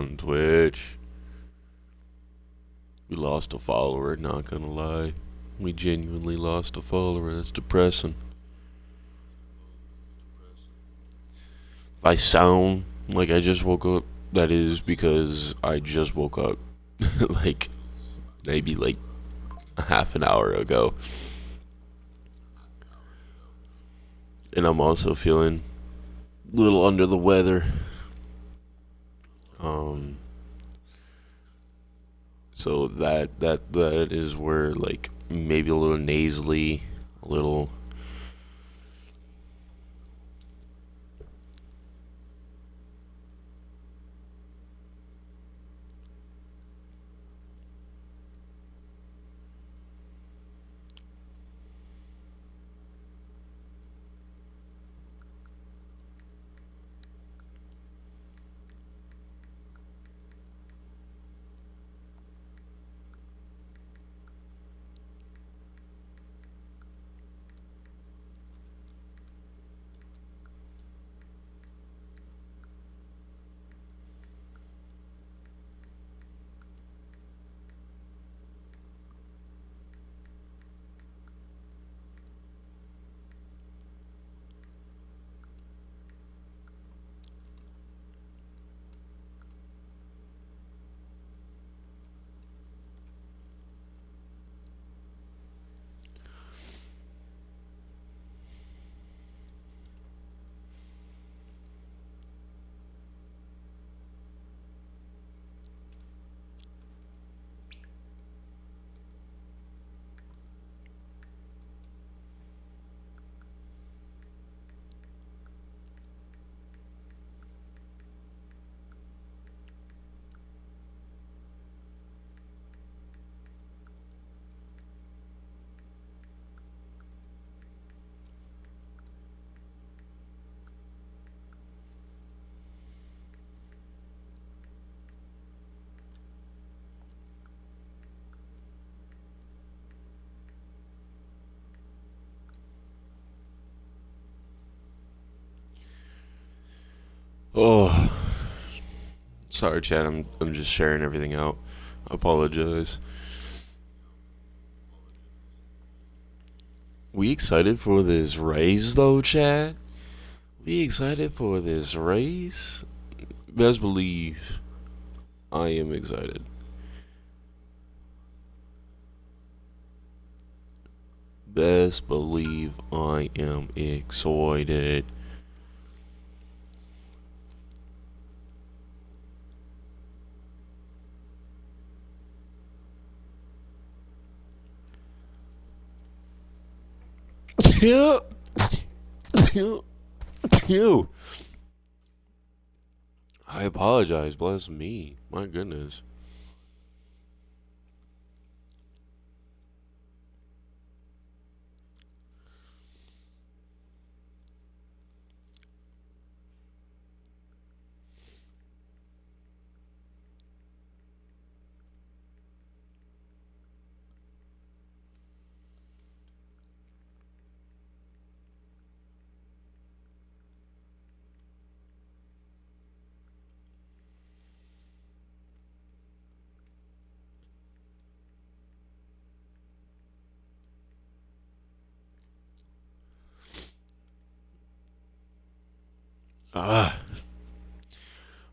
on Twitch. We lost a follower, not gonna lie. We genuinely lost a follower. That's depressing. If I sound like I just woke up, that is because I just woke up. like, maybe like a half an hour ago. And I'm also feeling a little under the weather. Um, so that is where like maybe a little nasally, a little. Oh, sorry, Chad. I'm just sharing everything out. I apologize. We excited for this race though, Chad? We excited for this race? Best believe I am excited. Best believe I am excited. Phew. Phew. Phew. I apologize. Bless me. My goodness. Ah.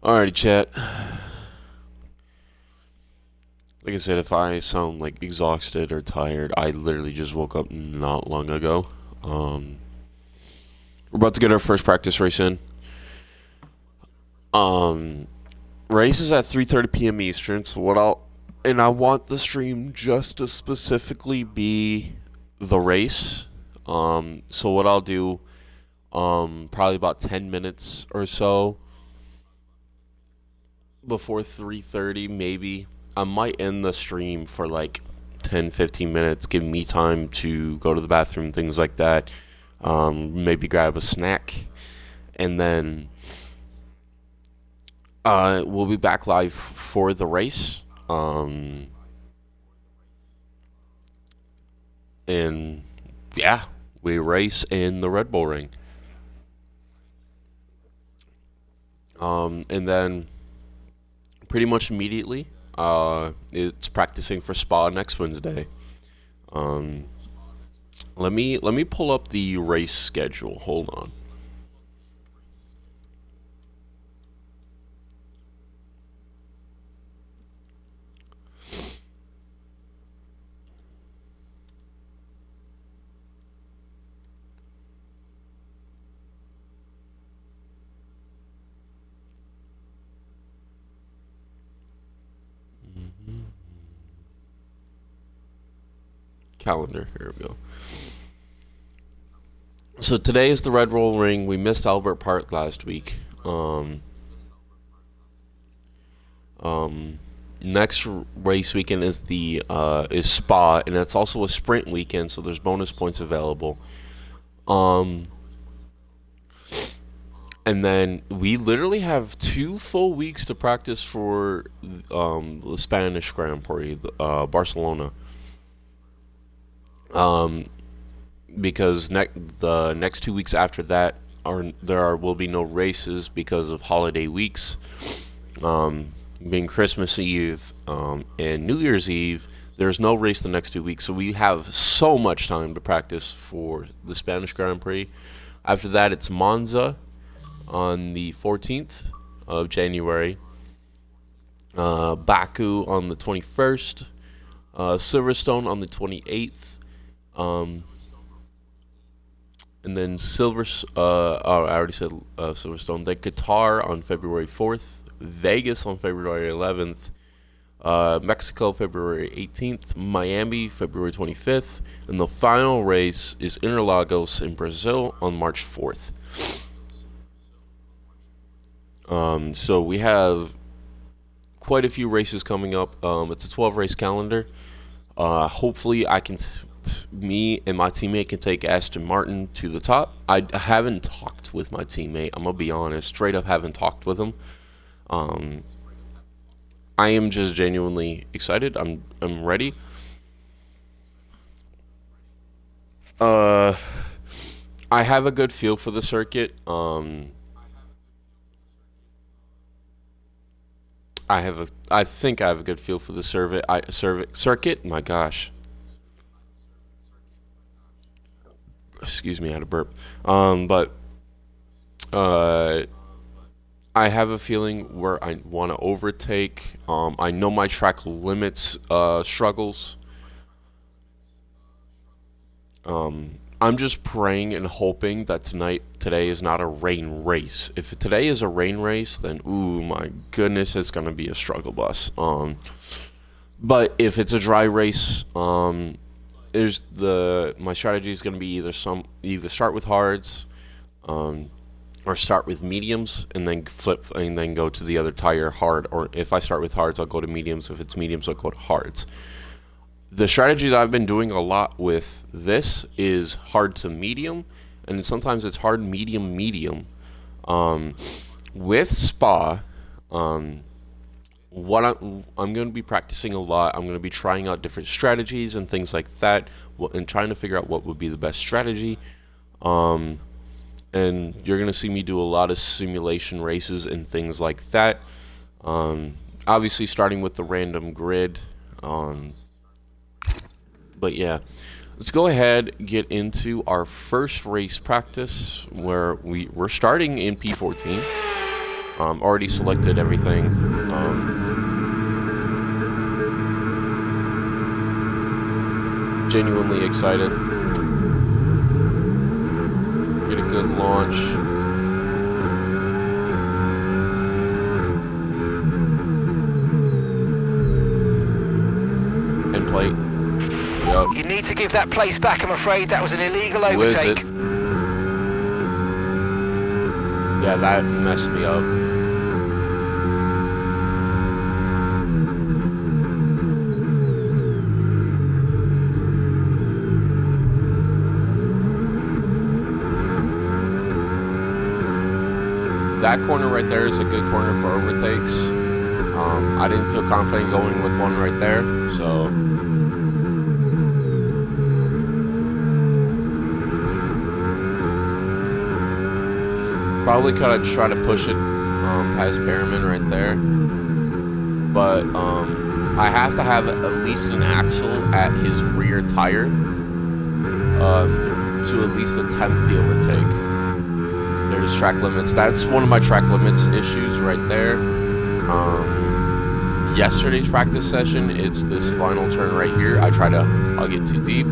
Alrighty, chat. Like I said, if I sound like exhausted or tired, I literally just woke up not long ago. Um, we're about to get our first practice race in. Um, Race is at 3:30 p.m. Eastern. So I want the stream just to specifically be the race. So what I'll do, probably about 10 minutes or so before 3:30, maybe I might end the stream for like 10, 15 minutes, give me time to go to the bathroom, things like that. Maybe grab a snack, and then we'll be back live for the race. And yeah, we race in the Red Bull Ring. And then pretty much immediately. It's practicing for Spa next Wednesday. Um, let me pull up the race schedule. Hold on. Calendar. Here we go. So today is the Red Bull Ring. We missed Albert Park last week. Um, Next race weekend is the is Spa, and it's also a sprint weekend, so there's bonus points available. Um, and then we literally have 2 full weeks to practice for the Spanish Grand Prix, Barcelona. Um, because the next 2 weeks after that will be no races because of holiday weeks, um, being Christmas Eve and New Year's Eve. There's no race the next 2 weeks, so we have so much time to practice for the Spanish Grand Prix. After that, it's Monza on the 14th of January, Baku on the 21st, Silverstone on the 28th. Um, And then oh, I already said Silverstone. Then Qatar on February 4th, Vegas on February 11th, Mexico February 18th, Miami February 25th, and the final race is Interlagos in Brazil on March 4th. So we have quite a few races coming up. It's a 12 race calendar. Hopefully, me and my teammate can take Aston Martin to the top. I haven't talked with my teammate. I'm gonna be honest, straight up haven't talked with him. Um, I am just genuinely excited. I'm ready. Uh, I have a good feel for the circuit. I think I have a good feel for the circuit. My gosh, excuse me, I had a burp. But uh, I have a feeling where I want to overtake. I know my track limits struggles. I'm just praying and hoping that today is not a rain race. If today is a rain race, then ooh my goodness, it's gonna be a struggle bus. But if it's a dry race, there's the my strategy is gonna be either start with hards, um, or start with mediums and then flip and then go to the other tire hard. Or if I start with hards, I'll go to mediums. If it's mediums, I'll go to hards. The strategy that I've been doing a lot with this is hard to medium, and sometimes it's hard medium medium. Um, with Spa, um, I'm going to be practicing a lot. I'm going to be trying out different strategies and things like that, and trying to figure out what would be the best strategy. Um, and you're going to see me do a lot of simulation races and things like that. Obviously, starting with the random grid. Um, but yeah, let's go ahead get into our first race practice where we're starting in P14. Already selected everything. Genuinely excited. Get a good launch. And plate. Yep. You need to give that place back, I'm afraid. That was an illegal Who is it? overtake. Yeah, that messed me up. That corner right there is a good corner for overtakes. I didn't feel confident going with one right there, so probably could have tried to push it past Behrman right there. but I have to have at least an axle at his rear tire to at least attempt the overtake. There's track limits. That's one of my track limits issues right there. Yesterday's practice session, it's this final turn right here. I try to hug it too deep.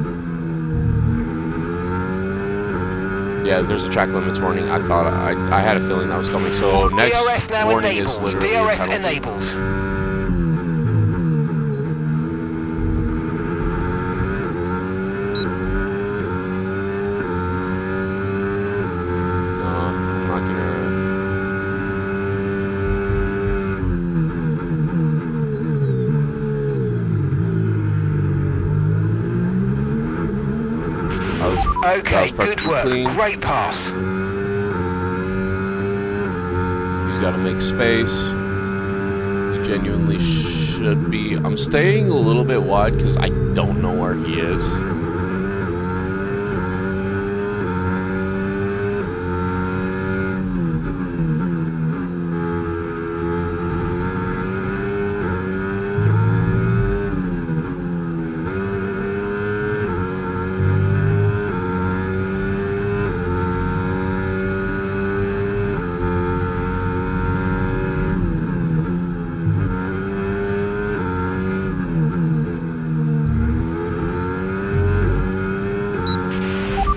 Yeah, there's a track limits warning. I thought I had a feeling that was coming. So next DRS now warning enabled. is literally DRS a penalty. enabled. Okay, good work. Clean. Great pass. He's got to make space. He genuinely should be. I'm staying a little bit wide because I don't know where he is.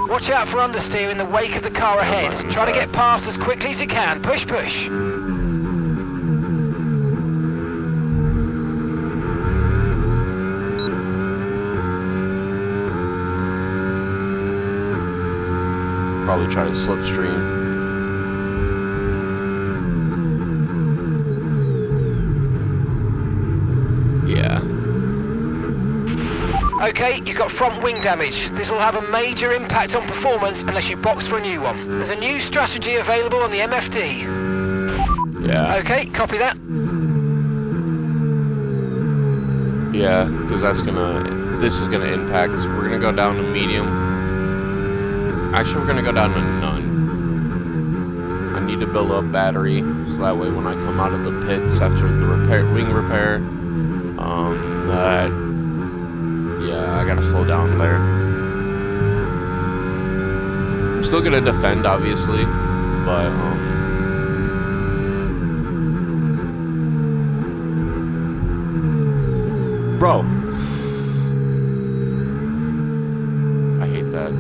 Watch out for understeer in the wake of the car ahead. Try to get past as quickly as you can. Push, push. Probably try to slipstream. Yeah. Okay, you've got front wing damage. This will have a major impact on performance unless you box for a new one. There's a new strategy available on the MFD. Yeah. Okay, copy that. Yeah, because this is gonna impact. We're gonna go down to medium. Actually, we're gonna go down to none. I need to build up battery, so that way when I come out of the pits after the wing repair, yeah, I gotta slow down there. I'm still gonna defend, obviously, but bro, I hate that.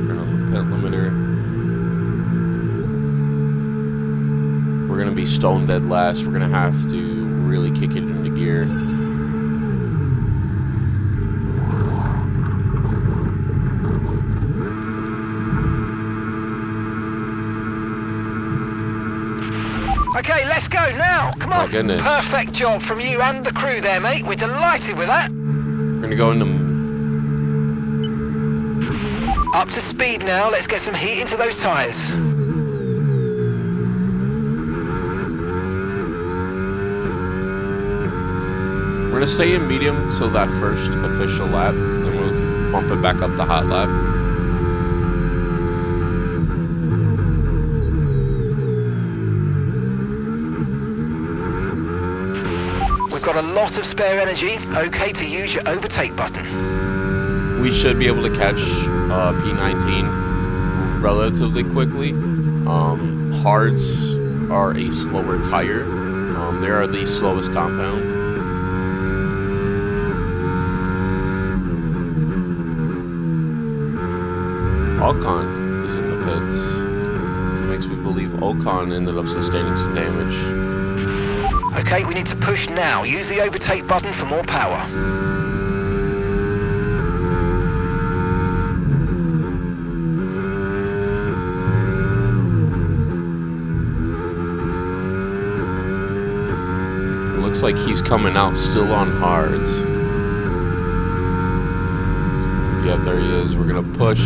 Turn on the pit limiter. We're gonna be stone dead last. We're gonna have to really kick it into gear. Okay, let's go now. Come on. Oh, goodness. Perfect job from you and the crew there, mate. We're delighted with that. We're gonna go into Up to speed now. Let's get some heat into those tyres. We're gonna stay in medium till that first official lap, then we'll bump it back up the hot lap. We've got a lot of spare energy. Okay to use your overtake button. We should be able to catch P19 relatively quickly. Hards are a slower tire. They are the slowest compound. Ocon is in the pits. So it makes me believe Ocon ended up sustaining some damage. Okay, we need to push now. Use the overtake button for more power. Looks like he's coming out still on hards. Yep, there he is. We're gonna push.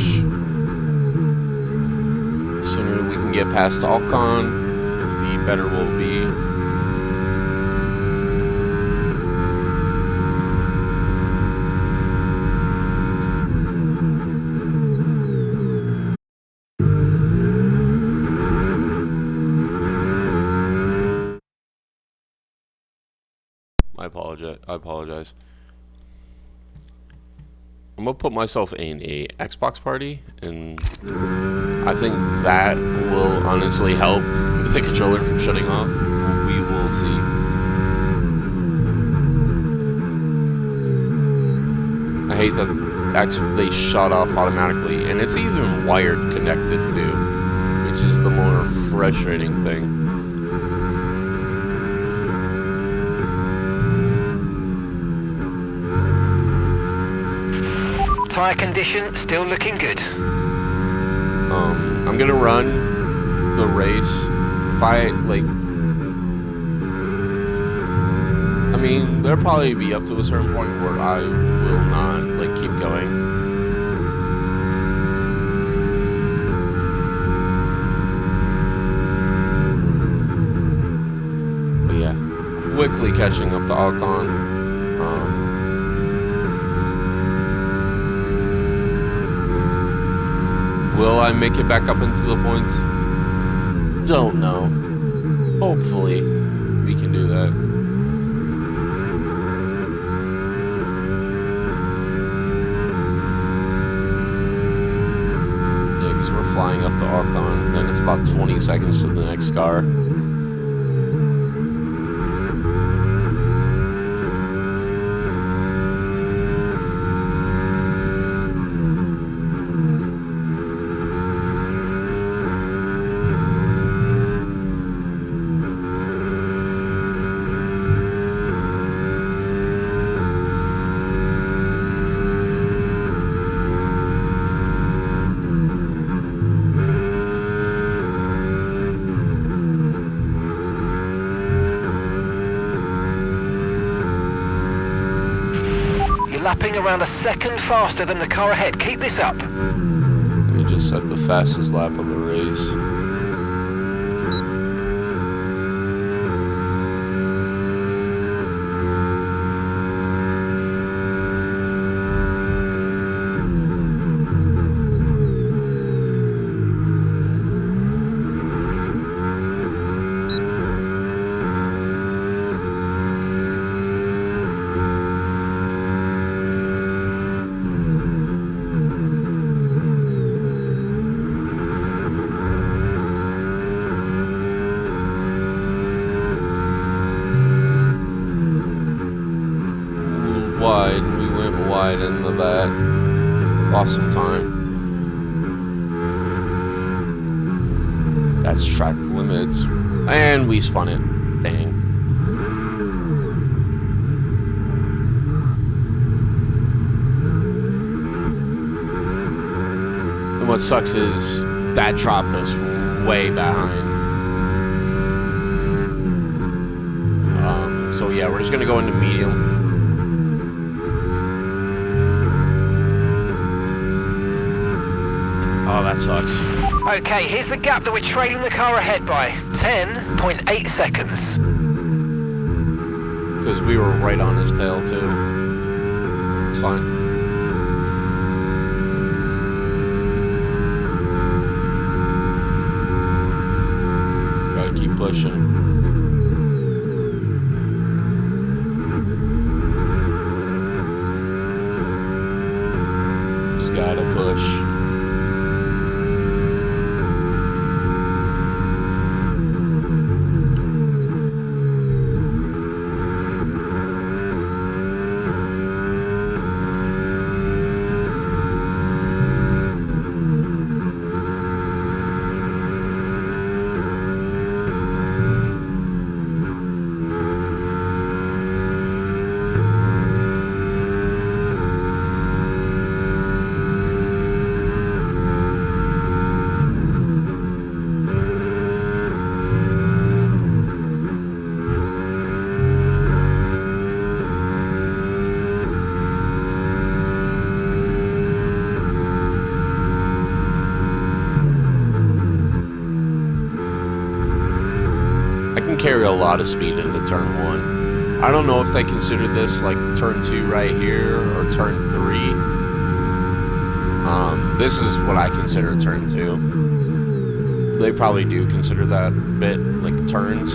The sooner we can get past Ocon, the better we'll be. I apologize. I'm gonna put myself in a Xbox party, and I think that will honestly help the controller from shutting off. We will see. I hate that they shut off automatically, and it's even wired connected too, which is the more frustrating thing. Tyre condition still looking good. I'm gonna run the race. If I I mean, there'll probably be up to a certain point where I will not keep going. But yeah, quickly catching up to Ocon. Will I make it back up into the points? Don't know. Hopefully, we can do that. Yeah, because we're flying up to Ocon, then it's about 20 seconds to the next car. Lapping around a second faster than the car ahead. Keep this up. We just set the fastest lap of the race. We went wide in the back. Lost some time. That's track limits. And we spun it. Dang. And what sucks is that dropped us way behind. So yeah, we're just gonna go into medium. Oh, that sucks. Okay, here's the gap that we're trailing the car ahead by. 10.8 seconds. Because we were right on his tail, too. It's fine. Gotta keep pushing. Just gotta push. Carry a lot of speed into turn 1. I don't know if they consider this like turn 2 right here or turn 3. This is what I consider turn 2. They probably do consider that bit like turns.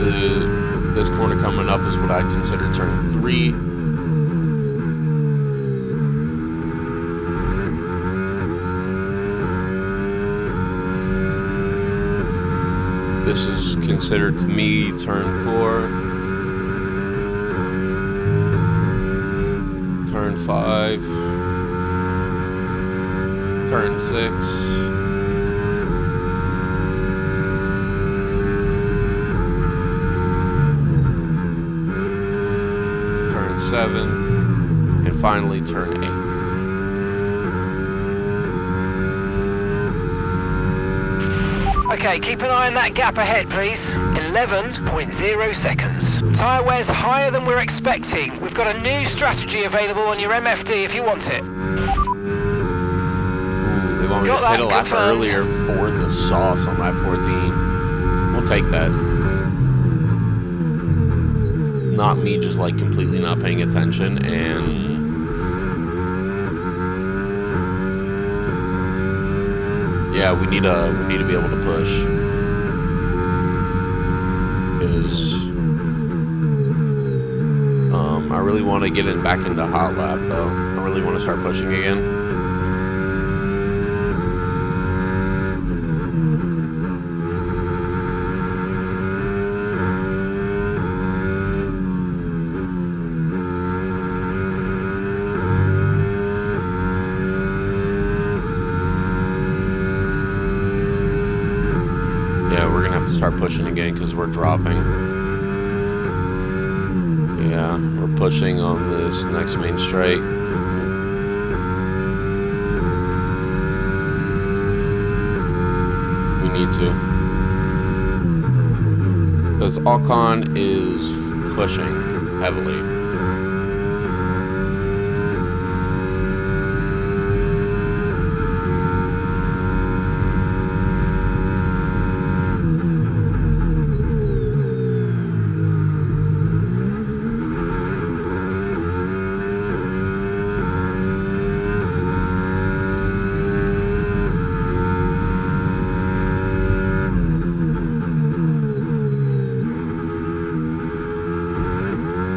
This corner coming up is what I consider turn 3. This is considered to me turn 4. Turn 5. Turn 6. Turn 7. And finally turn 8. Okay, keep an eye on that gap ahead, please. 11.0 seconds. Tyre wear's higher than we're expecting. We've got a new strategy available on your MFD if you want it. Ooh, they want me Got to hit a that lap confirmed. earlier for the sauce on lap 14. We'll take that. Not me just like completely not paying attention and... Yeah, we need to be able to push. Because I really want to get it back into hot lap though. I really want to start pushing again. Yeah, we're gonna have to start pushing again because we're dropping. Yeah, we're pushing on this next main straight. We need to. Because Ocon is pushing heavily.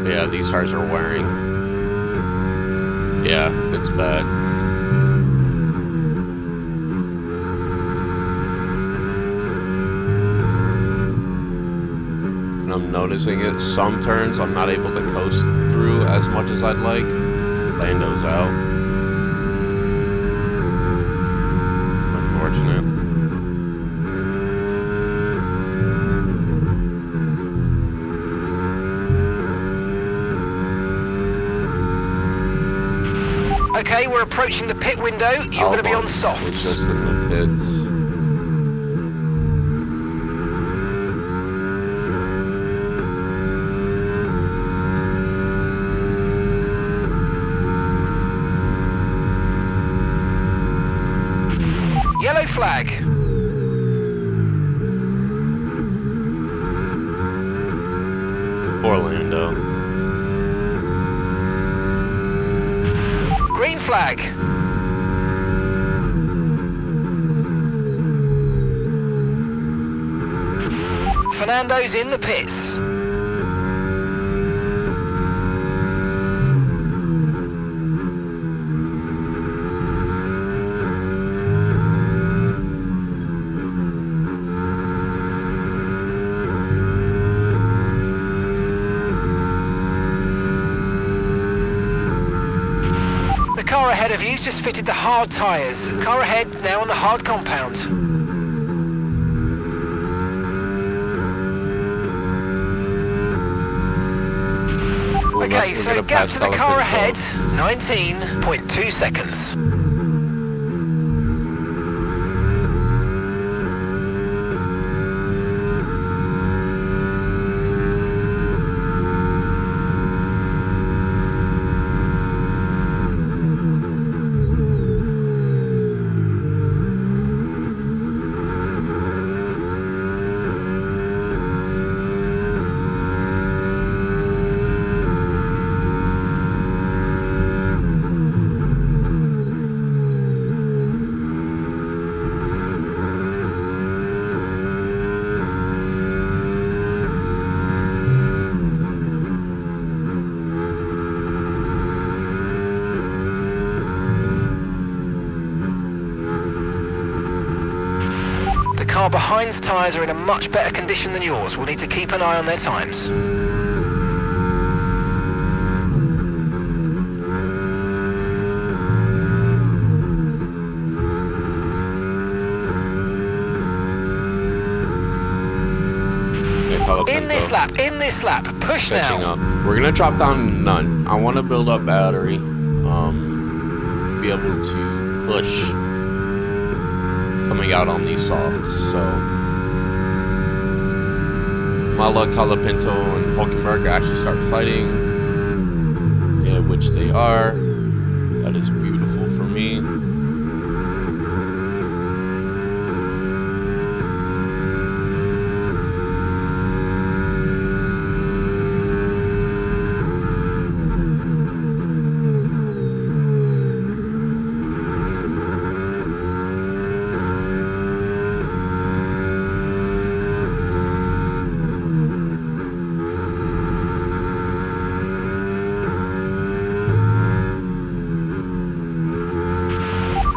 Yeah, these tires are wearing. Yeah, it's bad. And I'm noticing it. Some turns I'm not able to coast through as much as I'd like. Lando's out. Unfortunate. Okay, we're approaching the pit window. You're going to be on It's softs. just in the pits. Yellow flag. Orlando. Green flag. Fernando's in the pits. The car ahead of you's just fitted the hard tyres. Car ahead now on the hard compound. Okay, so gap to the car ahead, 19.2 seconds. car behind's tyres are in a much better condition than yours. We'll need to keep an eye on their times. In this lap, push catching now. up. We're gonna drop down none. I want to build up battery, to be able to push coming out on these softs. So my luck, Colapinto and Hulkenberg actually start fighting, yeah, which they are. That is beautiful for me.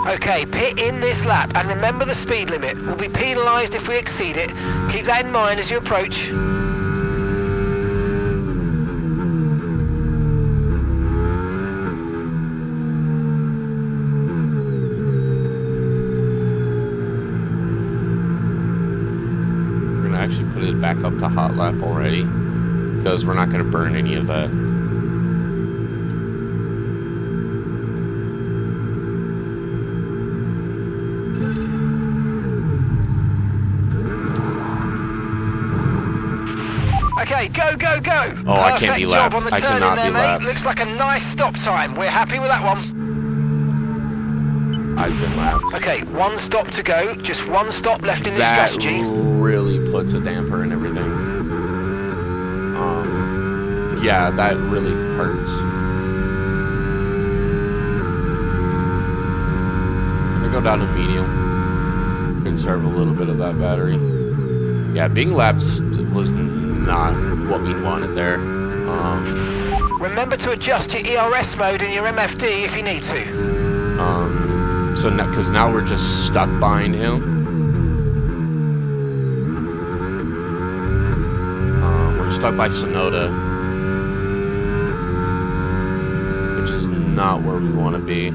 Okay, pit in this lap and remember the speed limit. We'll be penalised if we exceed it. Keep that in mind as you approach. We're gonna actually put it back up to hot lap already, because we're not gonna burn any of that. Okay, go, go, go! Oh, I can't be Perfect job lapped. on the I turn in cannot there, be mate. lapped. Looks like a nice stop time. We're happy with that one. I've been lapped. Okay, one stop to go. Just one stop left in this That strategy. really puts a damper in everything. Yeah, that really hurts. I'm gonna go down to medium. Conserve a little bit of that battery. Yeah, being lapped was not what we wanted there. Remember to adjust your ERS mode in your MFD if you need to. So now, because now we're just stuck behind him. We're stuck by Sonoda, which is not where we want to be.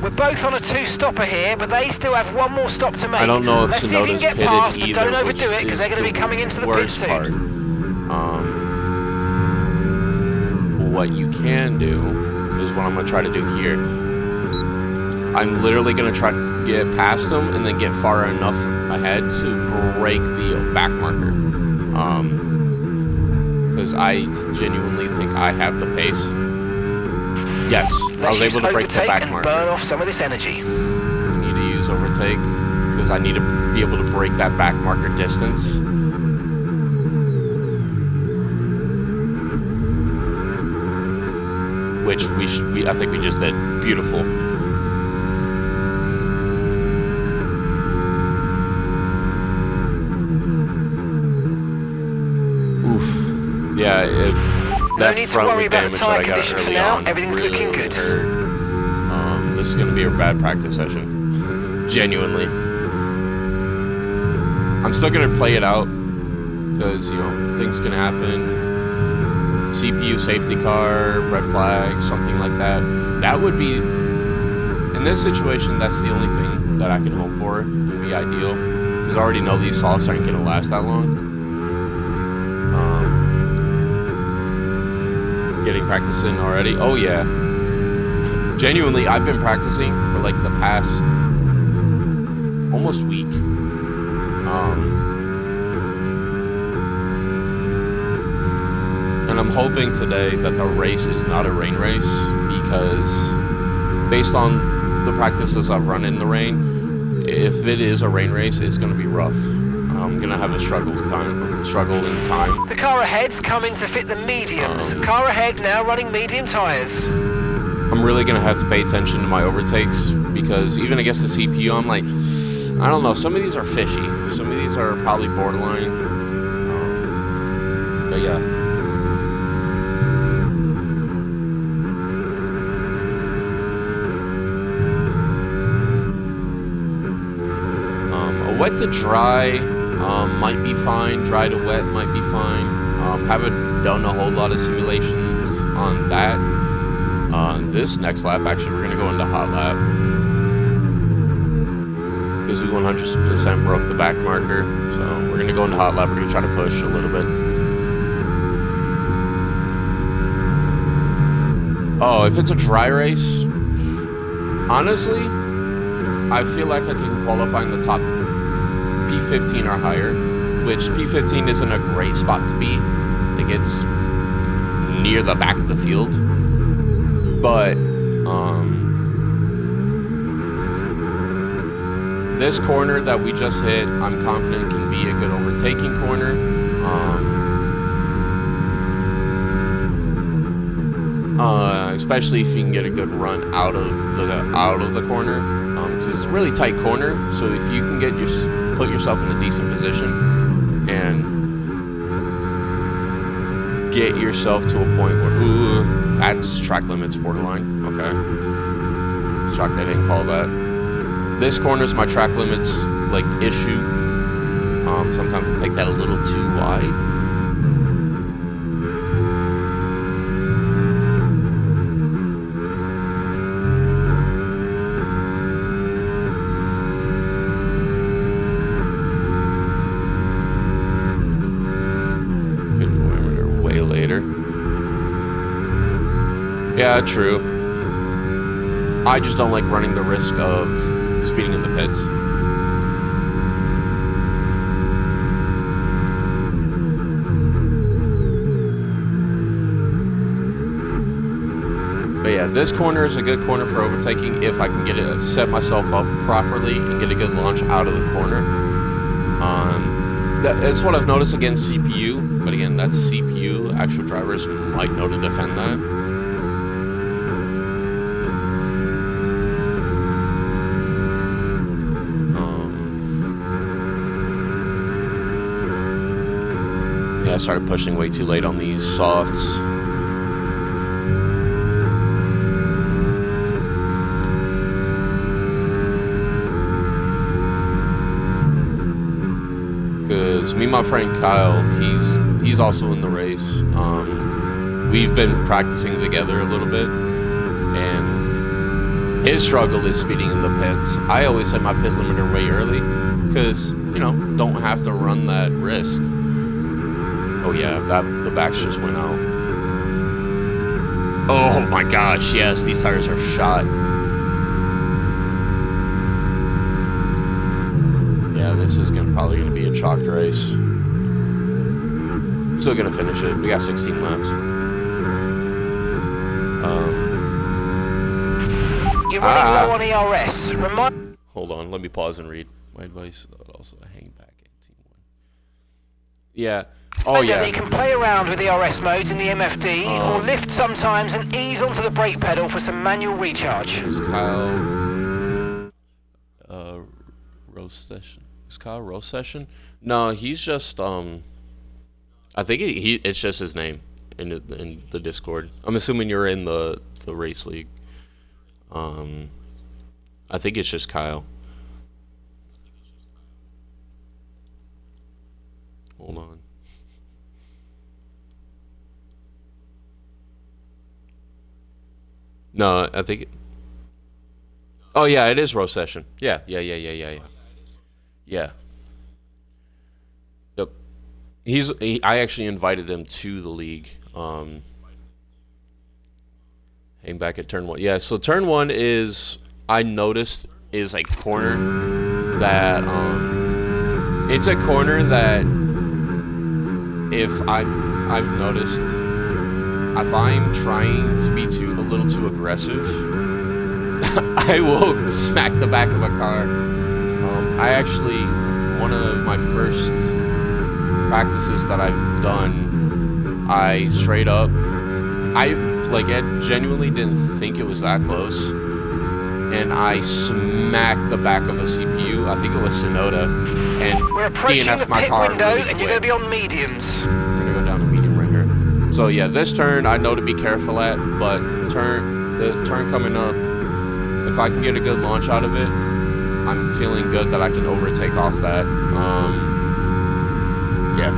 We're both on a two-stopper here, but they still have one more stop to make. I don't know if Let's see if you Sonoda's can get pitted past, but either, don't overdo which it because is they're going to the be coming into the pit worst soon. part. What you can do is what I'm going to try to do here. I'm literally going to try to get past them and then get far enough ahead to break the back marker. Because I genuinely think I have the pace. Yes, I was able to break the back and marker. burn off some of this energy. I need to use overtake because I need to be able to break that back marker distance. Which I think we just did. Beautiful. Oof. Yeah, No need to worry about the tyre condition for now. Everything's looking good. This is going to be a bad practice session. Genuinely. I'm still going to play it out because, you know, things can happen. CPU safety car, red flag, something like that. That would be, in this situation, that's the only thing that I can hope for. It would be ideal. Because I already know these softs aren't going to last that long. Getting practice in already. Oh yeah. Genuinely, I've been practicing for like the past almost week. And I'm hoping today that the race is not a rain race because based on the practices I've run in the rain, if it is a rain race, it's going to be rough. I'm going to have a struggle in time. The car ahead's coming to fit the mediums. Car ahead now running medium tyres. I'm really going to have to pay attention to my overtakes because even against the CPU, I'm like, I don't know, some of these are fishy. Some of these are probably borderline. But yeah. wet to dry might be fine. Dry to wet might be fine. Haven't done a whole lot of simulations on that. This next lap, actually, we're going to go into hot lap. Because we 100% broke the back marker. So we're going to go into hot lap. We're going to try to push a little bit. Oh, if it's a dry race, honestly, I feel like I can qualify in the top P15 or higher, which P15 isn't a great spot to be. I think it's near the back of the field. But, this corner that we just hit, I'm confident can be a good overtaking corner. Especially if you can get a good run out of the corner, because it's a really tight corner. So if you can put yourself in a decent position and get yourself to a point where, ooh, that's track limits borderline. Okay, shocked they didn't call that. This corner's my track limits like issue. Sometimes I take that a little too wide. Yeah, true. I just don't like running the risk of speeding in the pits. But yeah, this corner is a good corner for overtaking if I can get it, set myself up properly and get a good launch out of the corner. That's what I've noticed against CPU, but again, that's CPU. Actual drivers might know to defend that. Yeah, I started pushing way too late on these softs. Because me and my friend Kyle, he's also in the race. We've been practicing together a little bit, and his struggle is speeding in the pits. I always set my pit limiter way early, because, you know, don't have to run that risk. Oh yeah, the backs just went out. Oh my gosh, yes, these tires are shot. Yeah, this is probably gonna be a chalked race. Still gonna finish it. We got 16 laps. You're running low on ERS. Hold on, let me pause and read. My advice also hang back at Team 1. Yeah. Oh yeah. You can play around with ERS modes in the MFD, or lift sometimes and ease onto the brake pedal for some manual recharge. Is Kyle Rose Session? Is Kyle Rose Session? No, he's just I think it's just his name in the Discord. I'm assuming you're in the race league. I think it's just Kyle. Hold on. No, I think. Oh yeah, it is Rose Session. Yeah. Yeah. Yep. I actually invited him to the league. Hang back at turn 1. Yeah, so turn 1 is, I noticed, is a corner that it's a corner that I've noticed if I'm trying to be a little too aggressive, I will smack the back of a car. I actually, one of my first practices that I've done, I straight up, I genuinely didn't think it was that close, and I smacked the back of a CPU. I think it was Sonoda, and we're approaching DNF the my pit car window, really and you're going to be on mediums. We're gonna go down to medium right here. So yeah, this turn I know to be careful at, but the turn coming up, if I can get a good launch out of it, I'm feeling good that I can overtake off that. Yeah.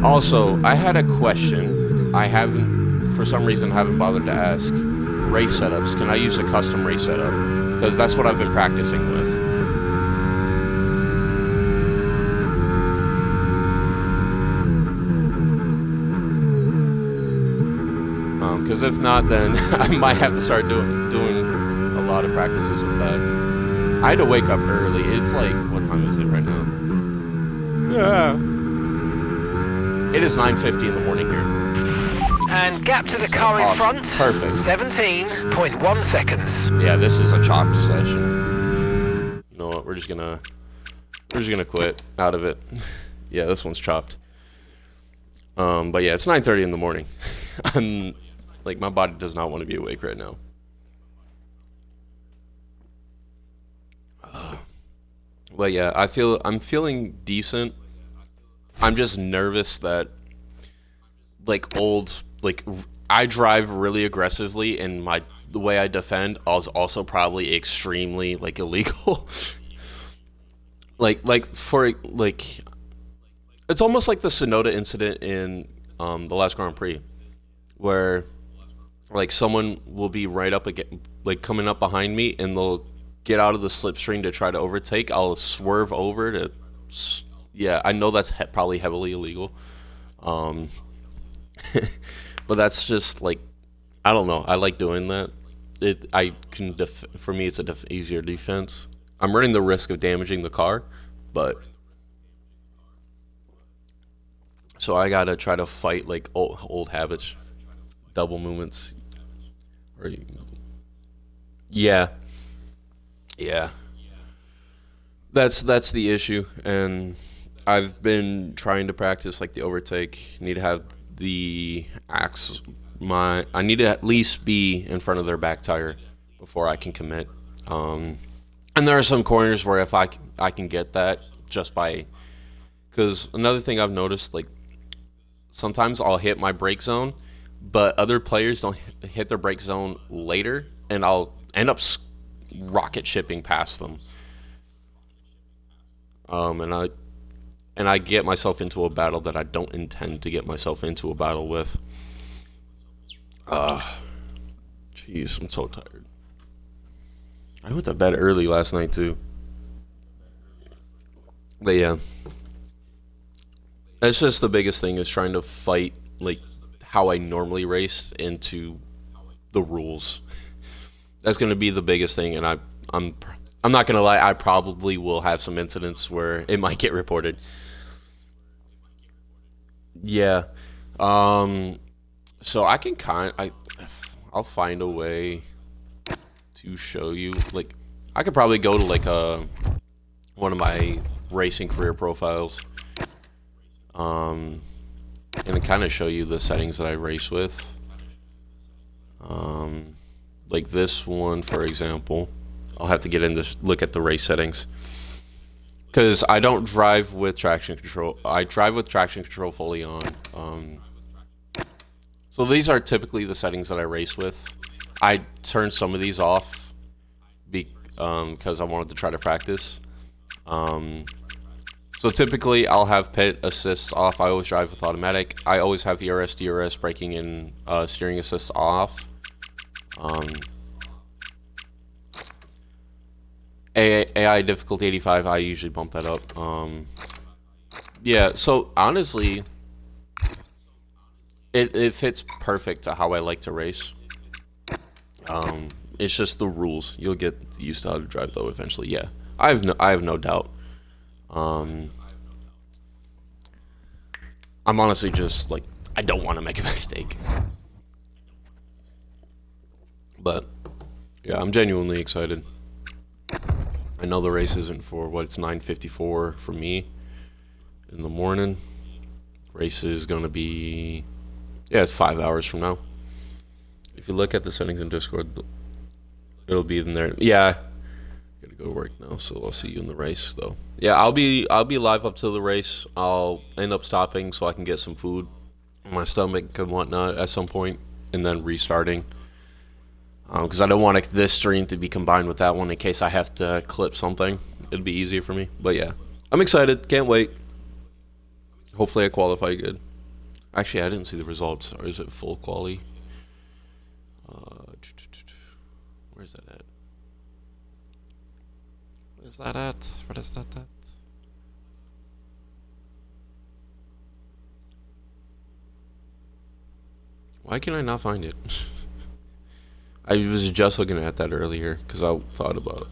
Also, I had a question. I haven't, for some reason, haven't bothered to ask. Race setups. Can I use a custom race setup? Because that's what I've been practicing with. Because if not, then I might have to start doing a lot of practices with that. I had to wake up early. It's like, what time is it right now? Yeah. It is 9:50 in the morning here. And gap to the car in front. Perfect. 17.1 seconds. Yeah, this is a chopped session. You know what? We're just gonna quit out of it. Yeah, this one's chopped. But yeah, it's 9:30 in the morning. I'm like, my body does not want to be awake right now. But yeah, I'm feeling decent. I'm just nervous that I drive really aggressively, and the way I defend is also probably extremely illegal. It's almost like the Sonoda incident in the last Grand Prix, where someone will be right up again, coming up behind me, and they'll get out of the slipstream to try to overtake. I'll swerve over to, yeah, I know that's probably heavily illegal, but that's just I don't know. I like doing that. For me, it's easier defense. I'm running the risk of damaging the car, but so I gotta try to fight old habits, double movements. Yeah. That's the issue, and I've been trying to practice the overtake. Need to have the axe. I need to at least be in front of their back tire before I can commit. And there are some corners where if I can get that just by, because another thing I've noticed, sometimes I'll hit my brake zone, but other players don't hit their brake zone later, and I'll end up rocket shipping past them. And I get myself into a battle that I don't intend to get myself into a battle with. Jeez, I'm so tired. I went to bed early last night too. But yeah, that's just the biggest thing, is trying to fight how I normally race into the rules. That's going to be the biggest thing, and I'm not going to lie, I probably will have some incidents where it might get reported. Yeah. So I can I'll find a way to show you. I could probably go to one of my racing career profiles, and kind of show you the settings that I race with. Like this one, for example. I'll have to get in to look at the race settings, because I don't drive with traction control. I drive with traction control fully on. So these are typically the settings that I race with. I turned some of these off because I wanted to try to practice. So typically I'll have pit assists off. I always drive with automatic. I always have ERS, DRS, braking, and steering assists off. AI difficulty 85, I usually bump that up. Yeah, so honestly, it fits perfect to how I like to race. It's just the rules. You'll get used to how to drive though eventually. Yeah, I have no doubt. I'm honestly just I don't want to make a mistake. But yeah, I'm genuinely excited. I know the race isn't for it's 9:54 for me in the morning. Race is gonna be, yeah, it's 5 hours from now. If you look at the settings in Discord, it'll be in there. Yeah, gotta go to work now, so I'll see you in the race though. Yeah, I'll be live up to the race. I'll end up stopping so I can get some food in my stomach and whatnot at some point, and then restarting. because I don't want this stream to be combined with that one in case I have to clip something. It'd be easier for me. But yeah, I'm excited. Can't wait. Hopefully I qualify good. Actually, I didn't see the results. Or is it full quali? Where's that at? Where's that at? What is that at? Why can I not find it? I was just looking at that earlier because I thought about it.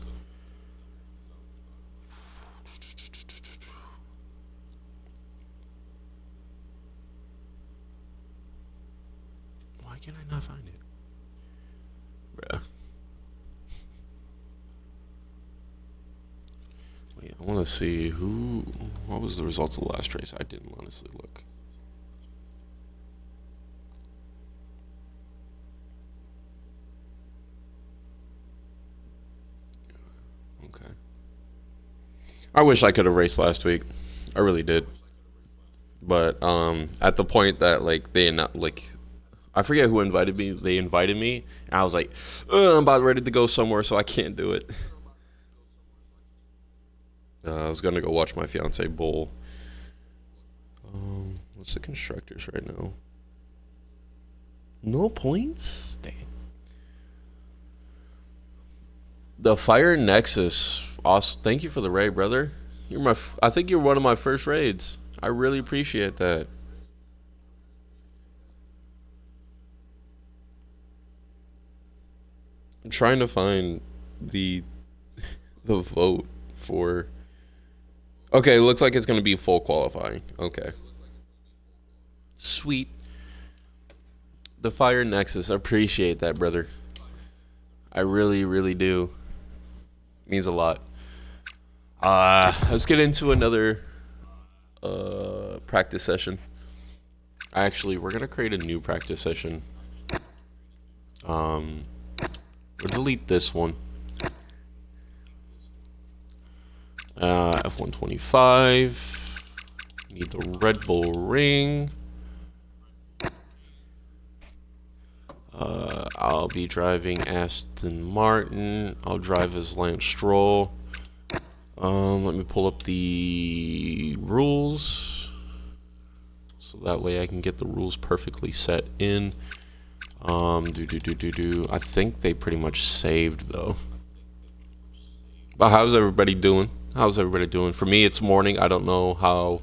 Why can I not find it? Bruh. Wait, I want to see what was the results of the last race? I didn't honestly look. Okay. I wish I could have raced last week. I really did. But at the point that like I forget who invited me. They invited me, and I was like, I'm about ready to go somewhere, so I can't do it. I was gonna go watch my fiance bowl. What's the constructors right now? No points? Dang. The Fire Nexus. Awesome. Thank you for the raid, brother. I think you're one of my first raids. I really appreciate that. I'm trying to find the vote for. Okay, it looks like it's gonna be full qualifying. Okay. Sweet. The Fire Nexus. I appreciate that, brother. I really, really do. Means a lot. Let's get into another practice session. Actually, we're gonna create a new practice session. We'll delete this one. F125. Need the Red Bull ring. I'll be driving Aston Martin. I'll drive as Lance Stroll. Let me pull up the rules, so that way I can get the rules perfectly set in. I think they pretty much saved though. But how's everybody doing? How's everybody doing? For me, it's morning. I don't know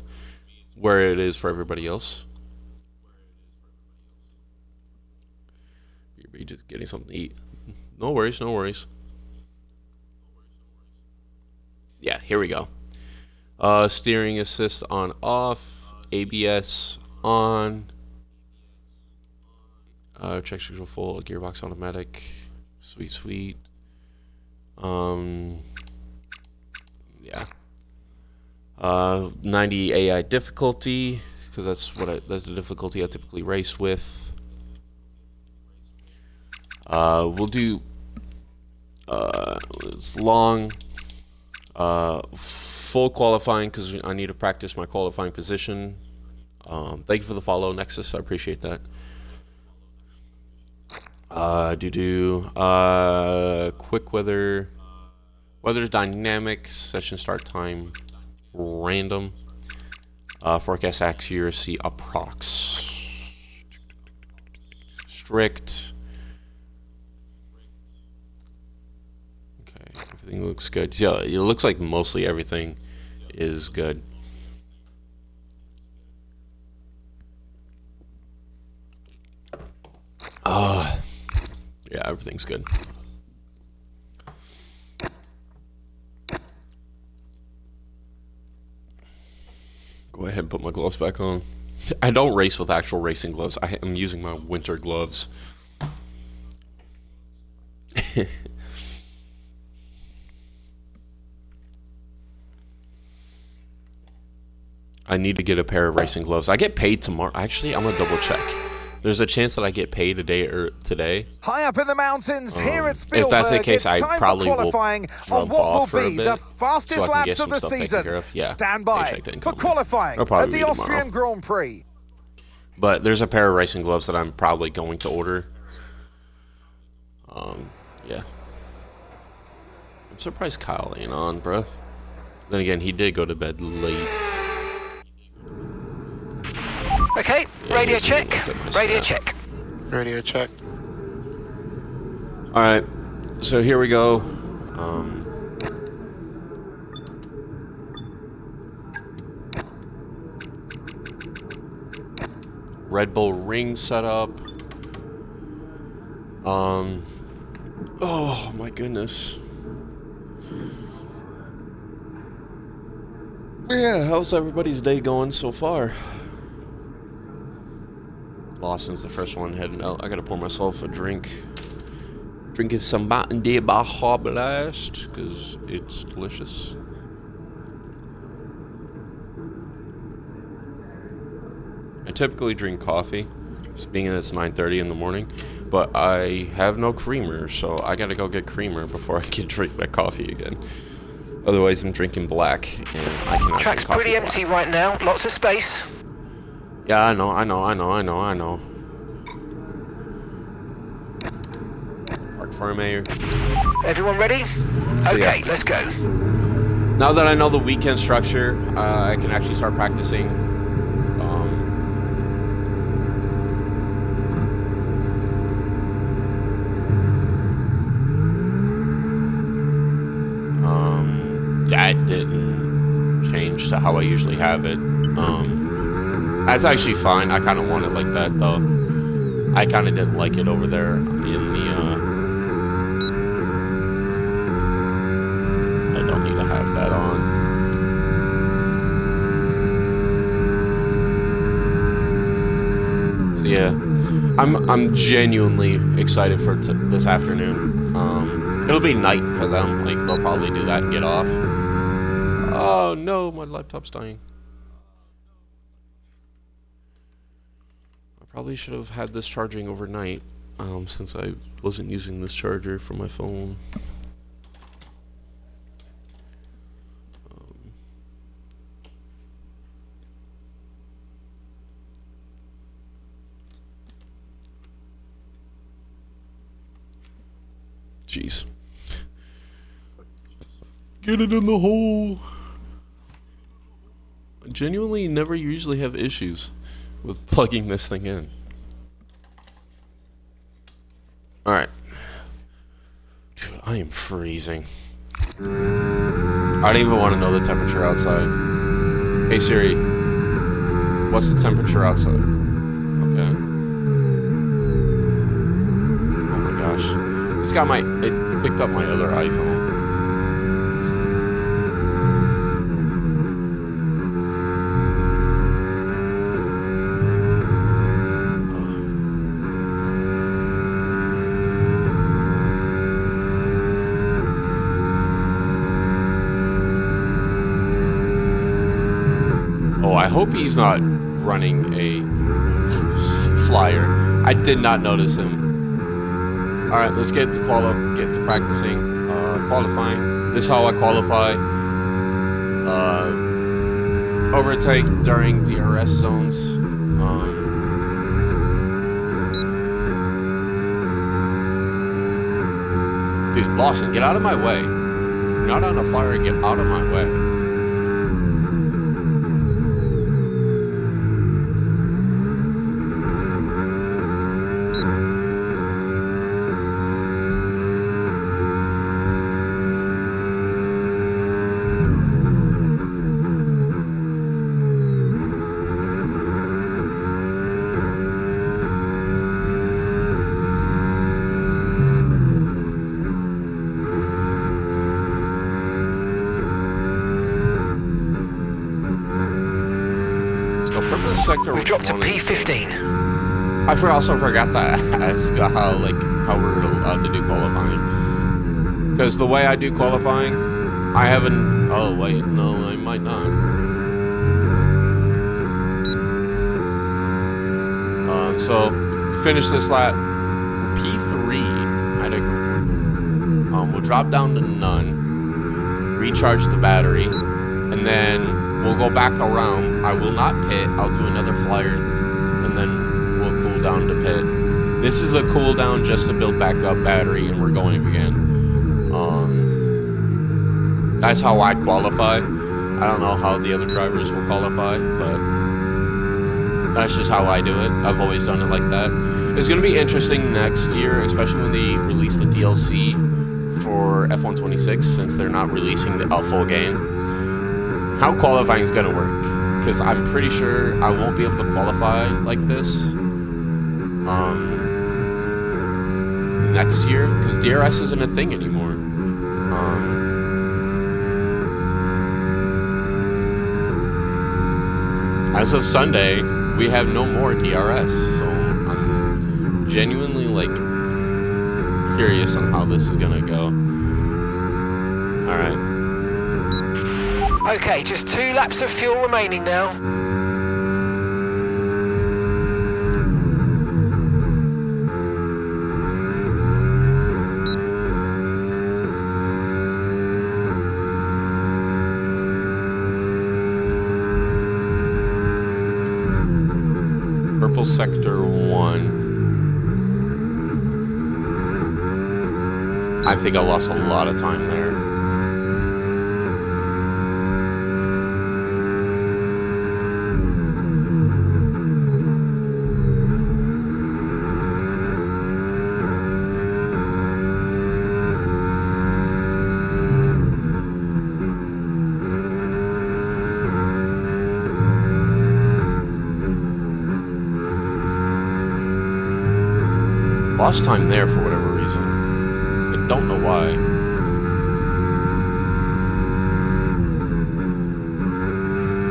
where it is for everybody else. You're just getting something to eat. No worries, no worries. Yeah, here we go. Steering assist on off. ABS on. Check schedule full. Gearbox automatic. Sweet. Yeah. 90 AI difficulty, because that's the difficulty I typically race with. We'll do it's long, full qualifying because I need to practice my qualifying position. Thank you for the follow, Nexus. I appreciate that. Quick weather. Weather's dynamic. Session start time random. Forecast accuracy approx. Strict. Okay, everything looks good. Yeah, it looks like mostly everything is good. Yeah, everything's good. Go ahead and put my gloves back on. I don't race with actual racing gloves. I am using my winter gloves. I need to get a pair of racing gloves. I get paid tomorrow. Actually, I'm gonna double check. There's a chance that I get paid today. High up in the mountains here at Spielberg, if that's the case, I probably will qualifying on what will be the fastest laps of the season. Yeah, stand by for qualifying at the Austrian Grand Prix. But there's a pair of racing gloves that I'm probably going to order. Yeah. I'm surprised Kyle ain't on, bro. Then again, he did go to bed late. Okay, Yeah, radio here's a check. look at my Radio snap. check. Radio check. Alright, so here we go. Red Bull ring setup. Oh my goodness. Yeah, how's everybody's day going so far? Lawson's the first one heading out. I gotta pour myself a drink. Drinking some Mountain Dew Baja Blast, because it's delicious. I typically drink coffee, being that it's 9:30 in the morning, but I have no creamer, so I gotta go get creamer before I can drink my coffee again. Otherwise, I'm drinking black, and I cannot Track's drink coffee pretty empty black. right now. Lots of space. Yeah, I know. Park Farm Mayor. Everyone ready? Okay, let's go. Now that I know the weekend structure, I can actually start practicing. That didn't change to how I usually have it. That's actually fine. I kind of want it like that, though. I kind of didn't like it over there in the, I don't need to have that on. So yeah, I'm genuinely excited for this afternoon. It'll be night for them. Like, they'll probably do that and get off. Oh no, my laptop's dying. I probably should have had this charging overnight, since I wasn't using this charger for my phone. Jeez. Get it in the hole. I genuinely never usually have issues with plugging this thing in. Alright. Dude, I am freezing. I don't even want to know the temperature outside. Hey Siri, what's the temperature outside? Okay. Oh my gosh. It picked up my other iPhone. I hope he's not running a flyer. I did not notice him. All right, let's get to practicing, qualifying. This is how I qualify. Overtake during DRS zones. Dude, Lawson, get out of my way. You're not on a flyer. Get out of my way. We've dropped to P15. I also forgot to ask how we're allowed to do qualifying. Because the way I do qualifying, I haven't. Oh wait, no, I might not. So finish this lap P3. We'll drop down to none, recharge the battery, and then we'll go back around. I will not pit. I'll do another flyer, and then we'll cool down to pit. This is a cooldown just to build back up battery, and we're going again. That's how I qualify. I don't know how the other drivers will qualify, but that's just how I do it. I've always done it like that. It's going to be interesting next year, especially when they release the DLC for F126, since they're not releasing the full game. How qualifying is going to work, because I'm pretty sure I won't be able to qualify like this next year, because DRS isn't a thing anymore. As of Sunday, we have no more DRS, so I'm genuinely, like, curious on how this is gonna go. Alright. Okay, just 2 laps of fuel remaining now. Purple Sector 1. I think I lost a lot of time there. Lost time there for whatever reason. I don't know why.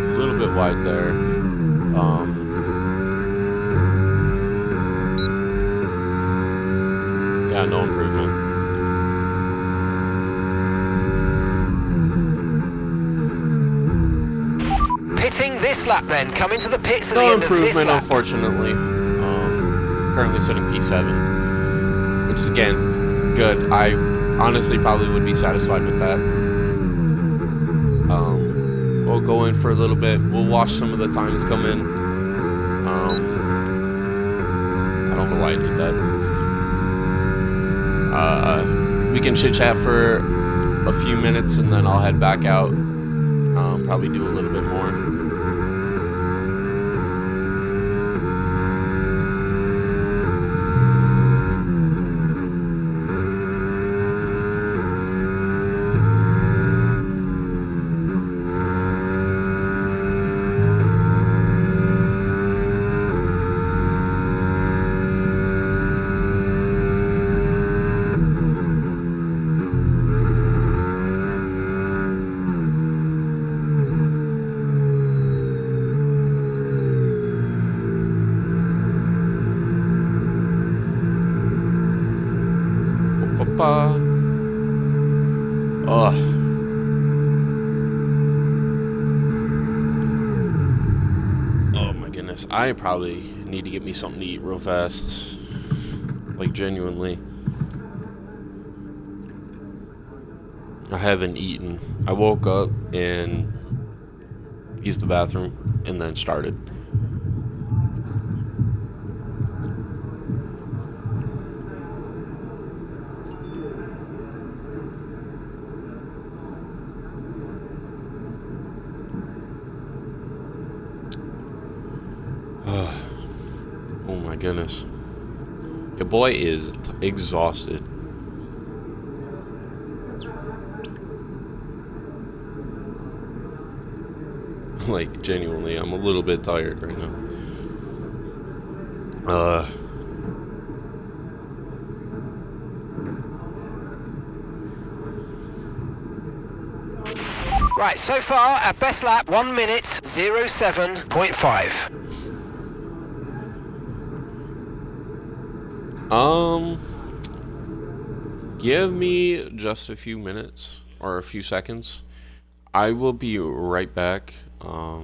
A little bit wide there. Yeah, no improvement. Pitting this lap then. Come into the pits at the No end of this improvement, lap. Unfortunately. Currently sitting P7. Which is, again, good. I honestly probably would be satisfied with that. We'll go in for a little bit. We'll watch some of the times come in. I don't know why I did that. We can chit-chat for a few minutes, and then I'll head back out. Probably do a little bit more. Oh my goodness. I probably need to get me something to eat real fast. Like, genuinely. I haven't eaten. I woke up and used the bathroom and then started. Oh my goodness. Your boy is exhausted. Like, genuinely, I'm a little bit tired right now. Right, so far, our best lap, 1 minute, 07.5. Give me just a few minutes or a few seconds. I will be right back. I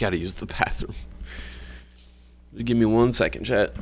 gotta use the bathroom. Give me 1 second, chat.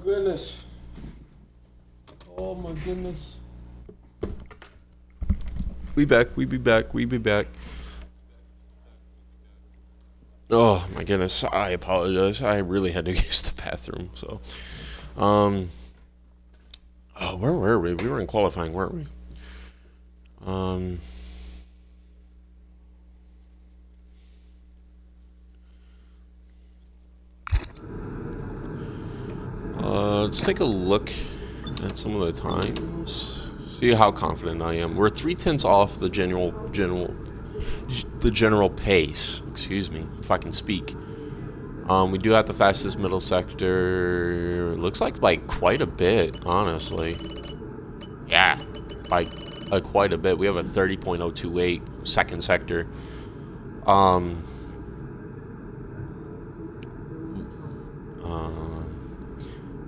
goodness. Oh my goodness. We be back. Oh my goodness, I apologize. I really had to use the bathroom, so. Oh, where were we? We were in qualifying, weren't we? Let's take a look at some of the times. See how confident I am. We're 3/10 off the general pace. Excuse me, if I can speak. We do have the fastest middle sector. Looks like by quite a bit, honestly. Yeah, by quite a bit. We have a 30.028 second sector.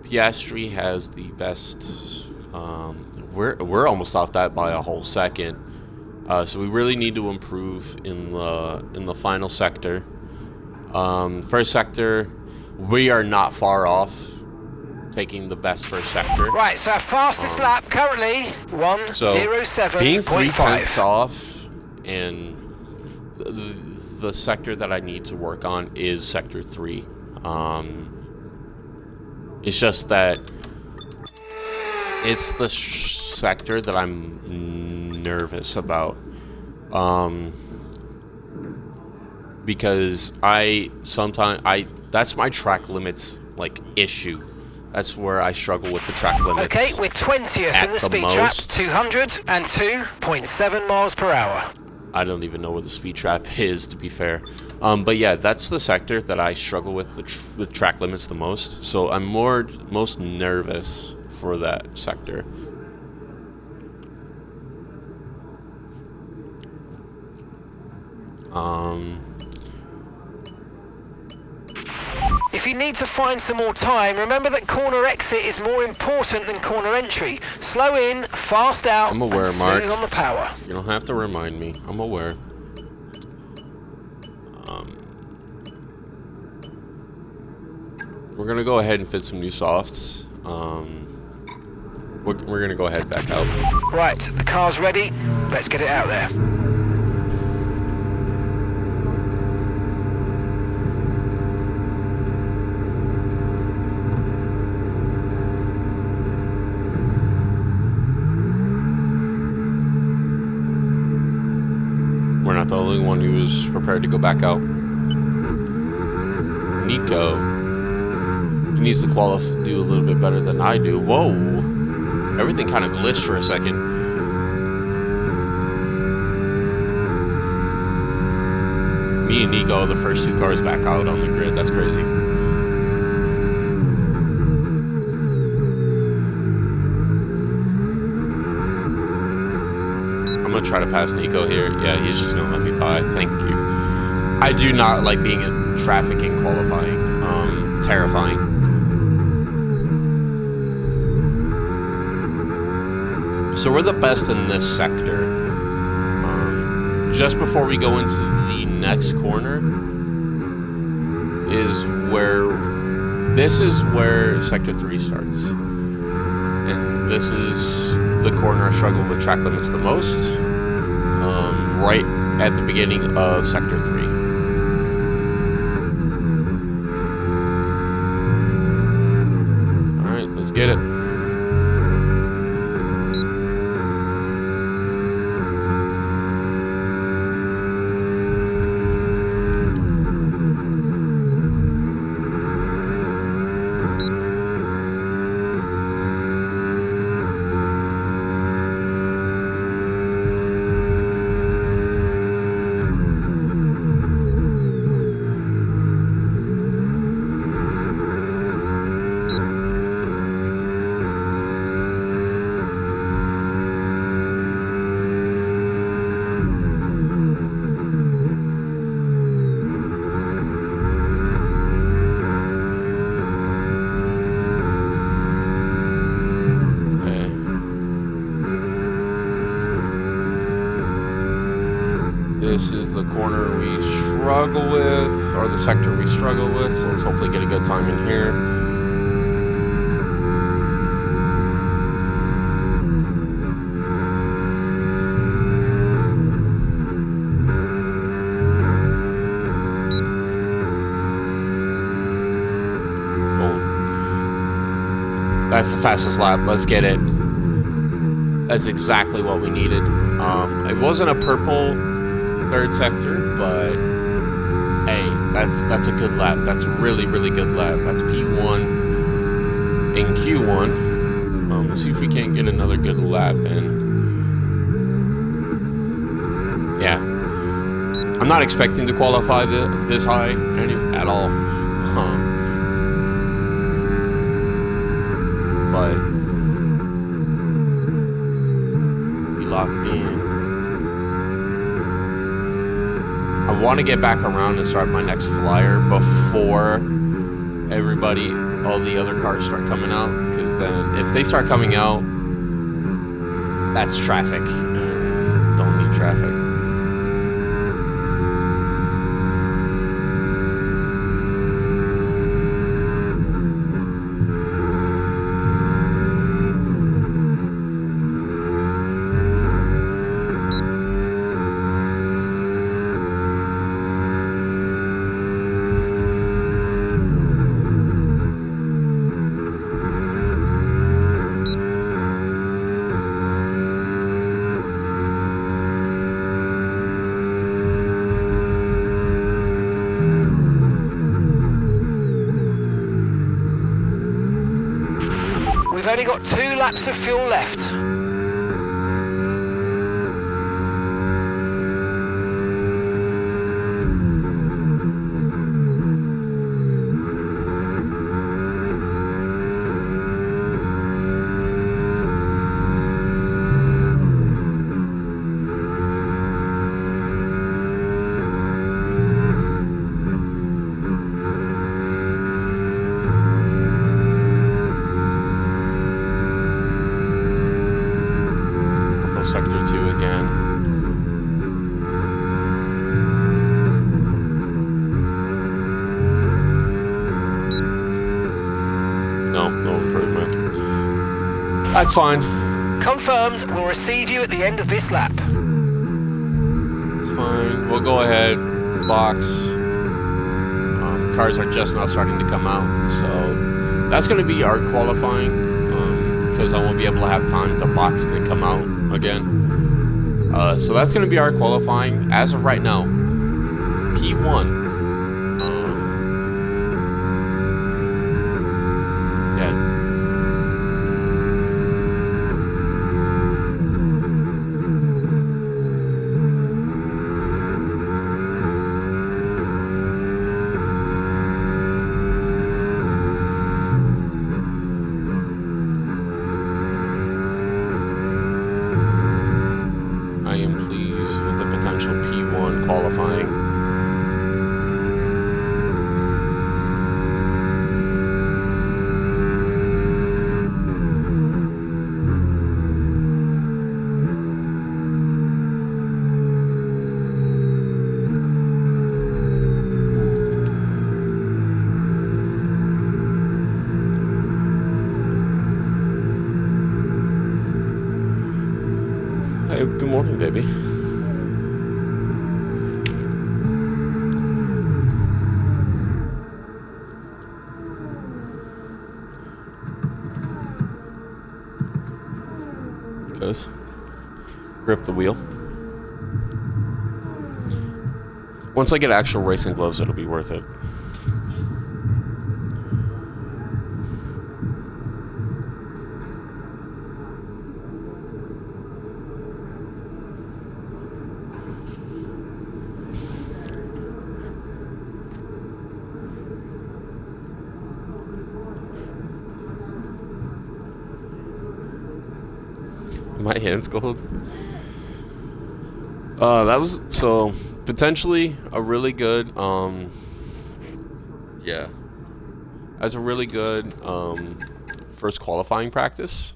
Piastri has the best. We're almost off that by a whole second. So we really need to improve in the final sector. First sector, we are not far off taking the best first sector. Right, so our fastest lap currently 1:07.5. Being 3/10 off, and the sector that I need to work on is sector 3. It's just that it's the sector that I'm nervous about. Because that's my track limits issue. That's where I struggle with the track limits. Okay, we're 20th in the speed trap, 202.7 miles per hour. I don't even know what the speed trap is, to be fair. But yeah, that's the sector that I struggle with with track limits the most. So I'm most nervous for that sector. If you need to find some more time, remember that corner exit is more important than corner entry. Slow in, fast out, I'm aware, and smooth Mark. on the power. You don't have to remind me. I'm aware. We're gonna go ahead and fit some new softs. We're gonna go ahead back out. Right, the car's ready. Let's get it out there. We're not the only one who was prepared to go back out. Nico, he needs to do a little bit better than I do. Whoa, everything kind of glitched for a second. Me and Nico are the first 2 cars back out on the grid. That's crazy. I'm gonna try to pass Nico here. Yeah, he's just gonna let me by. Thank you. I do not like being in traffic in qualifying. Terrifying. So we're the best in this sector. Just before we go into the next corner this is where sector 3 starts. And this is the corner I struggle with track limits the most. Right at the beginning of sector 3. Alright, let's get it. This is the corner we struggle with, or the sector we struggle with, so let's hopefully get a good time in here. That's the fastest lap. Let's get it. That's exactly what we needed. It wasn't a purple third sector, but hey, that's a good lap. That's a really, really good lap. That's P1 in Q1. Let's see if we can't get another good lap in. Yeah. I'm not expecting to qualify this high at all. But we locked in. I want to get back around and start my next flyer before all the other cars start coming out. Because then, if they start coming out, that's traffic. Don't need traffic. We've only got 2 laps of fuel left. Sector 2 again. No improvement. That's fine. Confirmed, we'll receive you at the end of this lap. It's fine. We'll go ahead. Box. Cars are just now starting to come out, so that's going to be our qualifying, because I won't be able to have time to box and then come out again. So that's going to be our qualifying as of right now. P1. I am pleased with the potential P1 qualifying. Hey, good morning, baby. Because grip the wheel. Once I get actual racing gloves, it'll be worth it. My hand's cold. That was so potentially a really good yeah. That's a really good first qualifying practice.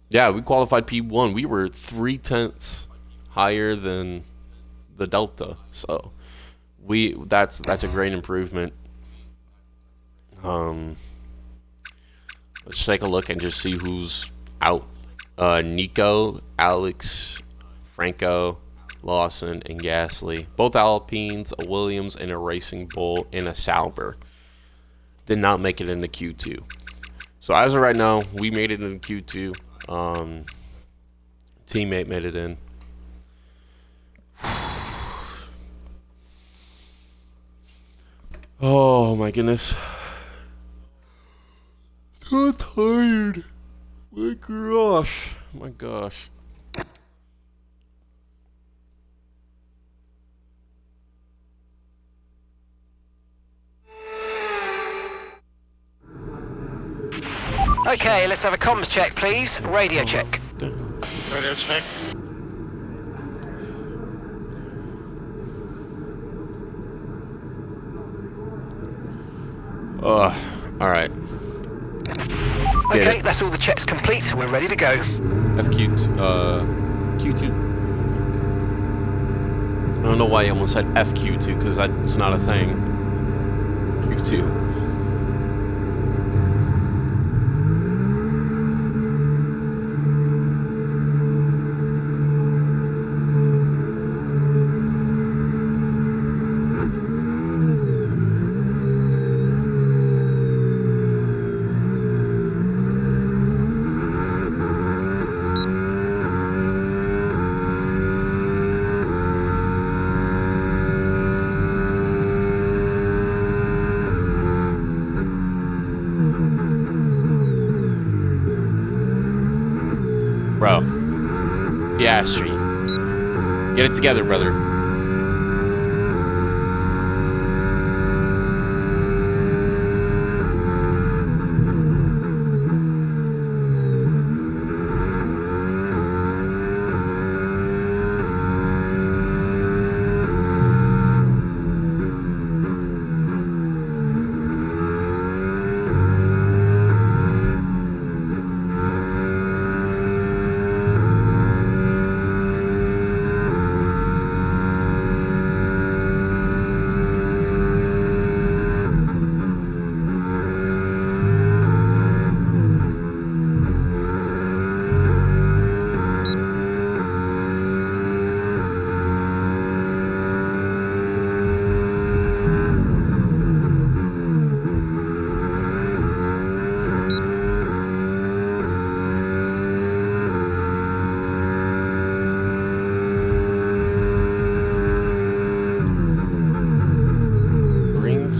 Yeah, we qualified P1. We were 0.3 higher than the Delta. So that's a great improvement. Let's take a look and just see who's out. Nico, Alex, Franco, Lawson, and Gasly. Both Alpines, a Williams, and a Racing Bull, and a Sauber. Did not make it into Q2. So as of right now, we made it in Q2. Teammate made it in. Oh my goodness. So tired. My gosh. My gosh. Okay, let's have a comms check, please. Radio check. Radio check. Alright. Okay, that's all the checks complete. We're ready to go. Q2. I don't know why I almost said FQ2, because that's not a thing. Q2. Bro. Yeah, Street. Get it together, brother.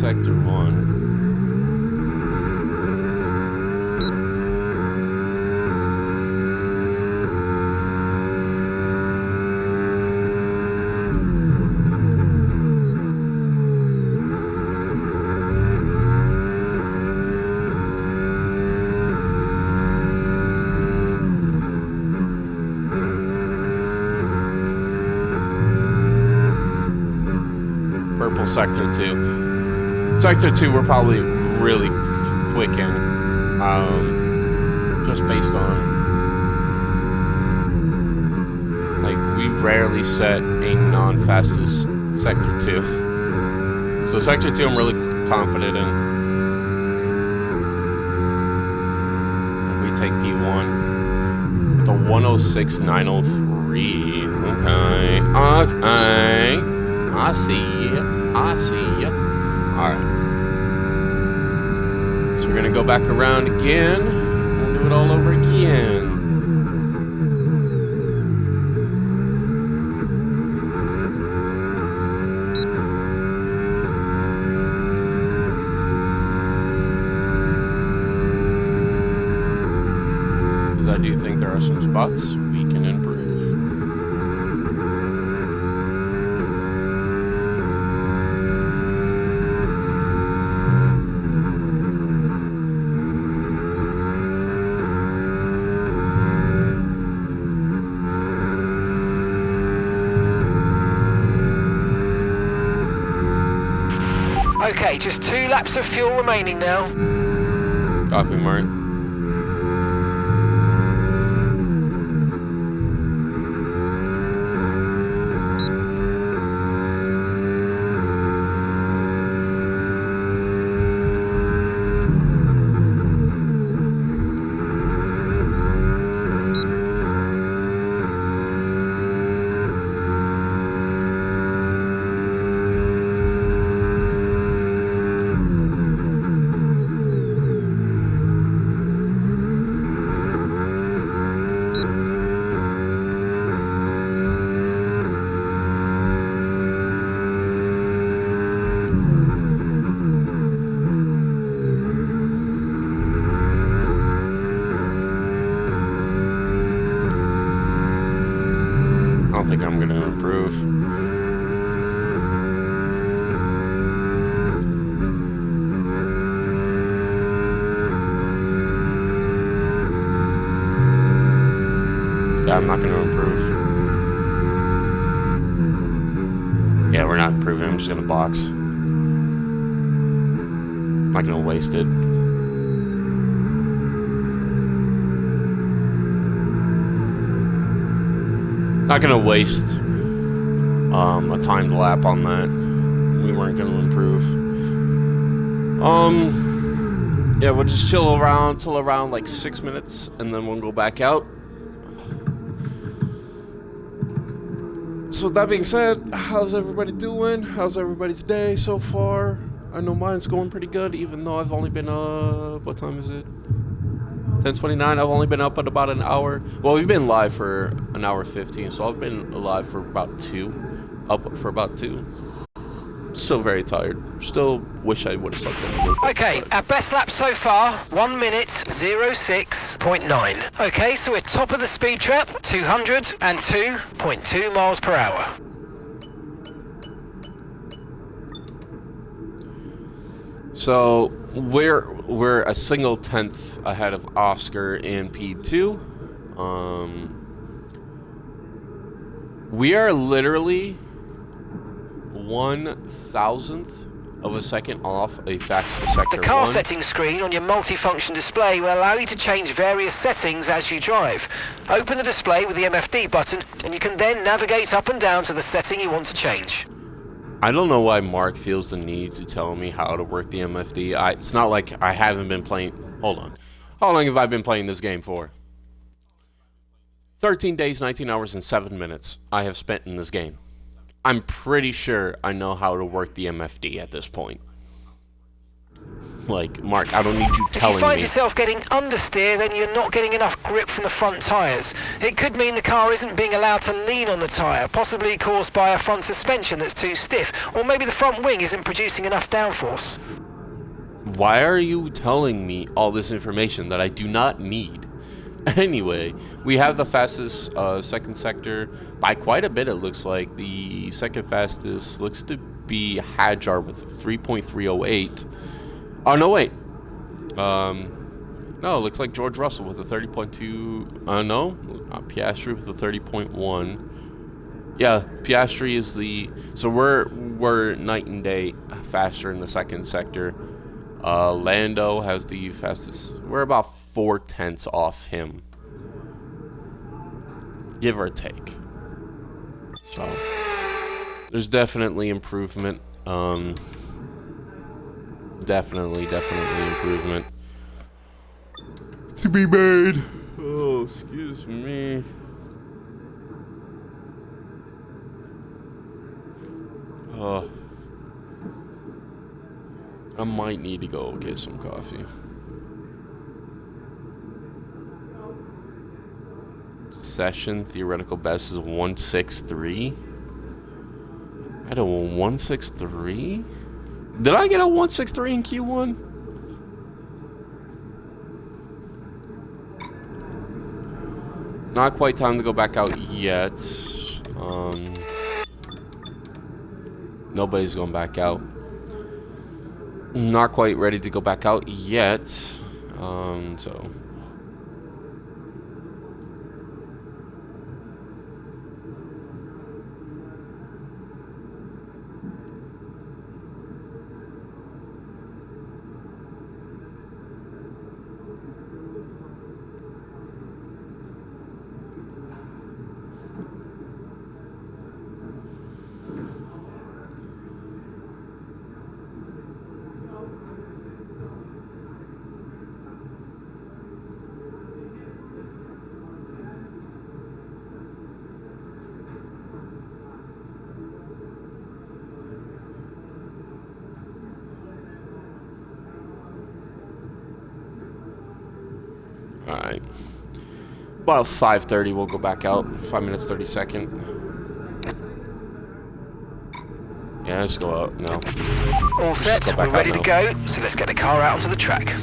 Sector 1. Purple Sector 2. Sector 2 we're probably really quick in, just based on, like, we rarely set a non-fastest Sector 2. So Sector 2 I'm really confident in. We take P1. The 106.903. Okay. Okay. I see ya. I see ya. Alright. So we're gonna go back around again. We'll do it all over again. Because I do think there are some spots we can improve. Okay, just 2 laps of fuel remaining now. Copy, Mark. I'm not going to improve. Yeah, we're not improving. I'm just going to box. I'm not going to waste it. Not going to waste a timed lap on that. We weren't going to improve. Yeah, we'll just chill around till around like 6 minutes, and then we'll go back out. So that being said, how's everybody doing? How's everybody's day so far? I know mine's going pretty good, even though I've only been what time is it? 10:29. I've only been up at about an hour. Well, we've been live for an hour 15, so I've been alive for about 2. Up for about 2. Still very tired. Still wish I would have slept in. Okay, our best lap so far, 1 minute 06.9. Okay, so we're top of the speed trap, 202.2 miles per hour. So we're a single tenth ahead of Oscar in P2. We are literally 1/1000th of a second off a faster sector. The car 1. settings screen on your multifunction display will allow you to change various settings as you drive. Open the display with the MFD button, and you can then navigate up and down to the setting you want to change. I don't know why Mark feels the need to tell me how to work the MFD. It's not like I haven't been playing. Hold on. How long have I been playing this game for? 13 days, 19 hours, and 7 minutes I have spent in this game. I'm pretty sure I know how to work the MFD at this point. Like, Mark, I don't need you telling me. If you find yourself getting understeer, then you're not getting enough grip from the front tyres. It could mean the car isn't being allowed to lean on the tyre, possibly caused by a front suspension that's too stiff, or maybe the front wing isn't producing enough downforce. Why are you telling me all this information that I do not need? Anyway, we have the fastest second sector by quite a bit, it looks like. The second fastest looks to be Hadjar with 3.308. Oh, no, wait. No, it looks like George Russell with a 30.2. No, not Piastri with a 30.1. Yeah, Piastri is the... So we're night and day faster in the second sector. Lando has the fastest... We're about 4/10 off him. Give or take. So, there's definitely improvement. Definitely improvement to be made. Oh, excuse me. I might need to go get some coffee. Session theoretical best is 163. I had a 163. Did I get a 163 in Q1? Not quite time to go back out yet. Nobody's going back out. Not quite ready to go back out yet. So. Alright. About 5:30 we'll go back out. 5 minutes 32nd. Yeah, let's go out now. All set, we're ready to go, so let's get the car out onto the track.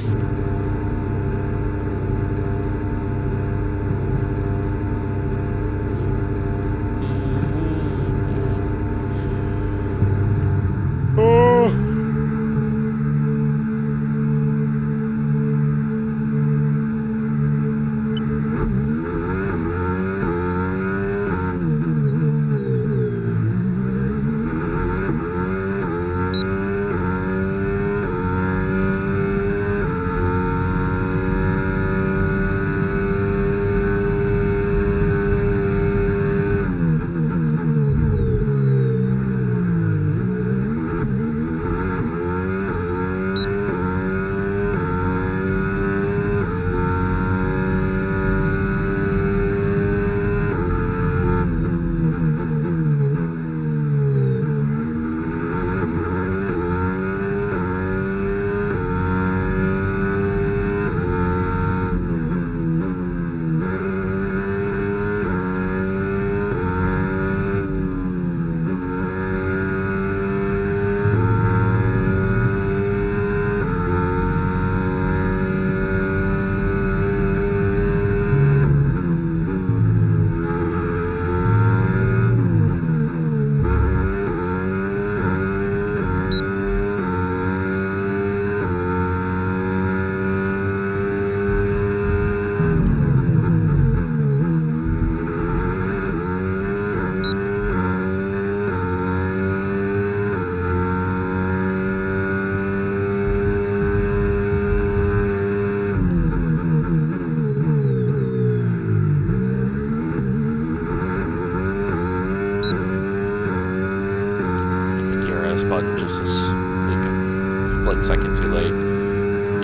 split second too late.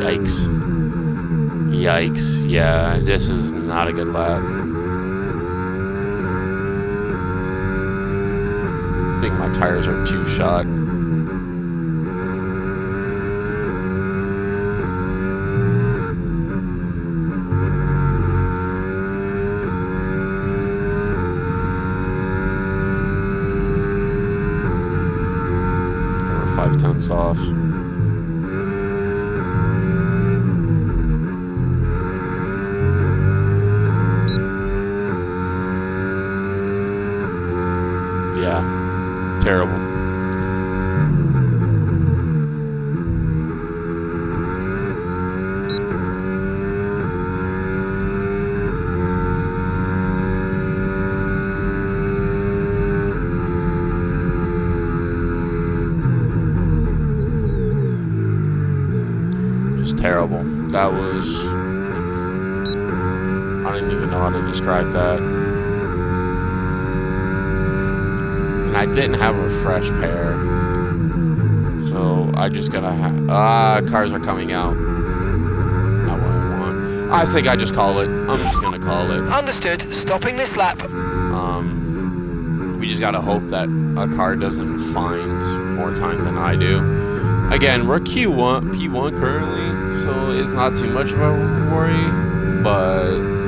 Yikes. Yikes. Yeah, this is not a good lap. I think my tires are too shot. We're 5 tenths off. Yeah, terrible. Just terrible. That was... I don't even know how to describe that. And I didn't have a fresh pair, so I just gotta cars are coming out. Not what I want. I think I just call it. I'm just gonna call it. Understood. Stopping this lap. We just gotta hope that a car doesn't find more time than I do. Again, we're P1 currently, so it's not too much of a worry, but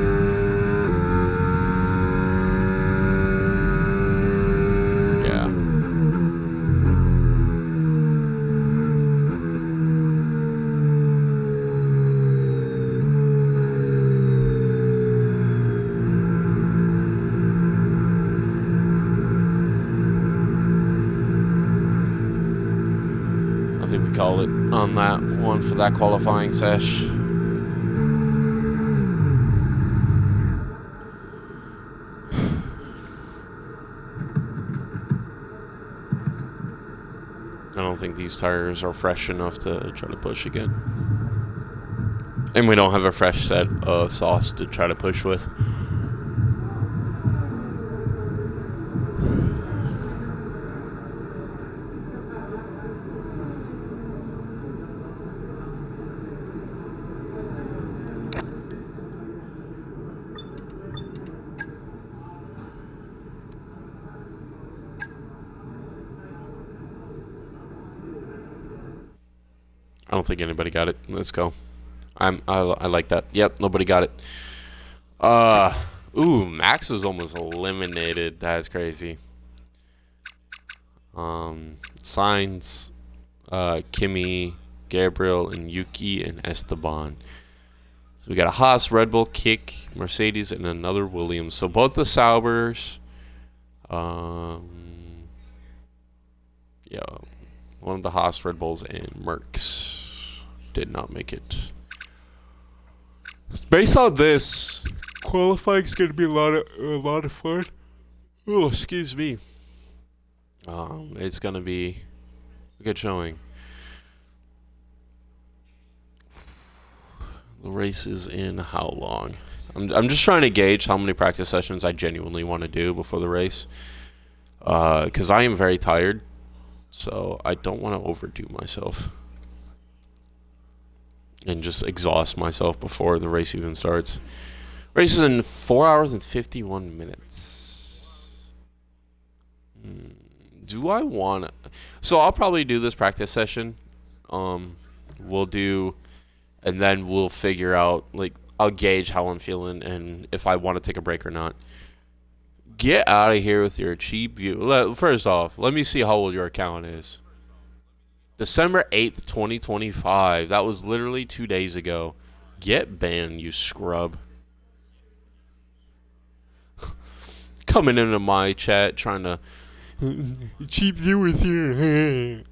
call it on that one for that qualifying sesh. I don't think these tires are fresh enough to try to push again. And we don't have a fresh set of sauce to try to push with. I don't think anybody got it. Let's go. I like that. Yep, nobody got it. Ooh, Max was almost eliminated. That's crazy. Sainz, Kimi, Gabriel, and Yuki, and Esteban. So we got a Haas, Red Bull, Kick, Mercedes, and another Williams. So both the Saubers. Yeah, one of the Haas, Red Bulls, and Mercs did not make it. Based on this, qualifying is going to be a lot of fun. Oh, excuse me. It's going to be a good showing. The race is in how long? I'm just trying to gauge how many practice sessions I genuinely want to do before the race. Because I am very tired. So I don't want to overdo myself and just exhaust myself before the race even starts. Race is in 4 hours and 51 minutes. Do I want to? So I'll probably do this practice session. We'll do, and then we'll figure out, like, I'll gauge how I'm feeling and if I want to take a break or not. Get out of here with your cheap view. First off, let me see how old your account is. December 8th, 2025. That was literally 2 days ago. Get banned, you scrub. Coming into my chat trying to... cheap viewers here.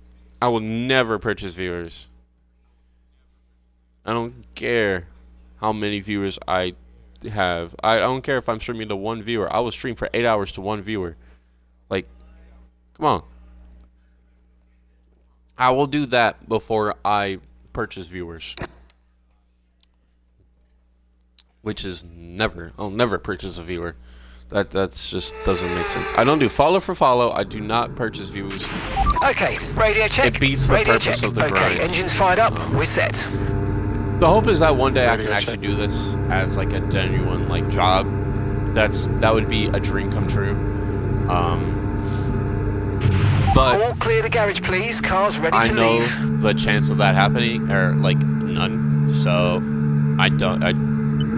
I will never purchase viewers. I don't care how many viewers I have. I don't care if I'm streaming to one viewer. I will stream for 8 hours to one viewer. Like, come on. I will do that before I purchase viewers. Which is never. I'll never purchase a viewer. That's just doesn't make sense. I don't do follow for follow. I do not purchase views. Okay, radio check. It beats the radio purpose check. of the Okay, grind. engines fired up. We're set. The hope is that one day I can Radio actually check. do this as like a genuine like job. That would be a dream come true. But All clear the garage, please. Cars ready I to know leave. the chance of that happening are like none. So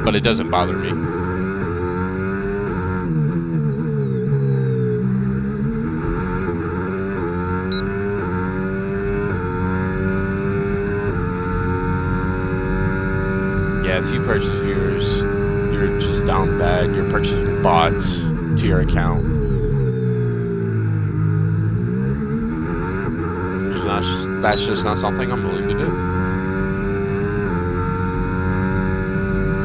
but it doesn't bother me. Yeah, if you purchase viewers, you're just down bad. You're purchasing bots to your account. That's just not something I'm willing to do.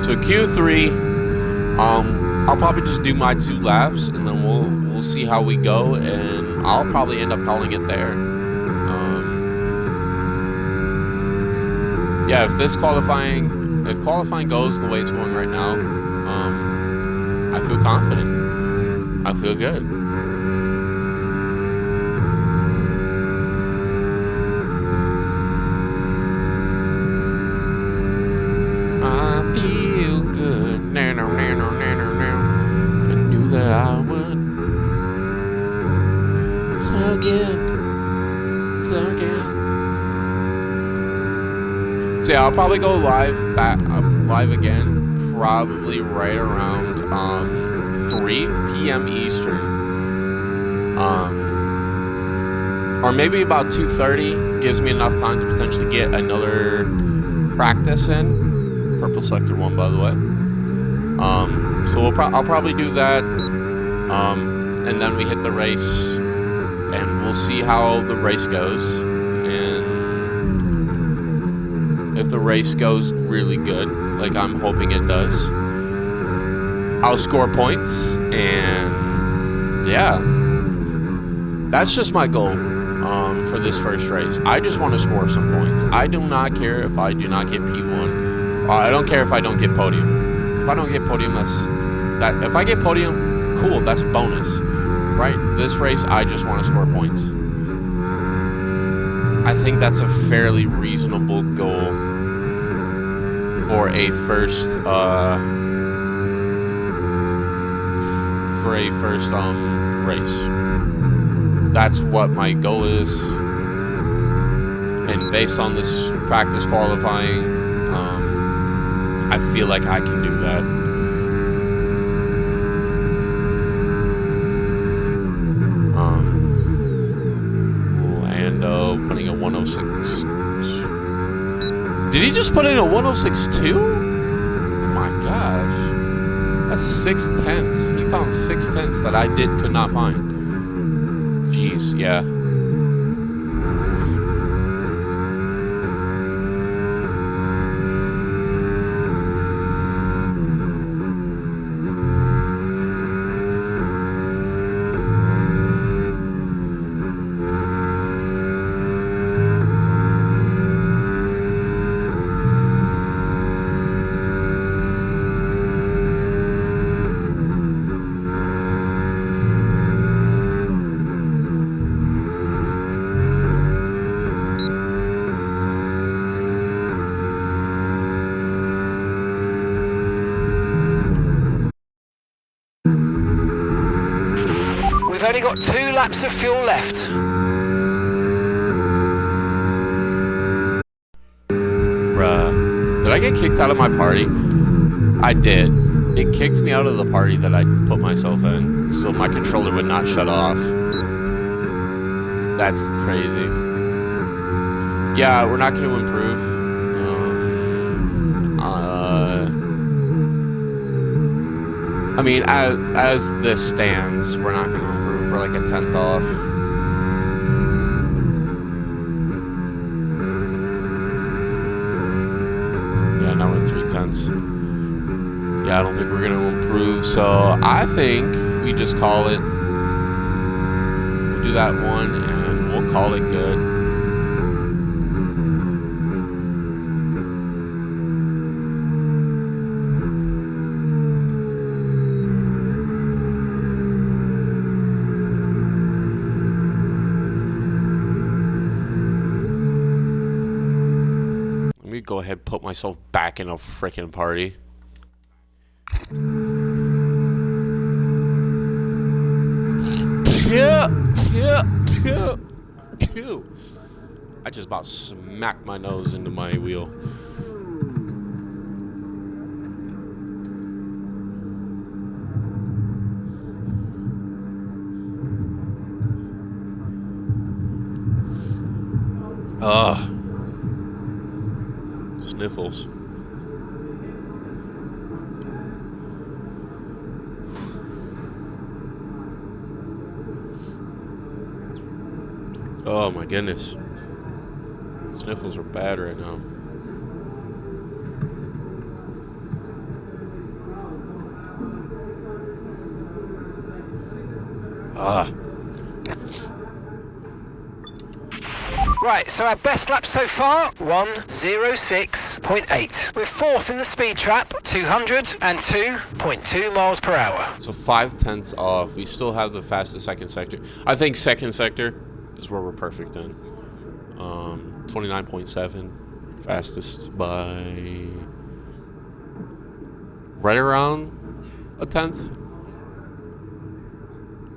So Q3, I'll probably just do my 2 laps, and then we'll see how we go, and I'll probably end up calling it there. Yeah, if qualifying goes the way it's going right now, I feel confident. I feel good. I feel good. I knew that I would. So good. So good. So yeah, I'll probably go live again, probably right around 3 p.m. Eastern. Or maybe about 2:30 gives me enough time to potentially get another practice in. Purple sector 1, by the way. So I'll probably do that, and then we hit the race, and we'll see how the race goes. And if the race goes really good, like I'm hoping it does, I'll score points, and yeah, that's just my goal for this first race. I just want to score some points. I do not care if I do not get P1. I don't care if I don't get podium. If I don't get podium, if I get podium, cool, that's bonus, right? This race, I just want to score points. I think that's a fairly reasonable goal for a first race. That's what my goal is, and based on this practice qualifying, I feel like I can do that. Lando putting a 106. Did he just put in a 106.2? Oh my gosh. That's 6/10. He found 6/10 that I could not find. Jeez, yeah. We've only got 2 laps of fuel left. Bruh. Did I get kicked out of my party? I did. It kicked me out of the party that I put myself in, so my controller would not shut off. That's crazy. Yeah, we're not going to improve. I mean, as this stands, we're not going to improve for like a 10th off. Yeah, now we're 3/10. Yeah, I don't think we're going to improve, so I think we just call it. We'll do that one, and we'll call it good. me go ahead and put myself back in a freaking party. I just about smacked my nose into my wheel. Sniffles. Oh my goodness. Sniffles are bad right now. Right, so our best lap so far, 1:06.8. We're fourth in the speed trap, 202.2 miles per hour. So 5/10 off. We still have the fastest second sector. I think second sector is where we're perfect in. 29.7. Fastest by right around a tenth,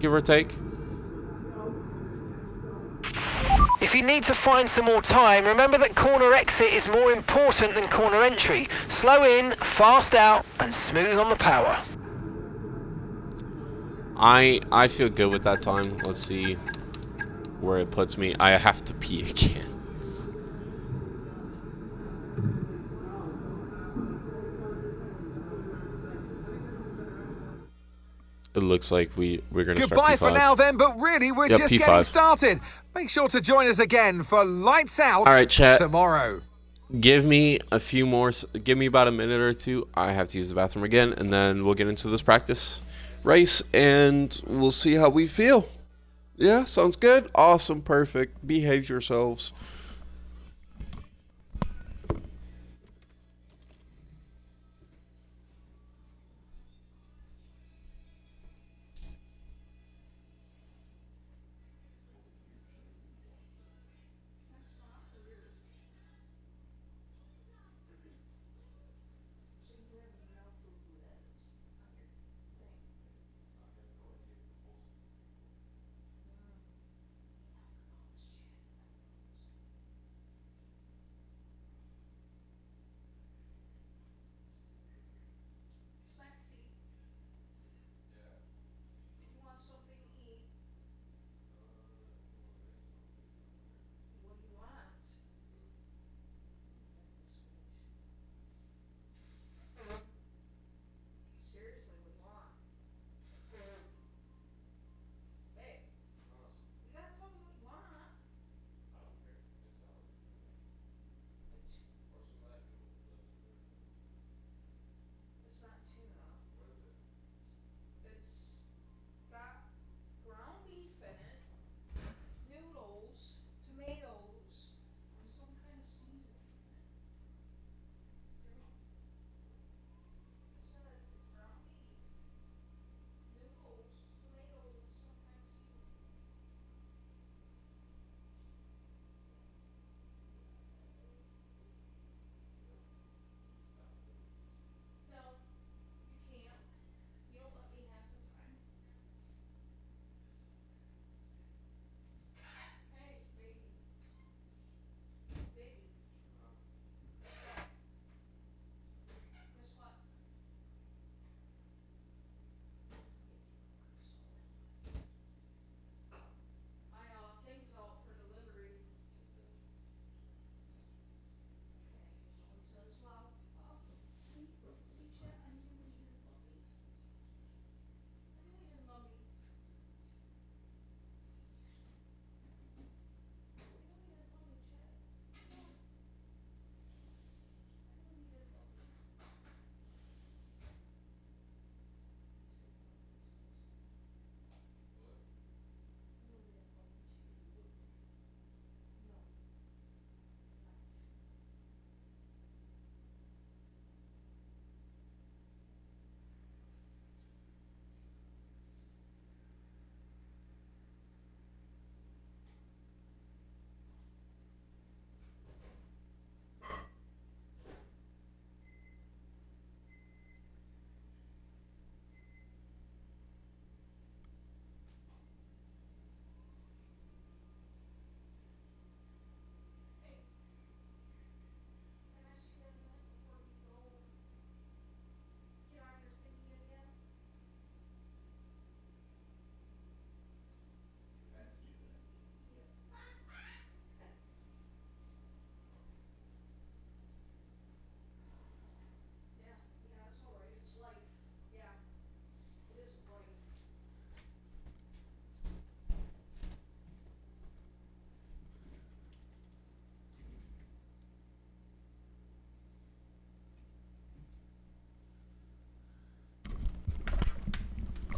give or take. If you need to find some more time, remember that corner exit is more important than corner entry. Slow in, fast out, and smooth on the power. I feel good with that time. Let's see where it puts me. I have to pee again. It looks like we're going to start Goodbye P5. for now then, but really we're just P5. getting started. Make sure to join us again for Lights Out All right, chat. tomorrow. Give me a few more. Give me about a minute or two. I have to use the bathroom again, and then we'll get into this practice race, and we'll see how we feel. Yeah, sounds good. Awesome, perfect. Behave yourselves.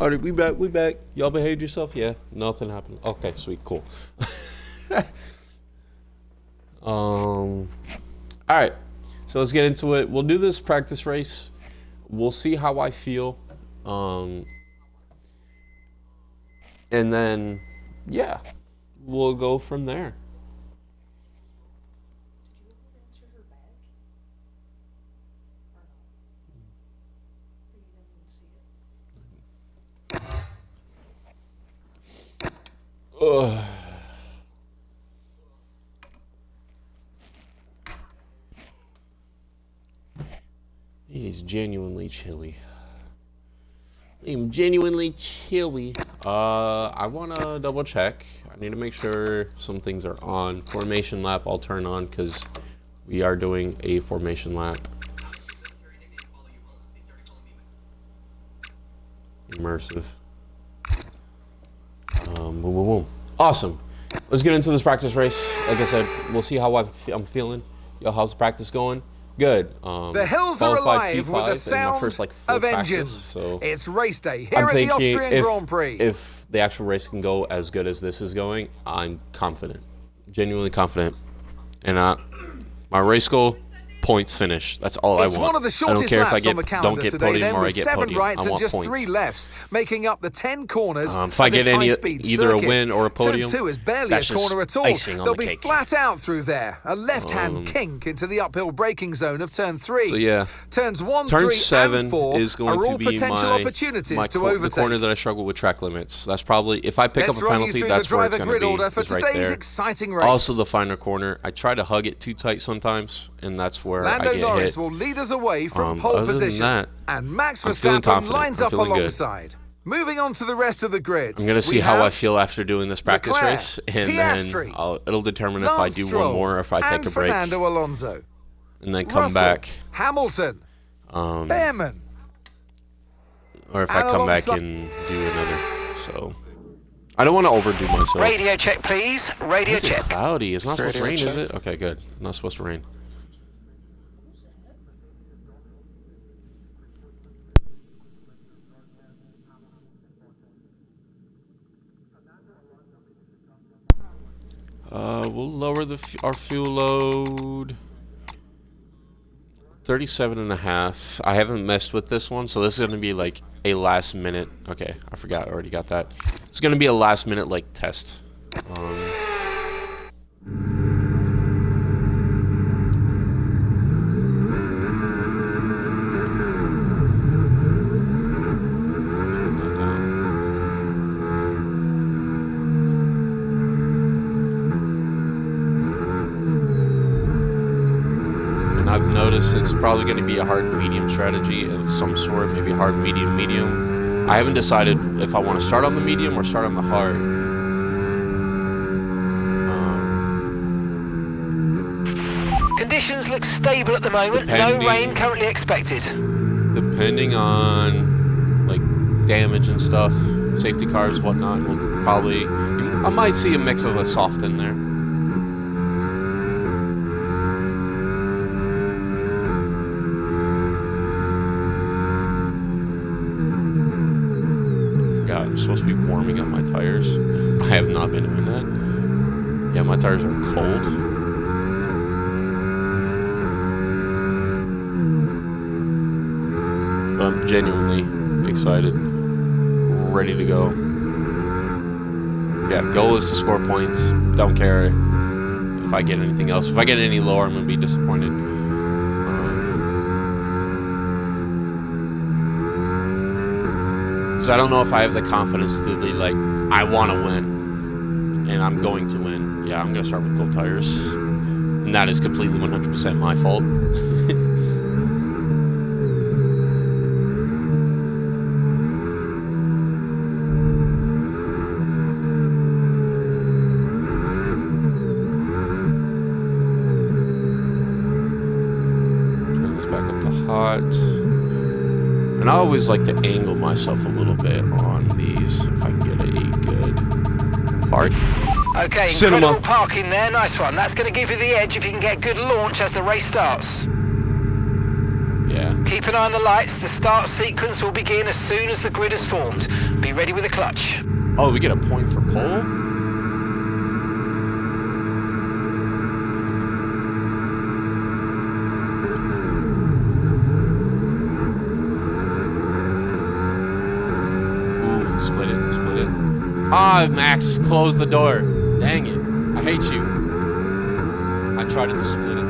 Alright, we back. Y'all behaved yourself? Yeah, nothing happened. Okay, sweet, cool. Alright, so let's get into it. We'll do this practice race. We'll see how I feel. And then, yeah, we'll go from there. Ugh. He's genuinely chilly. I'm genuinely chilly. I want to double check. I need to make sure some things are on. Formation lap I'll turn on because we are doing a formation lap. Immersive. Boom, boom, boom. Awesome. Let's get into this practice race. Like I said, we'll see how I'm feeling. Yo, how's the practice going? Good. The hills are alive with the sound of engines. So it's race day here at the Austrian Grand Prix. If the actual race can go as good as this is going, I'm confident. Genuinely confident. And my race goal, points finish. That's all I want. It's one of the shortest laps on the calendar today, then, with 7 rights and just 3 lefts, making up the 10 corners if I get either a win or a podium, Turn 2 is barely a corner at all. They'll be flat out through there. A left-hand kink into the uphill braking zone of turn 3. So yeah, turns 1, turn 3, 7 and 4 is going are all to be potential opportunities to overtake. The corner that I struggle with track limits. That's probably, if I pick up a penalty, that's where it's going to be. Order for today's exciting race. Also the final corner, I try to hug it too tight sometimes, and that's where I get hit. Will lead us away from pole position, and Max Verstappen lines up alongside. Moving on to the rest of the grid. I'm going to see how I feel after doing this practice race, and then it'll determine if I do one more or if I take a break. Fernando Alonso. And then come back. Hamilton. Behrman. Or if I come back and do another. So I don't want to overdo myself. Radio check, please. Radio check. It's cloudy. It's not supposed to rain, is it? Okay, good. Not supposed to rain. We'll lower our fuel load. 37.5. I haven't messed with this one, so this is going to be like a last minute. Okay, I forgot. I already got that. It's going to be a last minute like test. I've noticed it's probably going to be a hard medium strategy of some sort, maybe hard medium. I haven't decided if I want to start on the medium or start on the hard. Conditions look stable at the moment. No rain currently expected. Depending on like damage and stuff, safety cars, whatnot, we'll probably. I might see a mix of a soft in there. I'm supposed to be warming up my tires. I have not been doing that. Yeah, my tires are cold. But I'm genuinely excited. Ready to go. Yeah, goal is to score points. Don't care if I get anything else. If I get any lower, I'm going to be disappointed. I don't know if I have the confidence to be like, I want to win, and I'm going to win. Yeah, I'm going to start with cold tires, and that is completely 100% my fault. Turn this back up to hot. And I always like to angle myself a little bit on these if I can get a good park. Okay, incredible parking there. Nice one. That's going to give you the edge if you can get good launch as the race starts. Yeah, Yeah. Keep an eye on the lights. The start sequence will begin as soon as the grid is formed. Be ready with the clutch. Oh, we get a point for pole? Ooh, split it. Ah, Max, close the door. Dang it. I hate you. I tried to split it.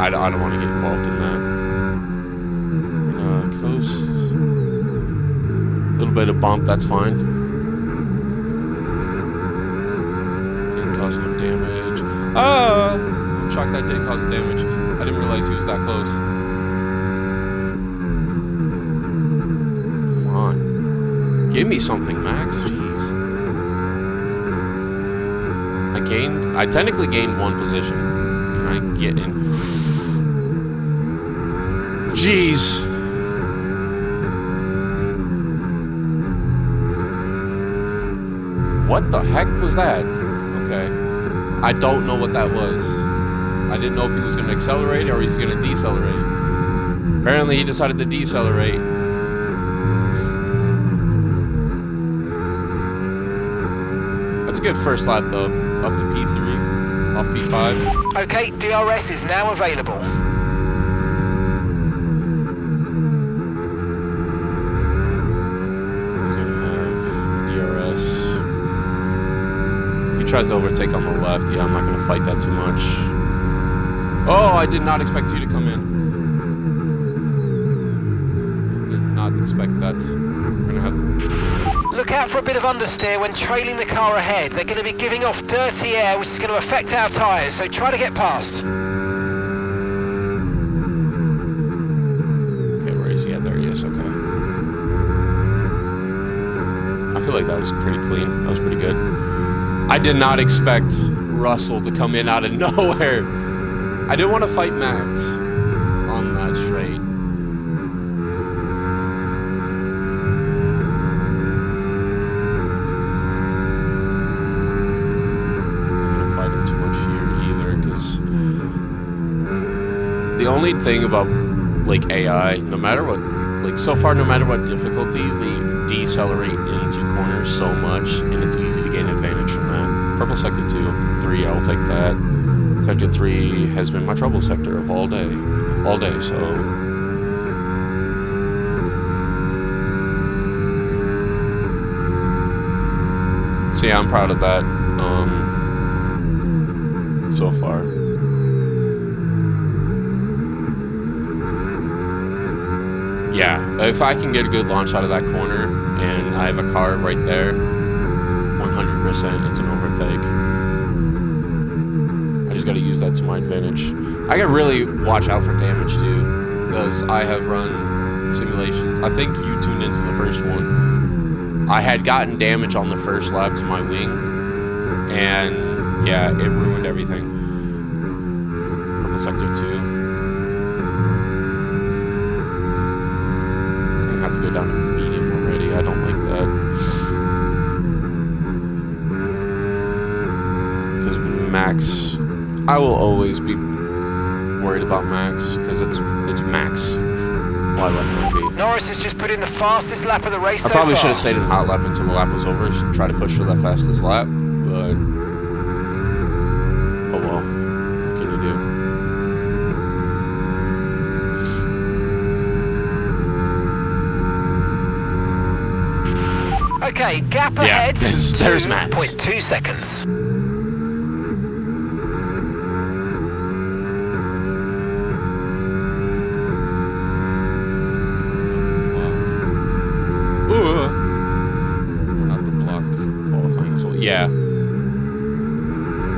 I don't want to get involved in that. Coast. A little bit of bump, that's fine. Didn't cause no damage. Ah! I'm shocked that didn't cause damage. I didn't realize he was that close. Come on. Give me something, Max. Jeez. I technically gained one position. Can I get in? Jeez. What the heck was that? Okay. I don't know what that was. I didn't know if he was going to accelerate or he's going to decelerate. Apparently he decided to decelerate. That's a good first lap though. Up to P3. Off P5. Okay, DRS is now available. Tries to overtake on the left. Yeah, I'm not going to fight that too much. Oh, I did not expect you to come in. Did not expect that. We're going to have... Look out for a bit of understeer when trailing the car ahead. They're going to be giving off dirty air, which is going to affect our tyres, so try to get past. Okay, where is he at? There he is, okay. I feel like that was pretty clean. That was pretty good. I did not expect Russell to come in out of nowhere. I didn't want to fight Max on that straight. I'm not going to fight him too much here either, because the only thing about, like, AI, no matter what, like, so far, no matter what difficulty, they decelerate into corners so much, and it's easy to gain advantage from that. Purple sector 2, 3, I'll take that. Sector 3 has been my trouble sector of all day, so. So yeah, I'm proud of that, so far. Yeah, if I can get a good launch out of that corner, and I have a car right there, 100% it's an overtake. I just gotta use that to my advantage. I gotta really watch out for damage too, because I have run simulations. I think you tuned into the first one. I had gotten damage on the first lap to my wing, and yeah, it ruined everything. Purple sector 2. I have to go down to medium already. I don't like that. Max, I will always be worried about Max because it's Max. Why let him be? Norris has just put in the fastest lap of the race. I probably should have stayed in hot lap until the lap was over. Try to push for the fastest lap, but oh well. What can you do? Okay, gap ahead. There's Max. 0.2 seconds.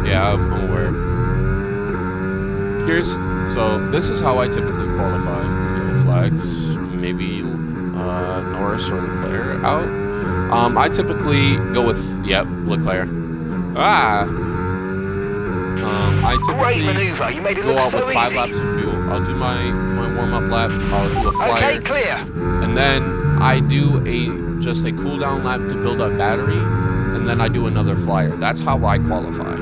Yeah, I'm aware. So this is how I typically qualify. Yellow flags, maybe Norris or Leclerc out. I typically go with, Leclerc. I Great typically maneuver. You made it go look out so with 5 easy. laps of fuel. I'll do my warm-up lap, I'll do a flyer. Okay, clear. And then I do just a cool-down lap to build up battery, and then I do another flyer. That's how I qualify.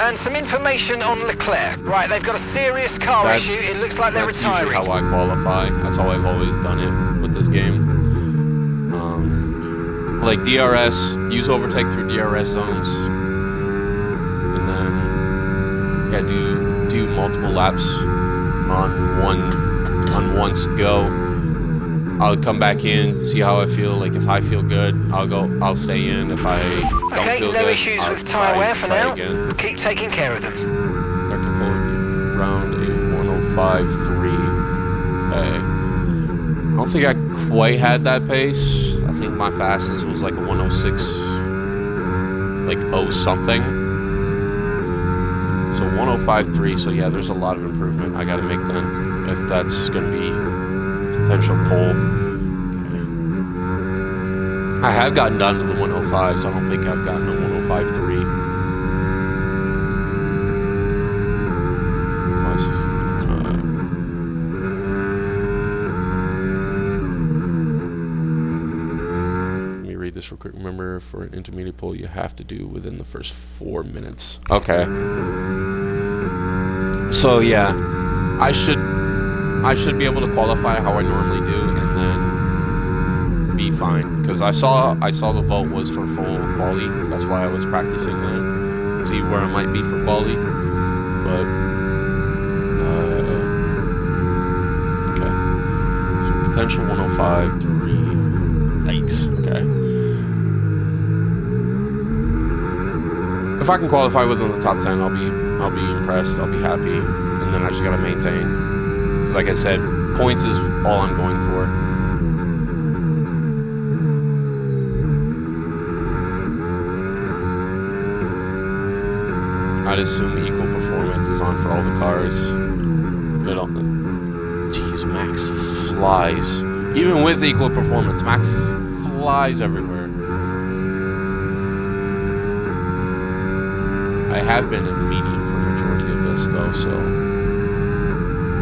And some information on Leclerc. Right, they've got a serious car issue. It looks like they're retiring. That's usually how I qualify. That's how I've always done it with this game. Like DRS, use overtake through DRS zones, and then do multiple laps on one go. I'll come back in, see how I feel. Like if I feel good, I'll stay in. If I don't feel good, no issues with tyre wear for now. Again. Keep taking care of them. Round a 105.3. Okay. I don't think I quite had that pace. I think my fastest was like a 106, like 0 something. So 105.3. So yeah, there's a lot of improvement I got to make then, if that's gonna be potential pole. Okay. I have gotten down to the 105s. I don't think I've gotten a 105.3. Let me read this real quick. Remember, for an intermediate pole, you have to do within the first 4 minutes. Okay. So yeah, I should be able to qualify how I normally do, and then be fine. Because I saw the vote was for full quali. That's why I was practicing that. See where I might be for quali. But okay. So potential 105.3. Yikes. Okay. If I can qualify within the top 10, I'll be impressed. I'll be happy, and then I just gotta maintain. Like I said, points is all I'm going for. I'd assume equal performance is on for all the cars. Jeez, Max flies. Even with equal performance, Max flies everywhere. I have been in medium for the majority of this though, so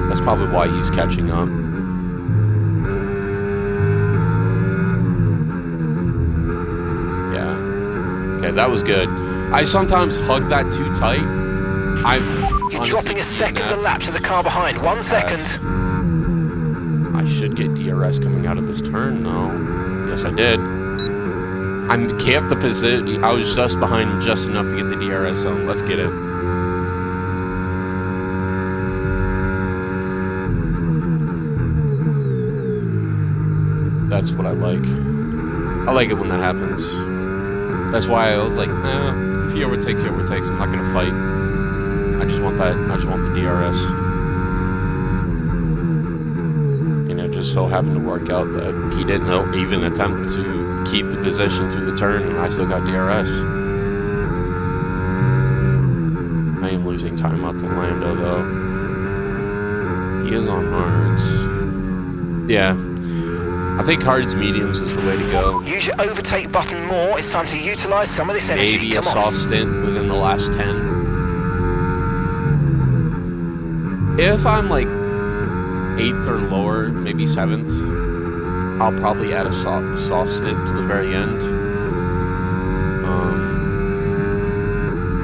that's probably why he's catching up. Yeah. Okay, that was good. I sometimes hug that too tight. You're dropping a second a lap to the car behind. 1 second. I should get DRS coming out of this turn, though. Yes, I did. I kept the position. I was just behind him just enough to get the DRS zone. Let's get it. That's what I like. I like it when that happens. That's why I was like, if he overtakes, he overtakes. I'm not gonna fight. I just want that. I just want the DRS. And it just so happened to work out that he didn't even attempt to keep the position through the turn, and I still got DRS. I am losing time out to Lando, though. He is on hards. Yeah. I think hards mediums is the way to go. Use your overtake button more. It's time to utilize some of this energy. Maybe a soft stint within the last 10. If I'm like 8th or lower, maybe 7th, I'll probably add a soft stint to the very end.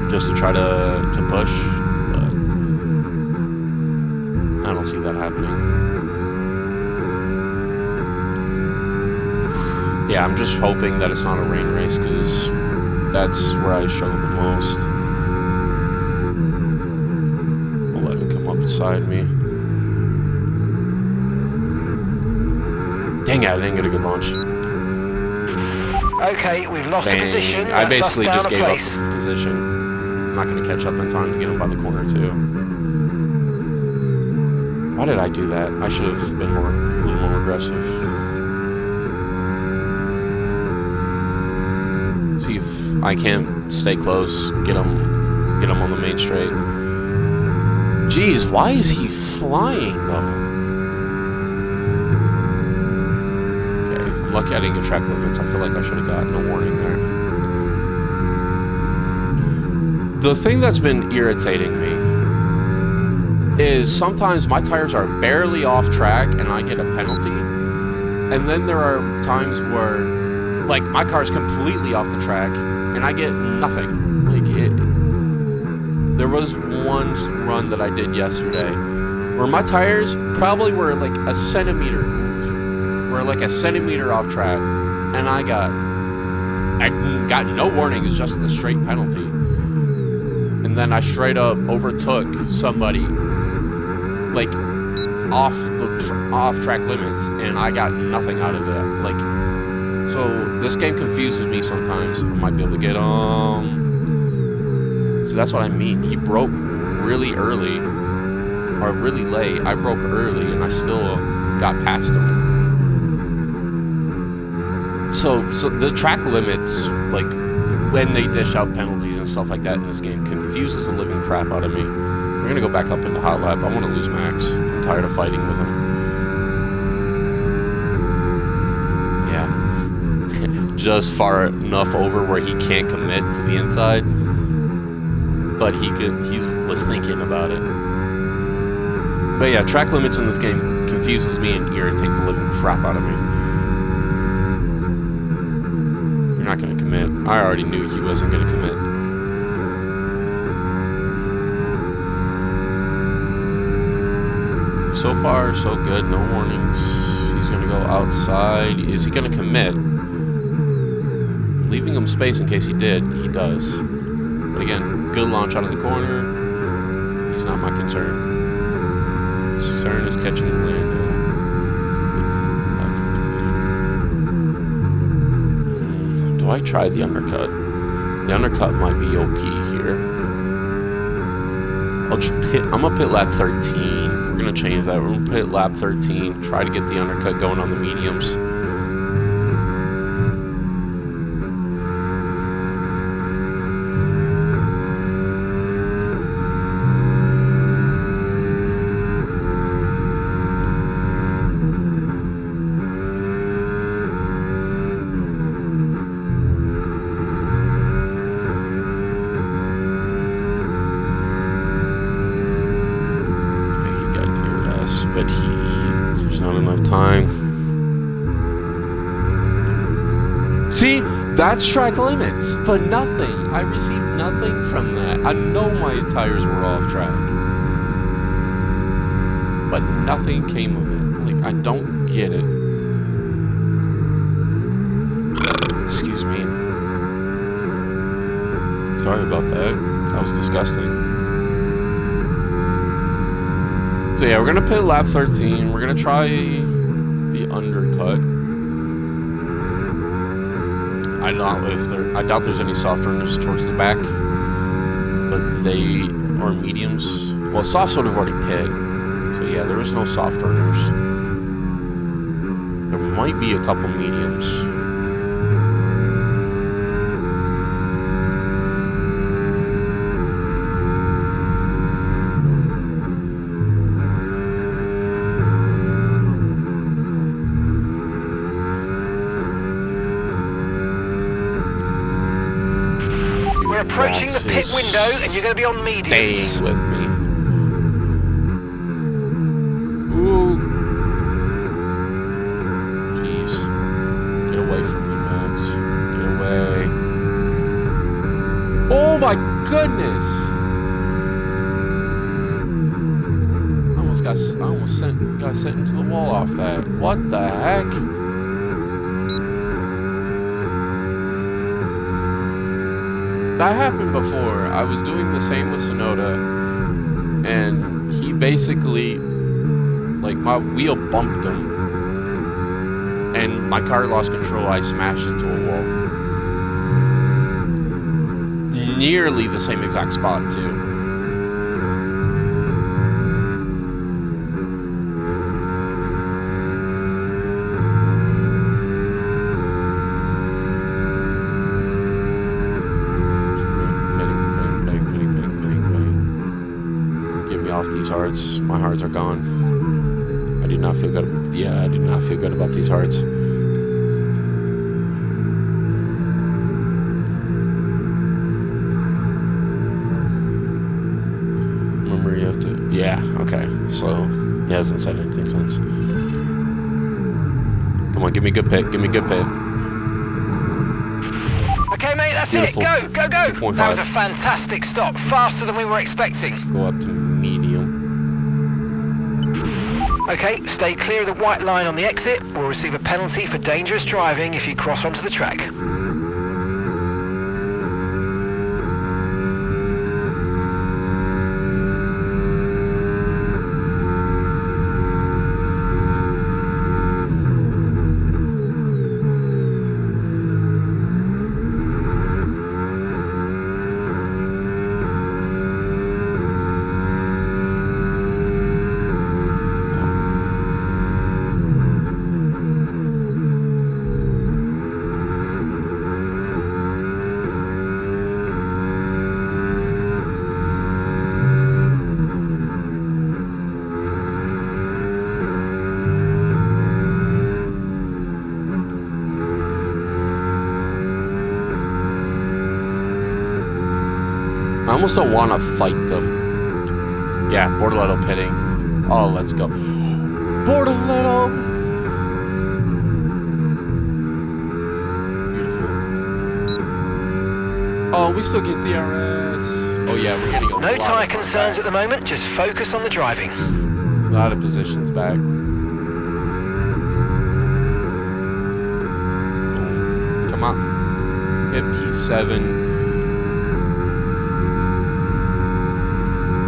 Just to try to push, but I don't see that happening. Yeah, I'm just hoping that it's not a rain race, because that's where I struggle the most. I'll let him come up beside me. Dang it, I didn't get a good launch. Okay, we've lost a position. I basically just gave up the position. I'm not going to catch up in time to get him by the corner, too. Why did I do that? I should have been a little more aggressive. See if I can't stay close, get him on the main straight. Jeez, why is he flying though? Okay, I'm lucky I didn't get track limits. I feel like I should have gotten a warning there. The thing that's been irritating me is sometimes my tires are barely off track and I get a penalty. And then there are times where, like, my car's completely off the track and I get nothing. Like, there was one run that I did yesterday where my tires probably were like a centimeter off track, and I got no warning. It's just the straight penalty, and then I straight up overtook somebody like off track limits, and I got nothing out of that. Like, so this game confuses me sometimes. I might be able to get so that's what I mean. He broke really early or really late. I broke early, and I still got past him. So the track limits, like when they dish out penalties and stuff like that in this game, confuses the living crap out of me. We're gonna go back up into Hot Lap. I want to lose Max. I'm tired of fighting with him. Yeah, just far enough over where he can't commit to the inside, but he was thinking about it. But yeah, track limits in this game confuses me and irritates the living crap out of me. Not going to commit. I already knew he wasn't going to commit. So far, so good. No warnings. He's going to go outside. Is he going to commit? Leaving him space in case he did. He does. But again, good launch out of the corner. He's not my concern. His concern is catching the land. I tried the undercut. The undercut might be OP here. I'm gonna pit lap 13. We're gonna change that. We're gonna pit lap 13. Try to get the undercut going on the mediums. There's not enough time. See, that's track limits, but nothing. I received nothing from that. I know my tires were off track, but nothing came of it. Like, I don't get it. Excuse me. Sorry about that. That was disgusting. So yeah, we're gonna pit lap 13. We're gonna try the undercut. I doubt there's any soft runners towards the back, but they are mediums. Well, softs would have already pit. So yeah, there was no soft runners. There might be a couple mediums. We're approaching the pit window, and you're going to be on mediums. Staying with me. Ooh. Jeez. Get away from me, Max. Get away. Oh my goodness! I almost got sent into the wall off that. What the heck? That happened before. I was doing the same with Sonoda, and he basically, like, my wheel bumped him, and my car lost control. I smashed into a wall. Nearly the same exact spot, too. Hards. My hards are gone. I do not feel good. Yeah, I do not feel good about these hards. Remember, you have to. Yeah, okay. So, he hasn't said anything since. Come on, give me a good pit. Give me a good pit. Okay, mate, that's That's Beautiful. it. Go, go, go. 2.5. That was a fantastic stop. Faster than we were expecting. Go up to medium. Okay, stay clear of the white line on the exit. We'll receive a penalty for dangerous driving if you cross onto the track. I almost don't want to fight them. Yeah, Bortoletto pitting. Oh, let's go. Bortoletto! Beautiful. Oh, we still get DRS. Oh yeah, we're getting a No lot tyre of concerns back. at the moment, just focus on the driving. A lot of positions back. Oh, come on. Hit P7.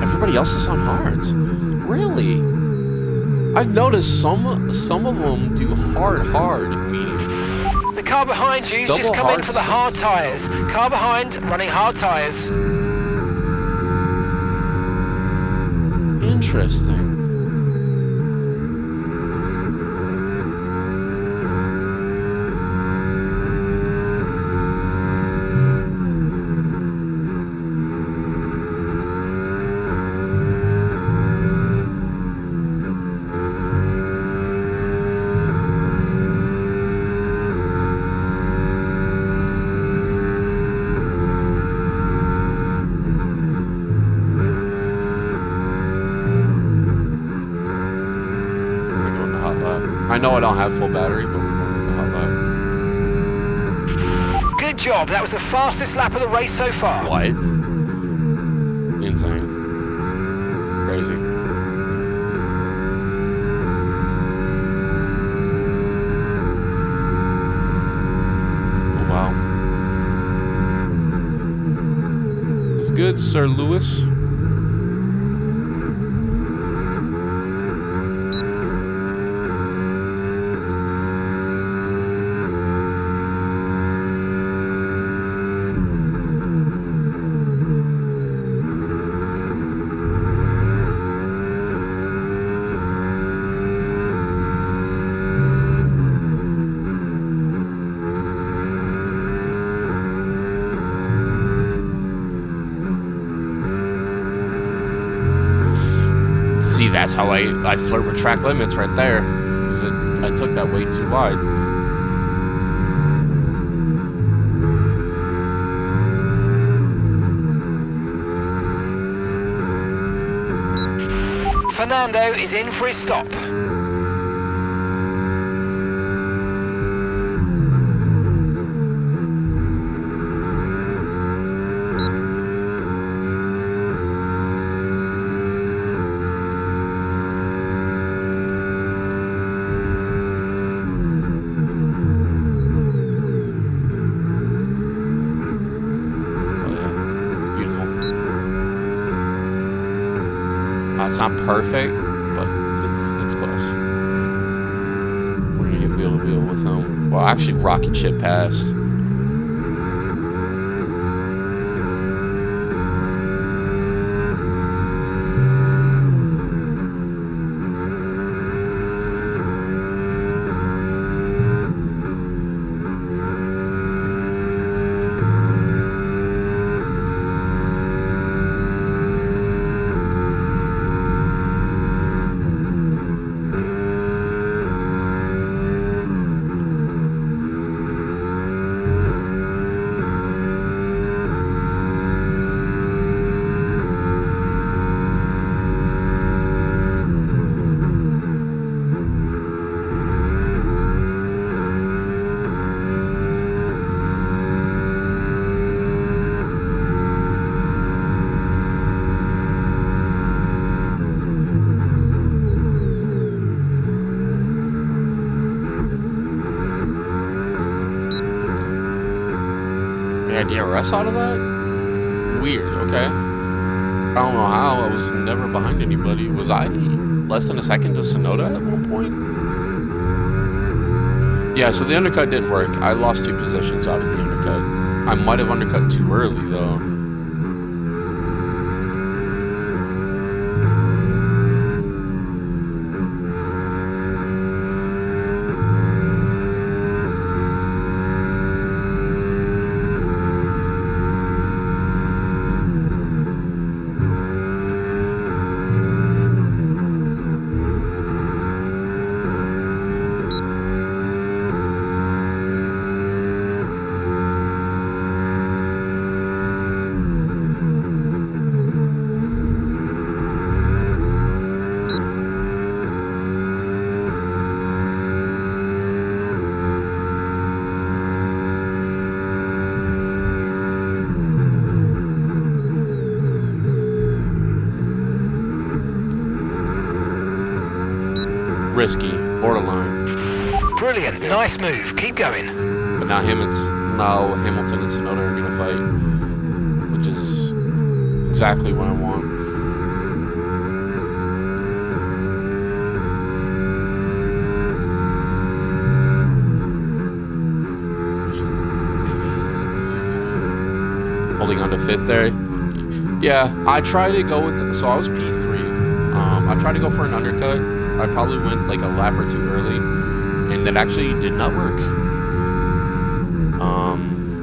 Everybody else is on hards. Really? I've noticed some of them do hard medium. The car behind you's just Double come in hard for the hard stinks. tyres. Car behind, running hard tyres. Interesting. I know I don't have full battery, but we're going to hot lap. Good job, that was the fastest lap of the race so far. What? Insane. Crazy. Oh, wow. It's good, Sir Lewis. See, that's how I flirt with track limits right there. I took that way too wide. Fernando is in for his stop. It's not perfect, but it's close. We're gonna get wheel to wheel with them. Well, actually, rocket ship passed. got DRS out of that? Weird, okay. I don't know how. I was never behind anybody. Was I less than a second to Sonoda at one point? Yeah, so the undercut didn't work. I lost 2 positions out of the undercut. I might have undercut too early, though. Risky, borderline. Brilliant, nice move. Keep going. But now Hamilton and Sonoda are gonna fight, which is exactly what I want. Holding on to 5th there. Yeah, I tried to go with. So I was P3. I tried to go for an undercut. I probably went like a lap or 2 early, and that actually did not work.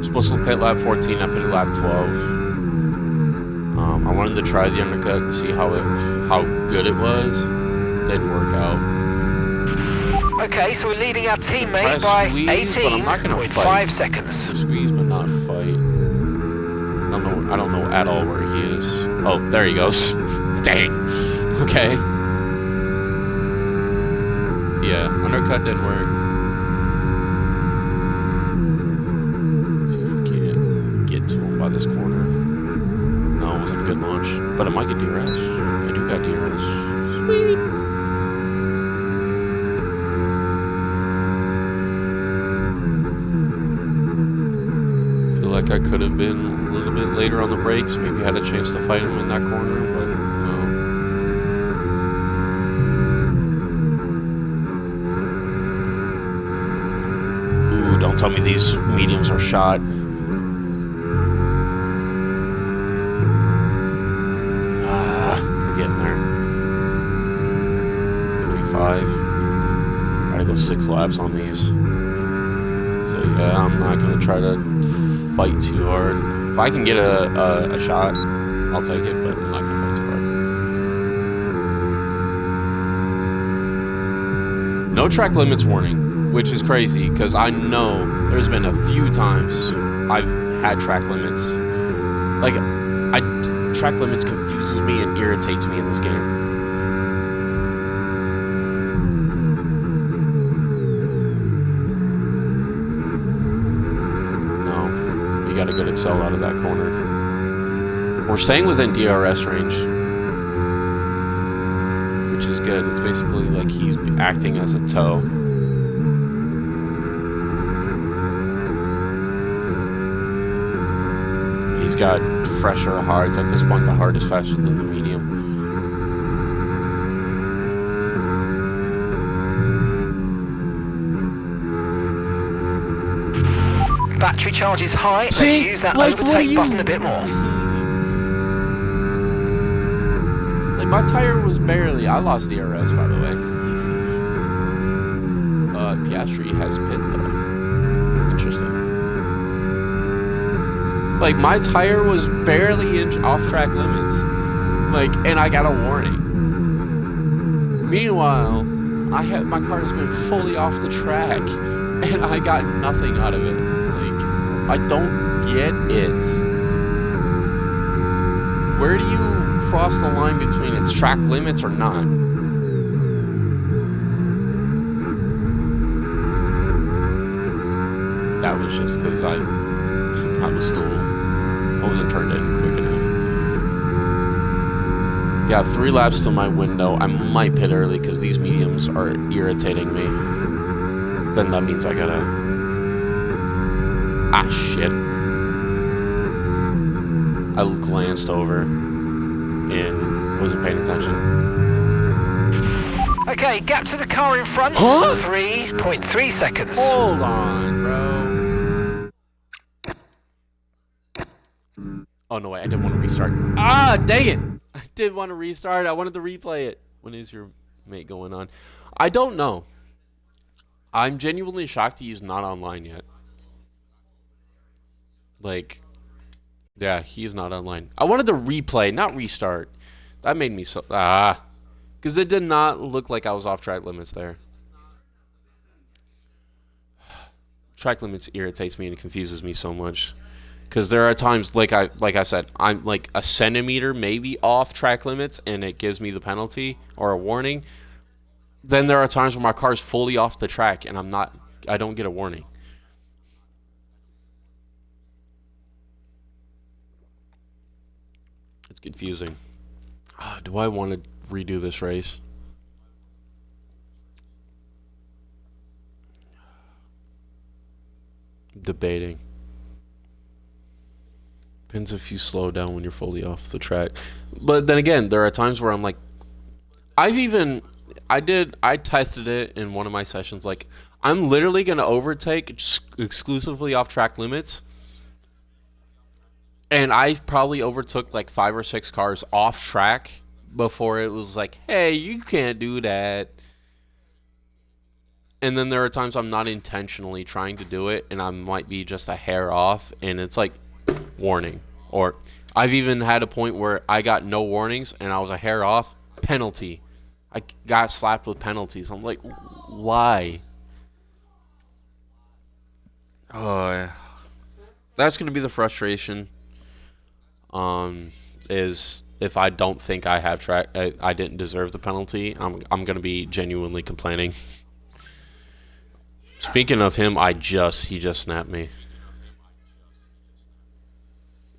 Supposed to pit lap 14, I pitted lap 12. I wanted to try the undercut to see how good it was. Didn't work out. Okay, so we're leading our teammate by 18.5 seconds. Squeeze, but not fight. I don't know at all where he is. Oh, there he goes. Dang. Okay. Yeah, undercut didn't work. See if we can get to him by this corner. No, it wasn't a good launch. But I might get DRS. I do got DRS. Sweet. Feel like I could have been a little bit later on the brakes. Maybe had a chance to fight him in that corner, but no. Don't tell me these mediums are shot. We're getting there. 25. Gotta go 6 laps on these. So yeah, I'm not gonna try to fight too hard. If I can get a shot, I'll take it, but I'm not gonna fight too hard. No track limits warning, which is crazy because I know there's been a few times I've had track limits. Like, track limits confuses me and irritates me in this game. No, you got a good accel out of that corner. We're staying within DRS range, which is good. It's basically like he's acting as a tow. He's got fresher hards. At this point, the hard is faster than the medium. Battery charge is high. See? Let's use that overtake button a bit more. Like, my tire was barely... I lost DRS, by the way. Piastri has pit, though. Interesting. Like, my tire was barely off track limits. Like, and I got a warning. Meanwhile, my car has been fully off the track, and I got nothing out of it. Like, I don't get it. Where do you cross the line between its track limits or not? That was just because I wasn't turned in quick enough. Yeah, 3 laps to my window. I might pit early because these mediums are irritating me. Then that means I gotta... Ah, shit. I glanced over and wasn't paying attention. Okay, gap to the car in front. Huh? 3.3 seconds. Hold on, bro. Oh, no, wait. I didn't want to restart. Ah, dang it. I did want to restart. I wanted to replay it. When is your mate going on? I don't know. I'm genuinely shocked he's not online yet. Like, yeah, he is not online. I wanted to replay, not restart. That made me so... Because it did not look like I was off track limits there. Track limits irritates me and confuses me so much. Because there are times, like I said, I'm like a centimeter maybe off track limits and it gives me the penalty or a warning. Then there are times where my car's fully off the track and I don't get a warning. It's confusing. Do I want to redo this race? Debating. Depends if you slow down when you're fully off the track. But then again, there are times where I'm like, I tested it in one of my sessions. Like, I'm literally going to overtake exclusively off track limits. And I probably overtook like 5 or 6 cars off track before it was like, hey, you can't do that. And then there are times I'm not intentionally trying to do it and I might be just a hair off and it's like, warning. Or I've even had a point where I got no warnings and I was a hair off, penalty. I got slapped with penalties. I'm like, why? Oh, that's going to be the frustration. Is if I don't think I have I didn't deserve the penalty, I'm going to be genuinely complaining. Speaking of him, he just snapped me.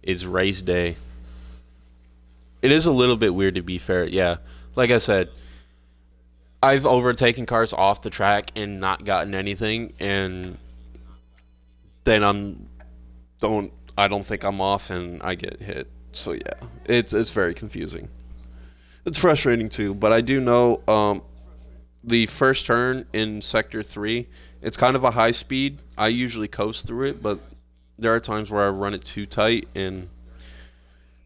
It's race day. It is a little bit weird, to be fair. Yeah, like I said, I've overtaken cars off the track and not gotten anything, and then I don't think I'm off, and I get hit. So yeah, it's very confusing. It's frustrating too, but I do know the first turn in Sector 3, it's kind of a high speed. I usually coast through it, but there are times where I run it too tight, and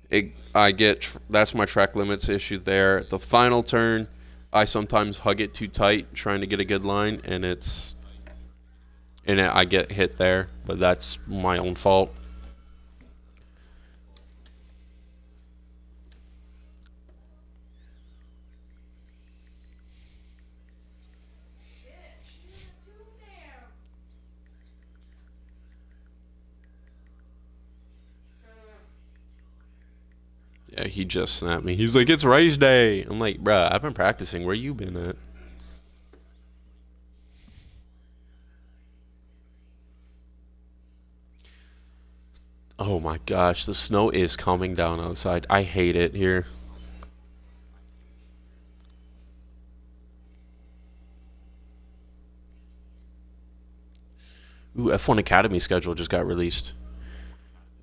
that's my track limits issue there. The final turn, I sometimes hug it too tight, trying to get a good line, and I get hit there, but that's my own fault. Yeah, he just snapped me. He's like, it's race day. I'm like, bruh, I've been practicing. Where you been at? Oh my gosh, the snow is coming down outside. I hate it here. Ooh, F1 Academy schedule just got released.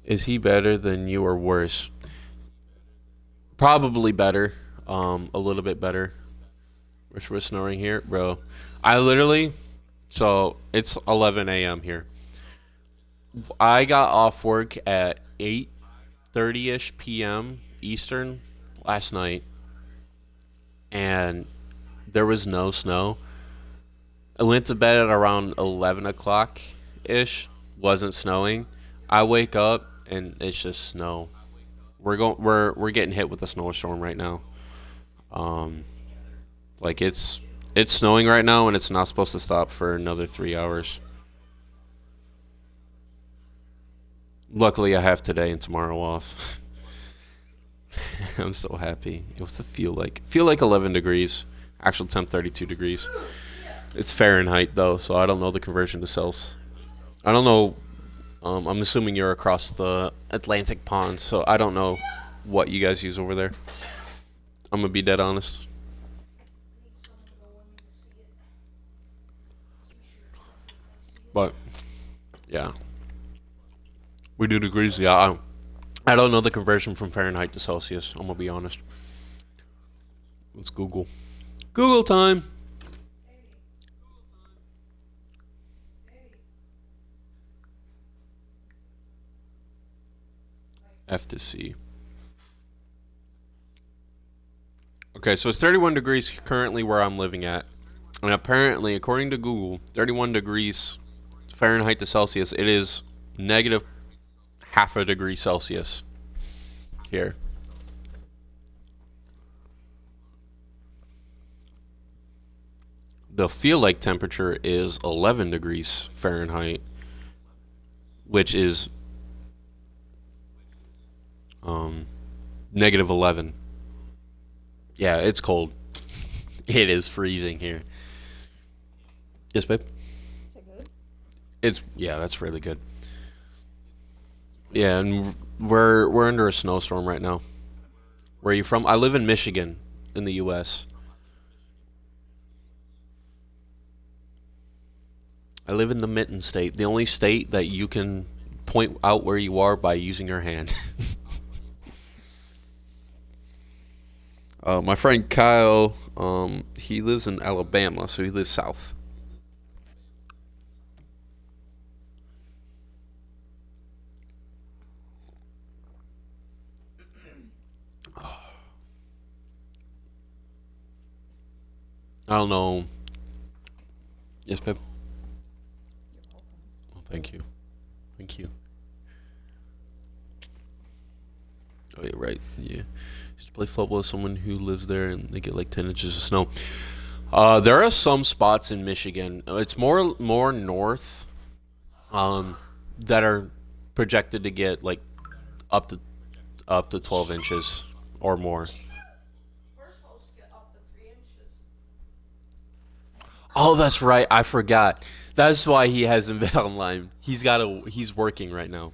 Is he better than you or worse? Probably better. A little bit better. Wish we're snoring here, bro. So it's 11 a.m. here. I got off work at 8:30ish p.m. Eastern last night, and there was no snow. I went to bed at around 11 o'clock ish. Wasn't snowing. I wake up and it's just snow. We're getting hit with a snowstorm right now. Like it's snowing right now and it's not supposed to stop for another 3 hours. Luckily, I have today and tomorrow off. I'm so happy. What's it feel like? Feel like 11 degrees. Actual temp 32 degrees. It's Fahrenheit though, so I don't know the conversion to Celsius. I don't know. I'm assuming you're across the Atlantic pond, so I don't know what you guys use over there. I'm gonna be dead honest. But yeah, we do degrees. Yeah, I don't know the conversion from Fahrenheit to Celsius. I'm gonna be honest. Let's Google. Google time. F to C. Okay, so it's 31 degrees currently where I'm living at. And apparently, according to Google, 31 degrees Fahrenheit to Celsius, it is negative half a degree Celsius here. The feel like temperature is 11 degrees Fahrenheit, which is negative 11. Yeah, it's cold. It is freezing here. Yes, babe? Is it good? Yeah, that's really good. Yeah, and we're under a snowstorm right now. Where are you from? I live in Michigan, in the U.S. I live in the Mitten State, the only state that you can point out where you are by using your hand. My friend Kyle, he lives in Alabama, so he lives south. I don't know. Yes, babe? Oh, thank you. Thank you. Oh, yeah, right. Yeah. Used to play football with someone who lives there, and they get like 10 inches of snow. There are some spots in Michigan. It's more north, that are projected to get like up to 12 inches or more. We're supposed to get up to 3 inches. Oh, that's right. I forgot. That's why he hasn't been online. He's working right now.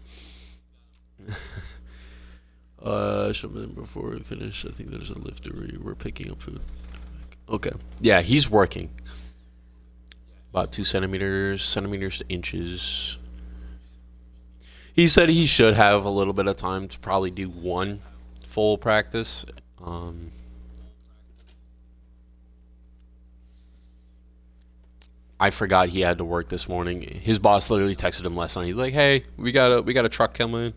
Before we finish, I think there's a lift where we're picking up food. Okay. Yeah, he's working. About 2 centimeters to inches. He said he should have a little bit of time to probably do one full practice. I forgot he had to work this morning. His boss literally texted him last night. He's like, "Hey, we got a truck coming."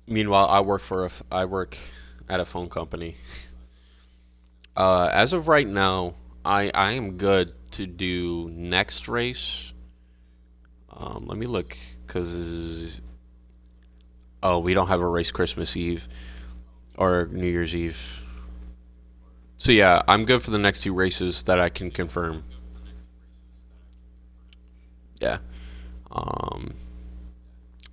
Meanwhile, I work at a phone company. As of right now, I am good to do next race. Let me look, because we don't have a race Christmas Eve or New Year's Eve. So yeah, I'm good for the next 2 races that I can confirm. Yeah.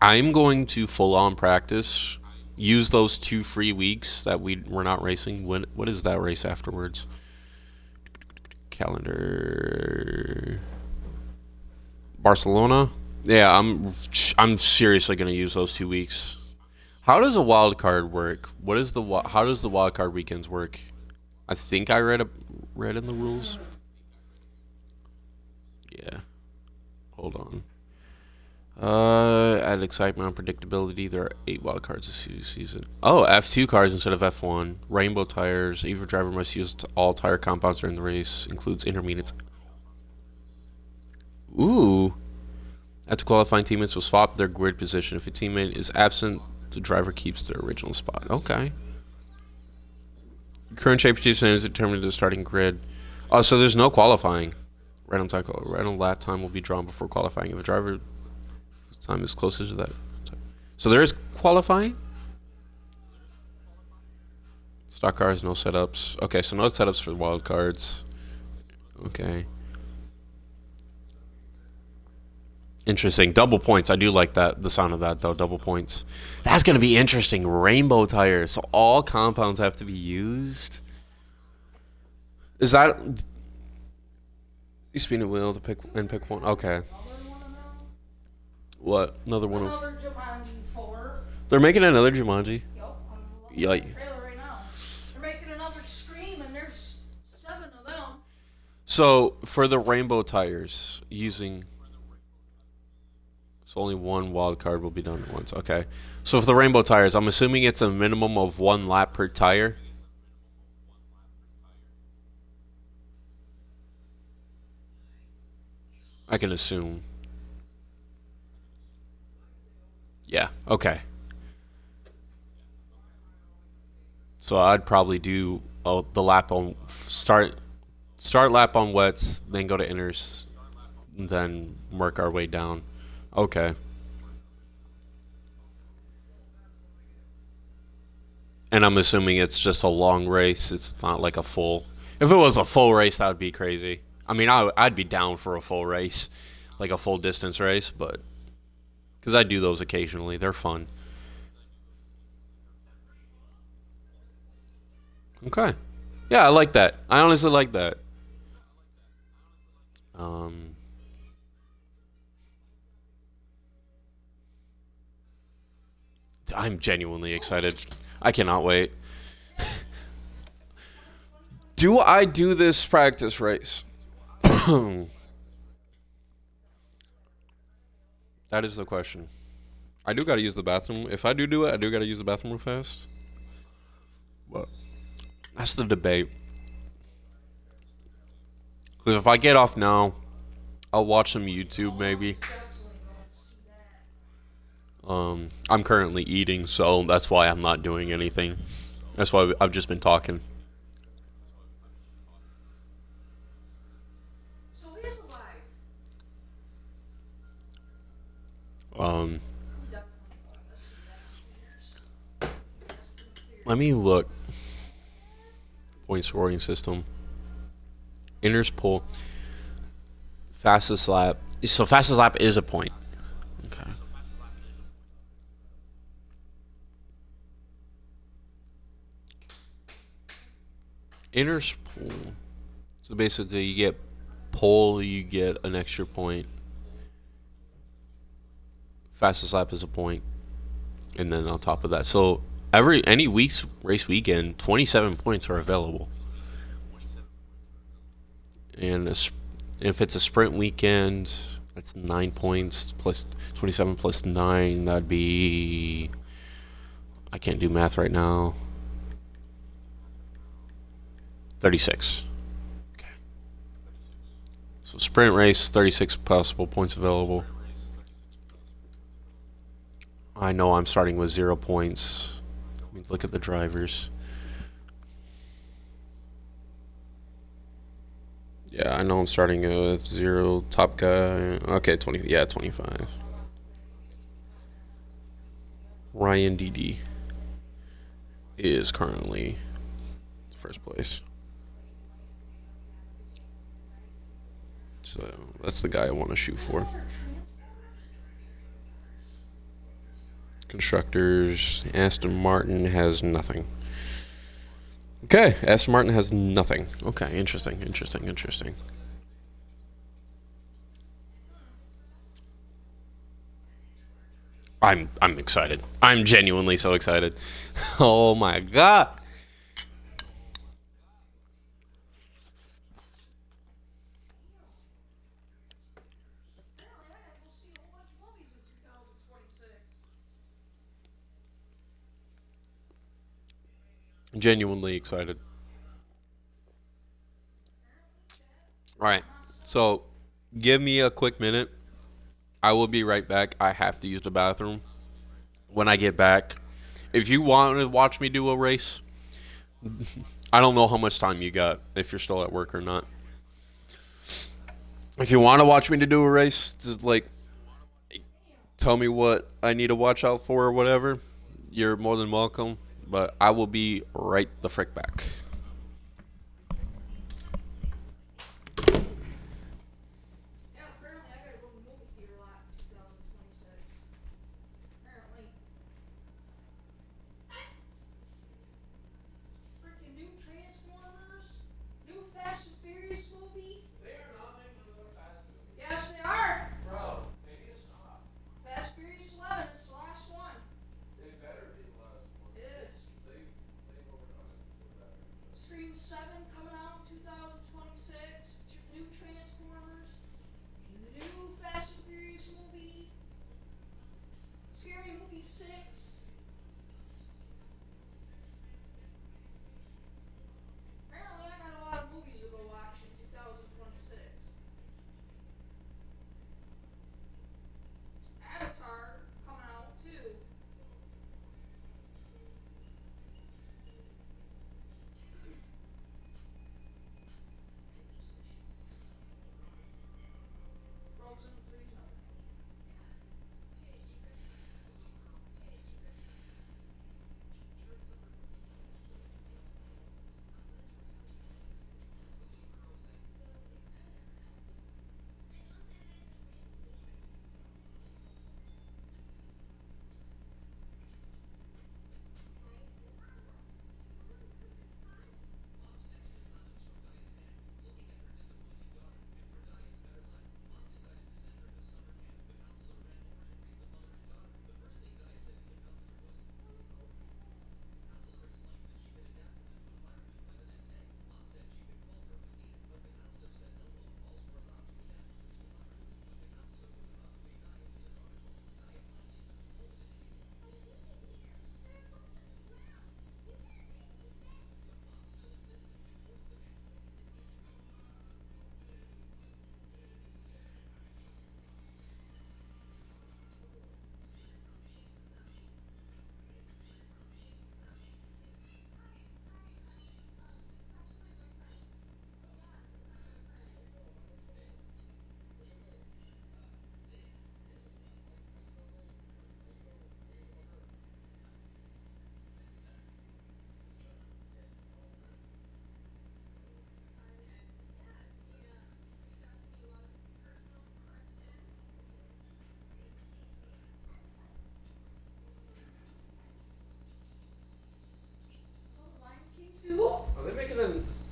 I'm going to full on practice. Use those 2 free weeks that we're not racing. What is that race afterwards? Calendar. Barcelona. Yeah, I'm seriously gonna use those 2 weeks. How does a wild card work? How does the wild card weekends work? I think I read in the rules. Yeah. Hold on. Add excitement and predictability. There are 8 wild cards this season. Oh, F2 cars instead of F1. Rainbow tires. Either driver must use all tire compounds during the race. Includes intermediates. Ooh. After qualifying, teammates will swap their grid position. If a teammate is absent, the driver keeps their original spot. Okay. Current championship is determined to the starting grid. Oh, so there's no qualifying. Random lap time will be drawn before qualifying. If a driver time is closer to that. So there is qualifying? Stock cars, no setups. Okay, so no setups for wild cards. Okay. Interesting. Double points. I do like that. The sound of that, though. Double points. That's going to be interesting. Rainbow tires. So all compounds have to be used. Is that... You spin a wheel to pick one. Okay. What? Another one? Another Jumanji 4. They're making another Jumanji? Yup. I'm Yeah. looking at the trailer right now. They're making another Scream, and there's 7 of them. So, for the rainbow tires, using... So only one wild card will be done at once. Okay. So for the rainbow tires, I'm assuming it's a minimum of 1 lap per tire. I can assume. Yeah, okay. So I'd probably do the lap on start lap on wets, then go to inners, and then work our way down. Okay. And I'm assuming it's just a long race. It's not like a full. If it was a full race, that would be crazy. I mean, I'd be down for a full race, like a full distance race, but because I do those occasionally, they're fun. Okay. Yeah, I like that. I honestly like that. I'm genuinely excited. I cannot wait. Do I do this practice race? That is the question. I do gotta use the bathroom. If I do it, I do gotta use the bathroom real fast. But that's the debate. Because if I get off now, I'll watch some YouTube maybe. I'm currently eating, so that's why I'm not doing anything. That's why I've just been talking. Let me look. Point scoring system. Inners pull. Fastest lap. So fastest lap is a point. Okay. Inners pull. So basically, you get pole, you get an extra point. Fastest lap is a point, and then on top of that, so any week's race weekend, 27 points are available. And if it's a sprint weekend, that's 9 points plus 27 plus 9. That'd be, I can't do math right now. 36. Okay. So sprint race, 36 possible points available. I know I'm starting with 0 points. Let me look at the drivers. Yeah, I know I'm starting with 0. Top guy. Okay, 25. Ryan DD is currently first place. So that's the guy I want to shoot for. Constructors, Aston Martin has nothing. Okay, Aston Martin has nothing. Okay, interesting. I'm excited. I'm genuinely so excited. Oh my god. Genuinely excited. Alright, so give me a quick minute. I will be right back. I have to use the bathroom. When I get back, if you want to watch me do a race, I don't know how much time you got, if you're still at work or not. If you want to watch me to do a race, just like tell me what I need to watch out for or whatever. You're more than welcome. But I will be right the frick back. Yeah, apparently I gotta go to the movie theater lot 2026. Apparently. Freaking new Transformers, new Fast and Furious movie. They are not making another Fast movie. Yes, they are. Bro, maybe it's not. Fast Furious 11, it's the last one. It better be the last one. It is. They overdone it.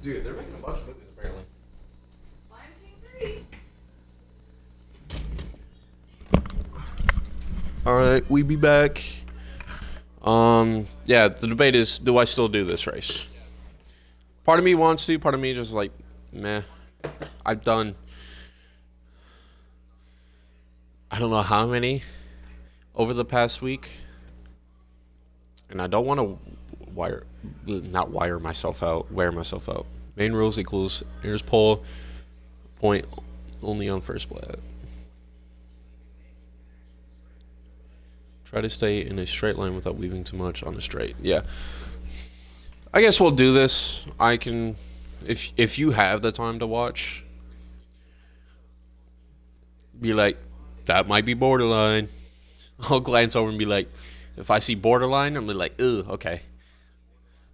Dude, they're making a bunch of movies apparently. Lion King 3. Alright, we be back. Yeah, the debate is, do I still do this race? Part of me wants to, part of me just like, meh. I've done, I don't know how many over the past week. And I don't want to wear myself out. Main rules equals here's pole, point only on first split. Try to stay in a straight line without weaving too much on the straight. Yeah. I guess we'll do this. I can, if you have the time to watch, be like, that might be borderline. I'll glance over and be like, if I see borderline, I'm like, ooh, okay.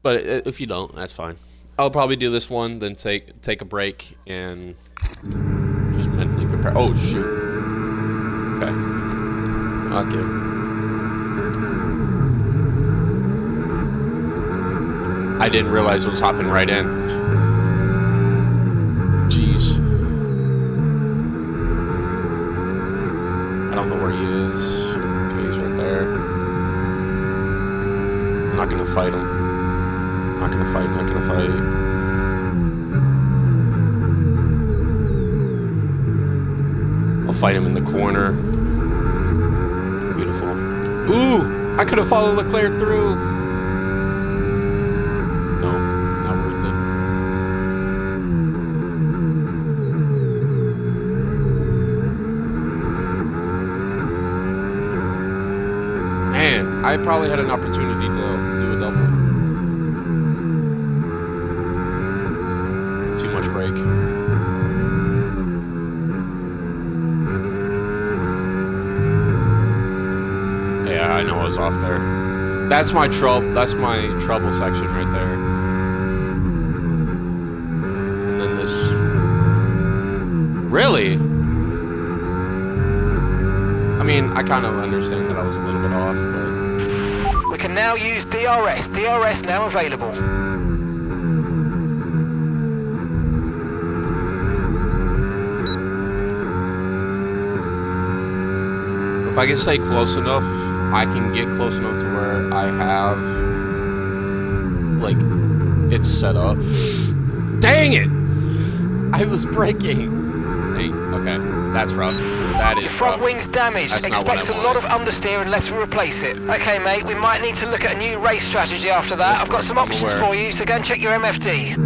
But if you don't, that's fine. I'll probably do this one, then take a break and just mentally prepare. Oh shoot. Okay. I didn't realize it was hopping right in. Jeez. I don't know where he is. Okay, he's right there. I'm not gonna fight him. Not gonna fight. I'll fight him in the corner. Beautiful. Ooh! I could have followed Leclerc through. No, not worth it. Man, I probably had an opportunity to do a double. Too much break. Yeah, I know I was off there. That's my trouble section right there. And then this. Really? I mean, I kind of understand that I was a little bit off, but We can now use DRS. DRS now available. if I can stay close enough, I can get close enough to where I have, like, it's set up. Dang it! I was braking. Dang, okay, that's rough. That is Your front rough. wing's damaged. That's not what Expect I a lot of wanted. understeer unless we replace it. Okay, mate, we might need to look at a new race strategy after that. I've got some I'm options aware. for you, so go and check your MFD.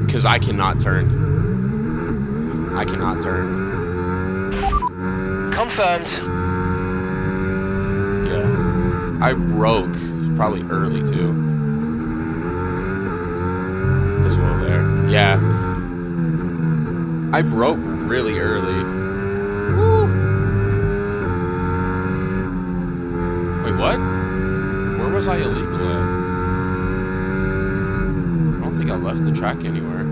Because I cannot turn. I cannot turn. Confirmed. Yeah. I broke probably early too. As well there. Yeah. I broke really early. Woo. Wait, what? Where was I illegal at? I don't think I left the track anywhere.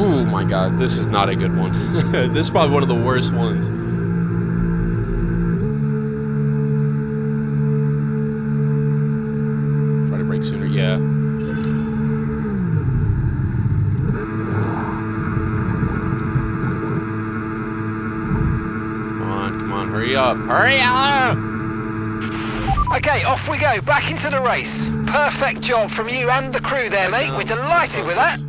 Oh my god, this is not a good one. This is probably one of the worst ones. Try to brake sooner, yeah. Come on, hurry up. Hurry up! Okay, off we go. Back into the race. Perfect job from you and the crew there, mate. We're delighted with that.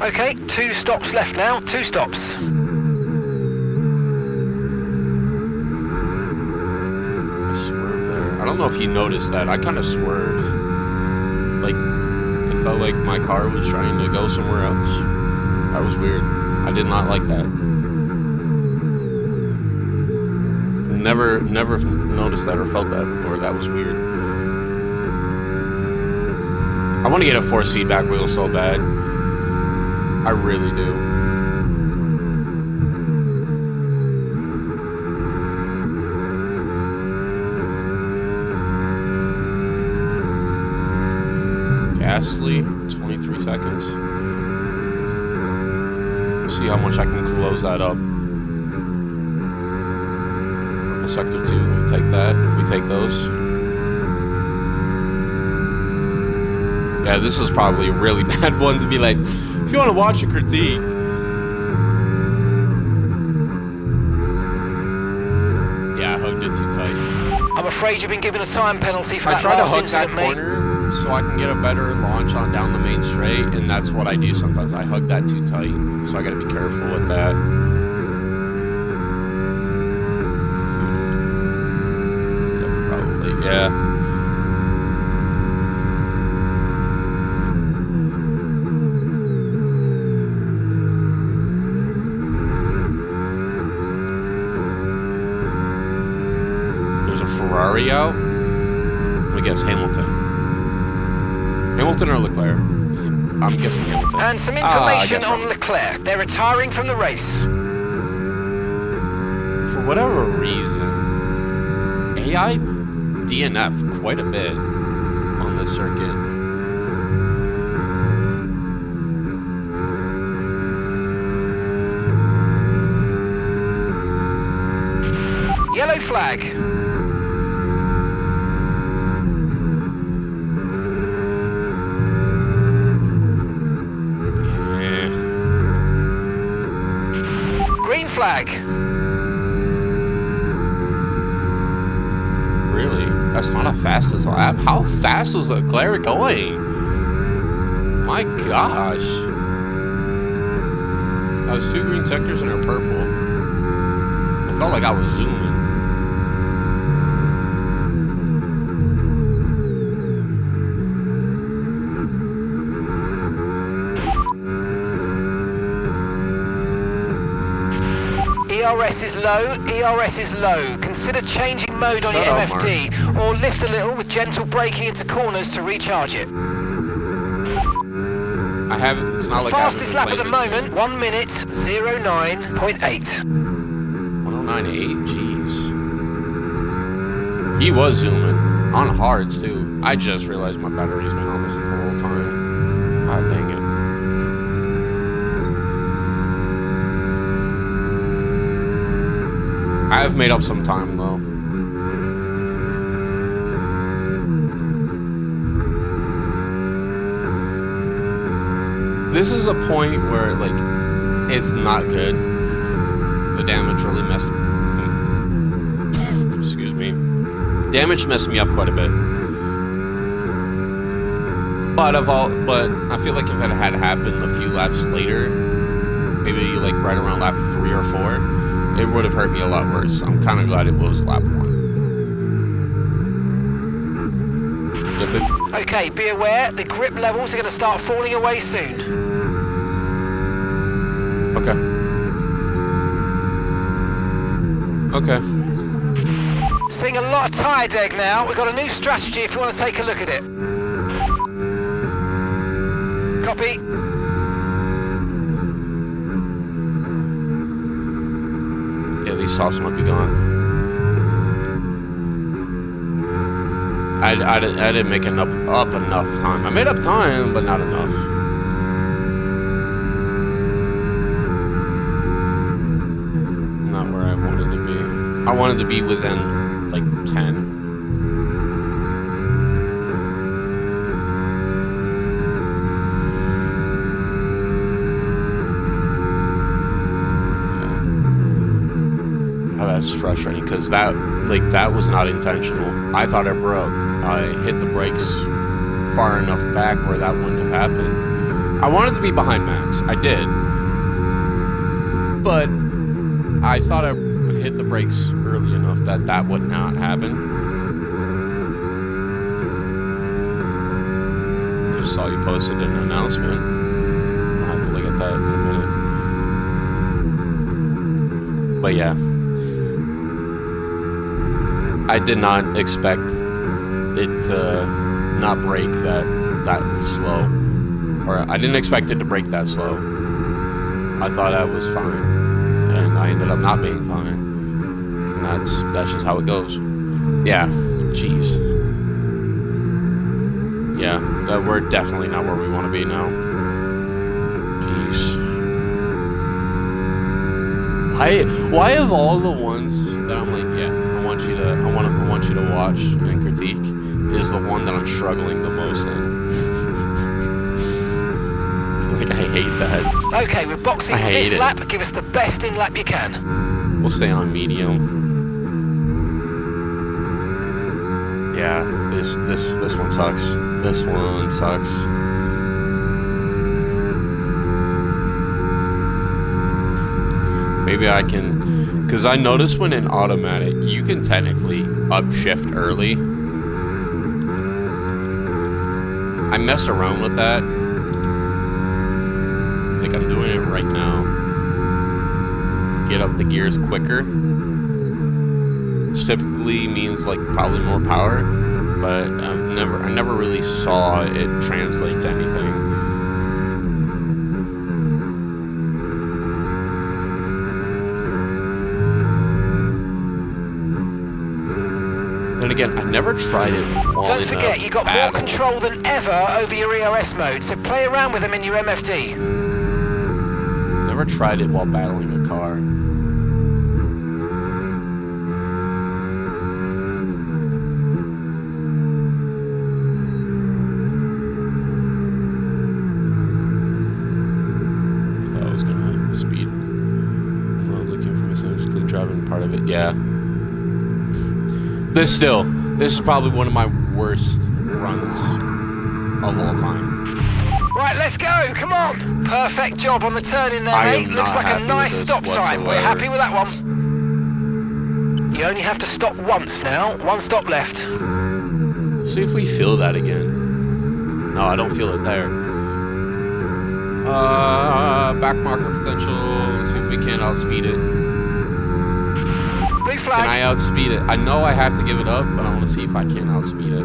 Okay, 2 stops left now. 2 stops. I swerved there. I don't know if you noticed that. I kind of swerved. Like, it felt like my car was trying to go somewhere else. That was weird. I did not like that. Never noticed that or felt that before. That was weird. I want to get a force feedback wheel so bad. I really do. Gasly, 23 seconds. See how much I can close that up. Sector 2. We take that. We take those. Yeah, this is probably a really bad one to be like, if you want to watch a critique. Yeah, I hugged it too tight. I'm afraid you've been given a time penalty for I that try to last hug that incident, mate. corner so I can get a better launch on down the main straight, and that's what I do sometimes. I hug that too tight, so I gotta be careful with that. Yeah, probably, yeah. Ferrari out? Let me guess, Hamilton. Hamilton or Leclerc? I'm guessing Hamilton. And some information on Leclerc. They're retiring from the race. For whatever reason, AI DNF quite a bit on this circuit. Yellow flag. Green flag. Really? That's not a fastest lap? How fast was Leclerc going? My gosh. That was 2 green sectors and a purple. I felt like I was zooming. ERS is low, ERS is low. Consider changing mode on your MFD, or lift a little with gentle braking into corners to recharge it. I haven't, it's not like Fastest lap at the moment, game. 1 minute, 09.8. 109.8, jeez. He was zooming, on hards too. I just realized my battery's been on this the whole time. God dang it. I have made up some time though. This is a point where like it's not good. The damage really messed excuse me. Damage messed me up quite a bit. But I feel like if it had happened a few laps later, maybe like right around lap 3 or 4, it would have hurt me a lot worse. I'm kind of glad it was lap 1. Okay, be aware, the grip levels are going to start falling away soon. Okay. Okay. Seeing a lot of tyre deg now. We've got a new strategy if you want to take a look at it. Copy. Yeah, these sauce might be gone. I didn't make up enough time. I made up time, but not enough. Not where I wanted to be. I wanted to be within, like, 10. That's frustrating because that was not intentional. I thought it broke. I hit the brakes far enough back where that wouldn't have happened. I wanted to be behind Max. I did. But I thought I hit the brakes early enough that that would not happen. I just saw you posted an announcement. I'll have to look at that in a minute. But yeah. I did not expect it to not break that slow. Or I didn't expect it to break that slow. I thought I was fine. And I ended up not being fine. And that's just how it goes. Yeah. Jeez. Yeah. We're definitely not where we want to be now. Jeez. Why of all the ones that I'm like, yeah, I watch and critique is the one that I'm struggling the most in. Like, I hate that. Okay, we're boxing for this lap. Give us the best in lap you can. We'll stay on medium. Yeah, this one sucks. This one sucks. Maybe I can, because I noticed when in automatic, you can technically upshift early. I messed around with that. Like, I'm doing it right now. Get up the gears quicker. Which typically means, like, probably more power. But I never really saw it translate to anything. Then again, I never tried it. Don't forget, you got more control than ever over your ERS mode, so play around with them in your MFD. Never tried it while battling a car. I thought I was gonna speed. I'm looking for essentially driving part of it. Yeah. This is probably one of my worst runs of all time. Right, let's go, come on. Perfect job on the turn in there, mate. Looks like a nice stop time. We're happy with that one. You only have to stop once now. One stop left. See if we feel that again. No, I don't feel it there. Back marker potential. Let's see if we can outspeed it. Blue flag. Can I outspeed it? I know I have to give it up, but I want to see if I can outspeed it.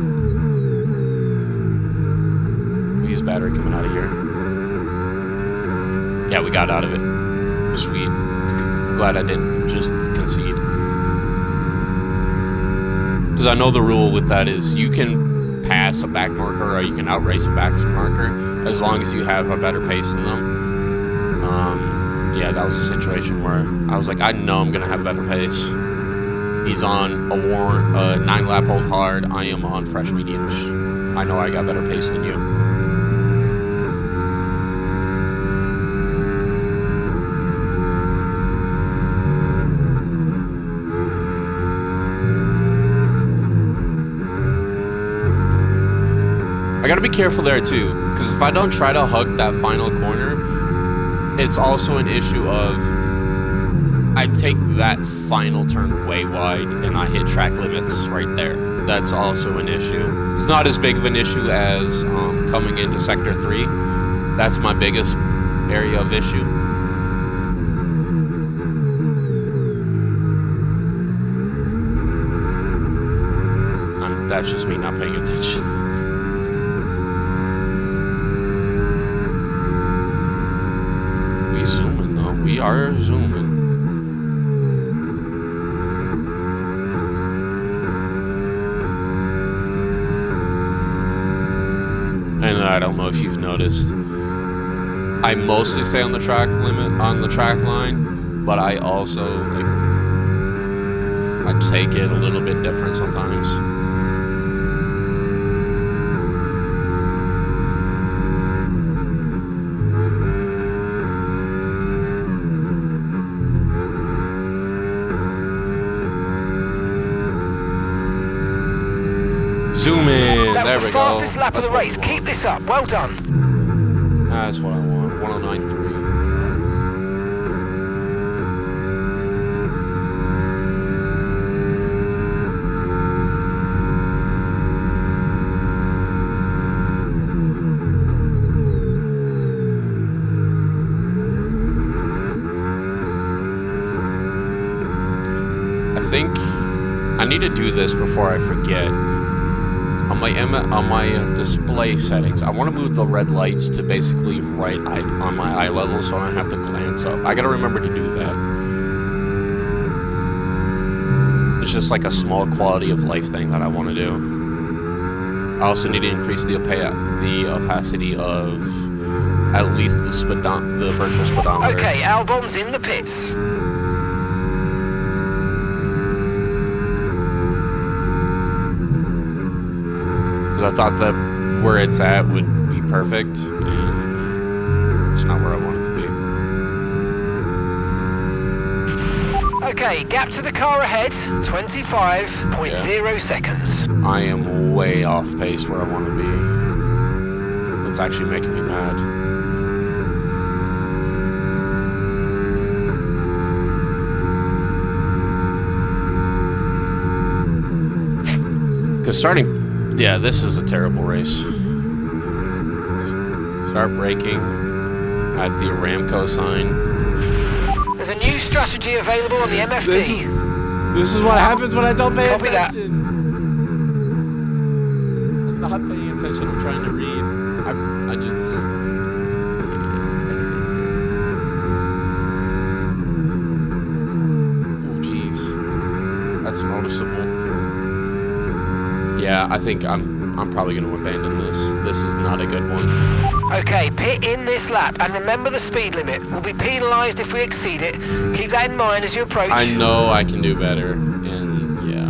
We use battery coming out of here. Yeah, we got out of it. Sweet. I'm glad I didn't just concede. Because I know the rule with that is you can pass a back marker or you can outrace a back marker as long as you have a better pace than them. Yeah, that was a situation where I was like, I know I'm going to have better pace. He's on a 9-lap hold hard. I am on fresh mediums. I know I got better pace than you. I gotta be careful there too, because if I don't try to hug that final corner, it's also an issue of I take that final turn way wide and I hit track limits right there. That's also an issue. It's not as big of an issue as coming into Sector 3. That's my biggest area of issue. That's just me not paying attention. We zooming though. We are zooming. And I don't know if you've noticed, I mostly stay on the track line, but I also I take it a little bit different sometimes. Zoom in. That was the fastest lap of That's the race. Keep this up. Well done. That's what I want. 109.3. I think I need to do this before I forget. On my display settings, I want to move the red lights to basically right on my eye level so I don't have to glance up. I gotta remember to do that. It's just like a small quality of life thing that I want to do. I also need to increase the opacity of at least the virtual speedometer. Okay, Albon's in the pits. I thought that where it's at would be perfect, and it's not where I want it to be. Okay, gap to the car ahead, 25.0 seconds. I am way off pace where I want to be. It's actually making me mad. Because yeah, this is a terrible race. Start braking at the Aramco sign. There's a new strategy available on the MFD. This is what happens when I don't pay Copy that. attention. I'm not paying attention. I'm trying to read. I just. Oh, jeez. That's noticeable. Yeah, I think I'm probably going to abandon this. This is not a good one. Okay, pit in this lap, and remember the speed limit. We'll be penalised if we exceed it. Keep that in mind as you approach. I know I can do better, and yeah.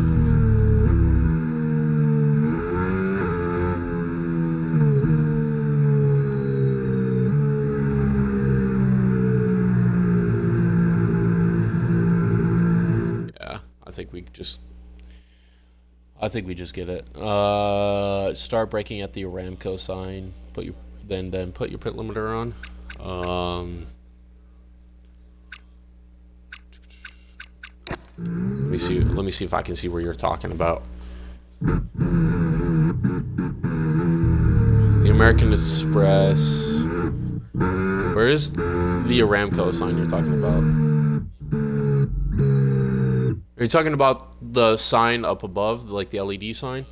Yeah, I think we just get it. Start braking at the Aramco sign. Then put your pit limiter on. Let me see if I can see where you're talking about. The American Express. Where is the Aramco sign you're talking about? Are you talking about the sign up above, like the LED sign?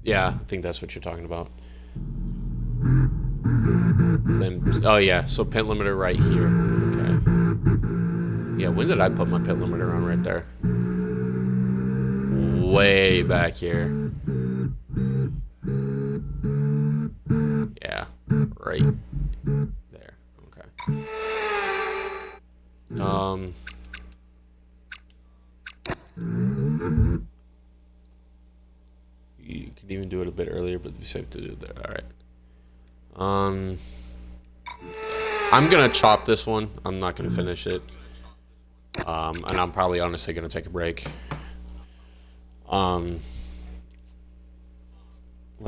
Yeah, I think that's what you're talking about. Then, oh yeah, so pit limiter right here. Okay. Yeah, when did I put my pit limiter on? Right there. Way back here. Yeah, right there. Okay. You could even do it a bit earlier, but it'd be safe to do it there. All right. I'm gonna chop this one. I'm not gonna finish it. And I'm probably honestly gonna take a break. What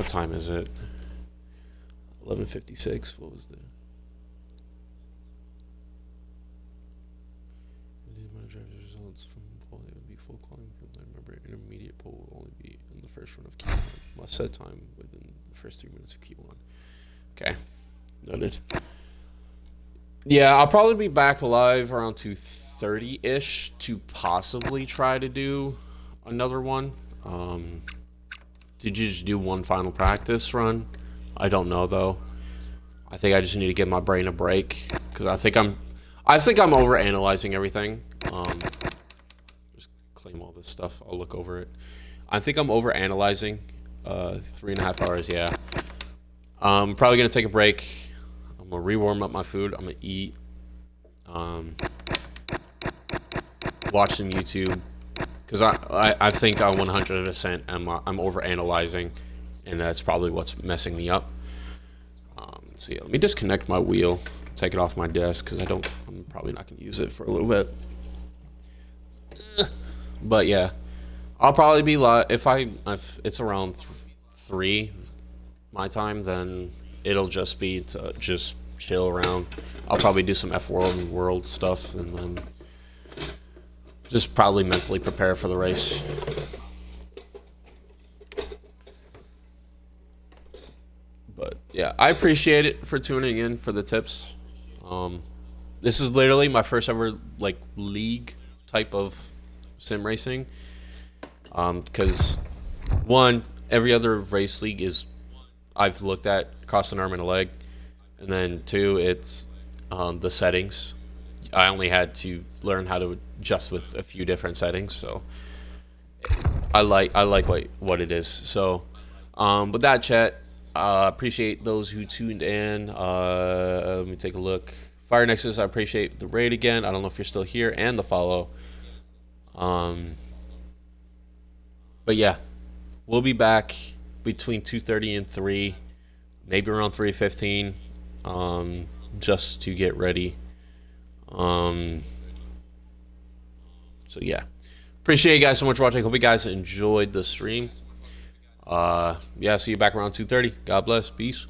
time is it? 11:56. What was the? Driver's results from quality would be full quality. Remember, intermediate pole will only be in the first run of Q1. Must set time within the first 3 minutes of Q1. Okay, noted. Yeah, I'll probably be back alive around 2:30-ish to possibly try to do another one. Did you just do one final practice run? I don't know though. I think I just need to give my brain a break because I think I'm overanalyzing everything. Just claim all this stuff. I'll look over it. I think I'm overanalyzing. 3.5 hours. Yeah. I'm probably gonna take a break. I'm gonna rewarm up my food. I'm gonna eat. Watch some YouTube. Because I think I 100% I'm overanalyzing, and that's probably what's messing me up. So yeah, let me disconnect my wheel, take it off my desk because I'm probably not gonna use it for a little bit. But yeah, I'll probably be live if it's around 3 my time, then it'll just be to just chill around. I'll probably do some F1 stuff and then just probably mentally prepare for the race. But yeah, I appreciate it for tuning in for the tips. This is literally my first ever like league type of sim racing. Because one, every other race league is I've looked at cost an arm and a leg, and then two, it's the settings. I only had to learn how to adjust with a few different settings, so I like what it is. So with that, chat, appreciate those who tuned in. Let me take a look. Fire Nexus, I appreciate the raid again. I don't know if you're still here, and the follow. But yeah, we'll be back between 2:30 and 3, maybe around 3:15, just to get ready. So yeah, appreciate you guys so much for watching. Hope you guys enjoyed the stream. Yeah, see you back around 2:30. God bless. Peace.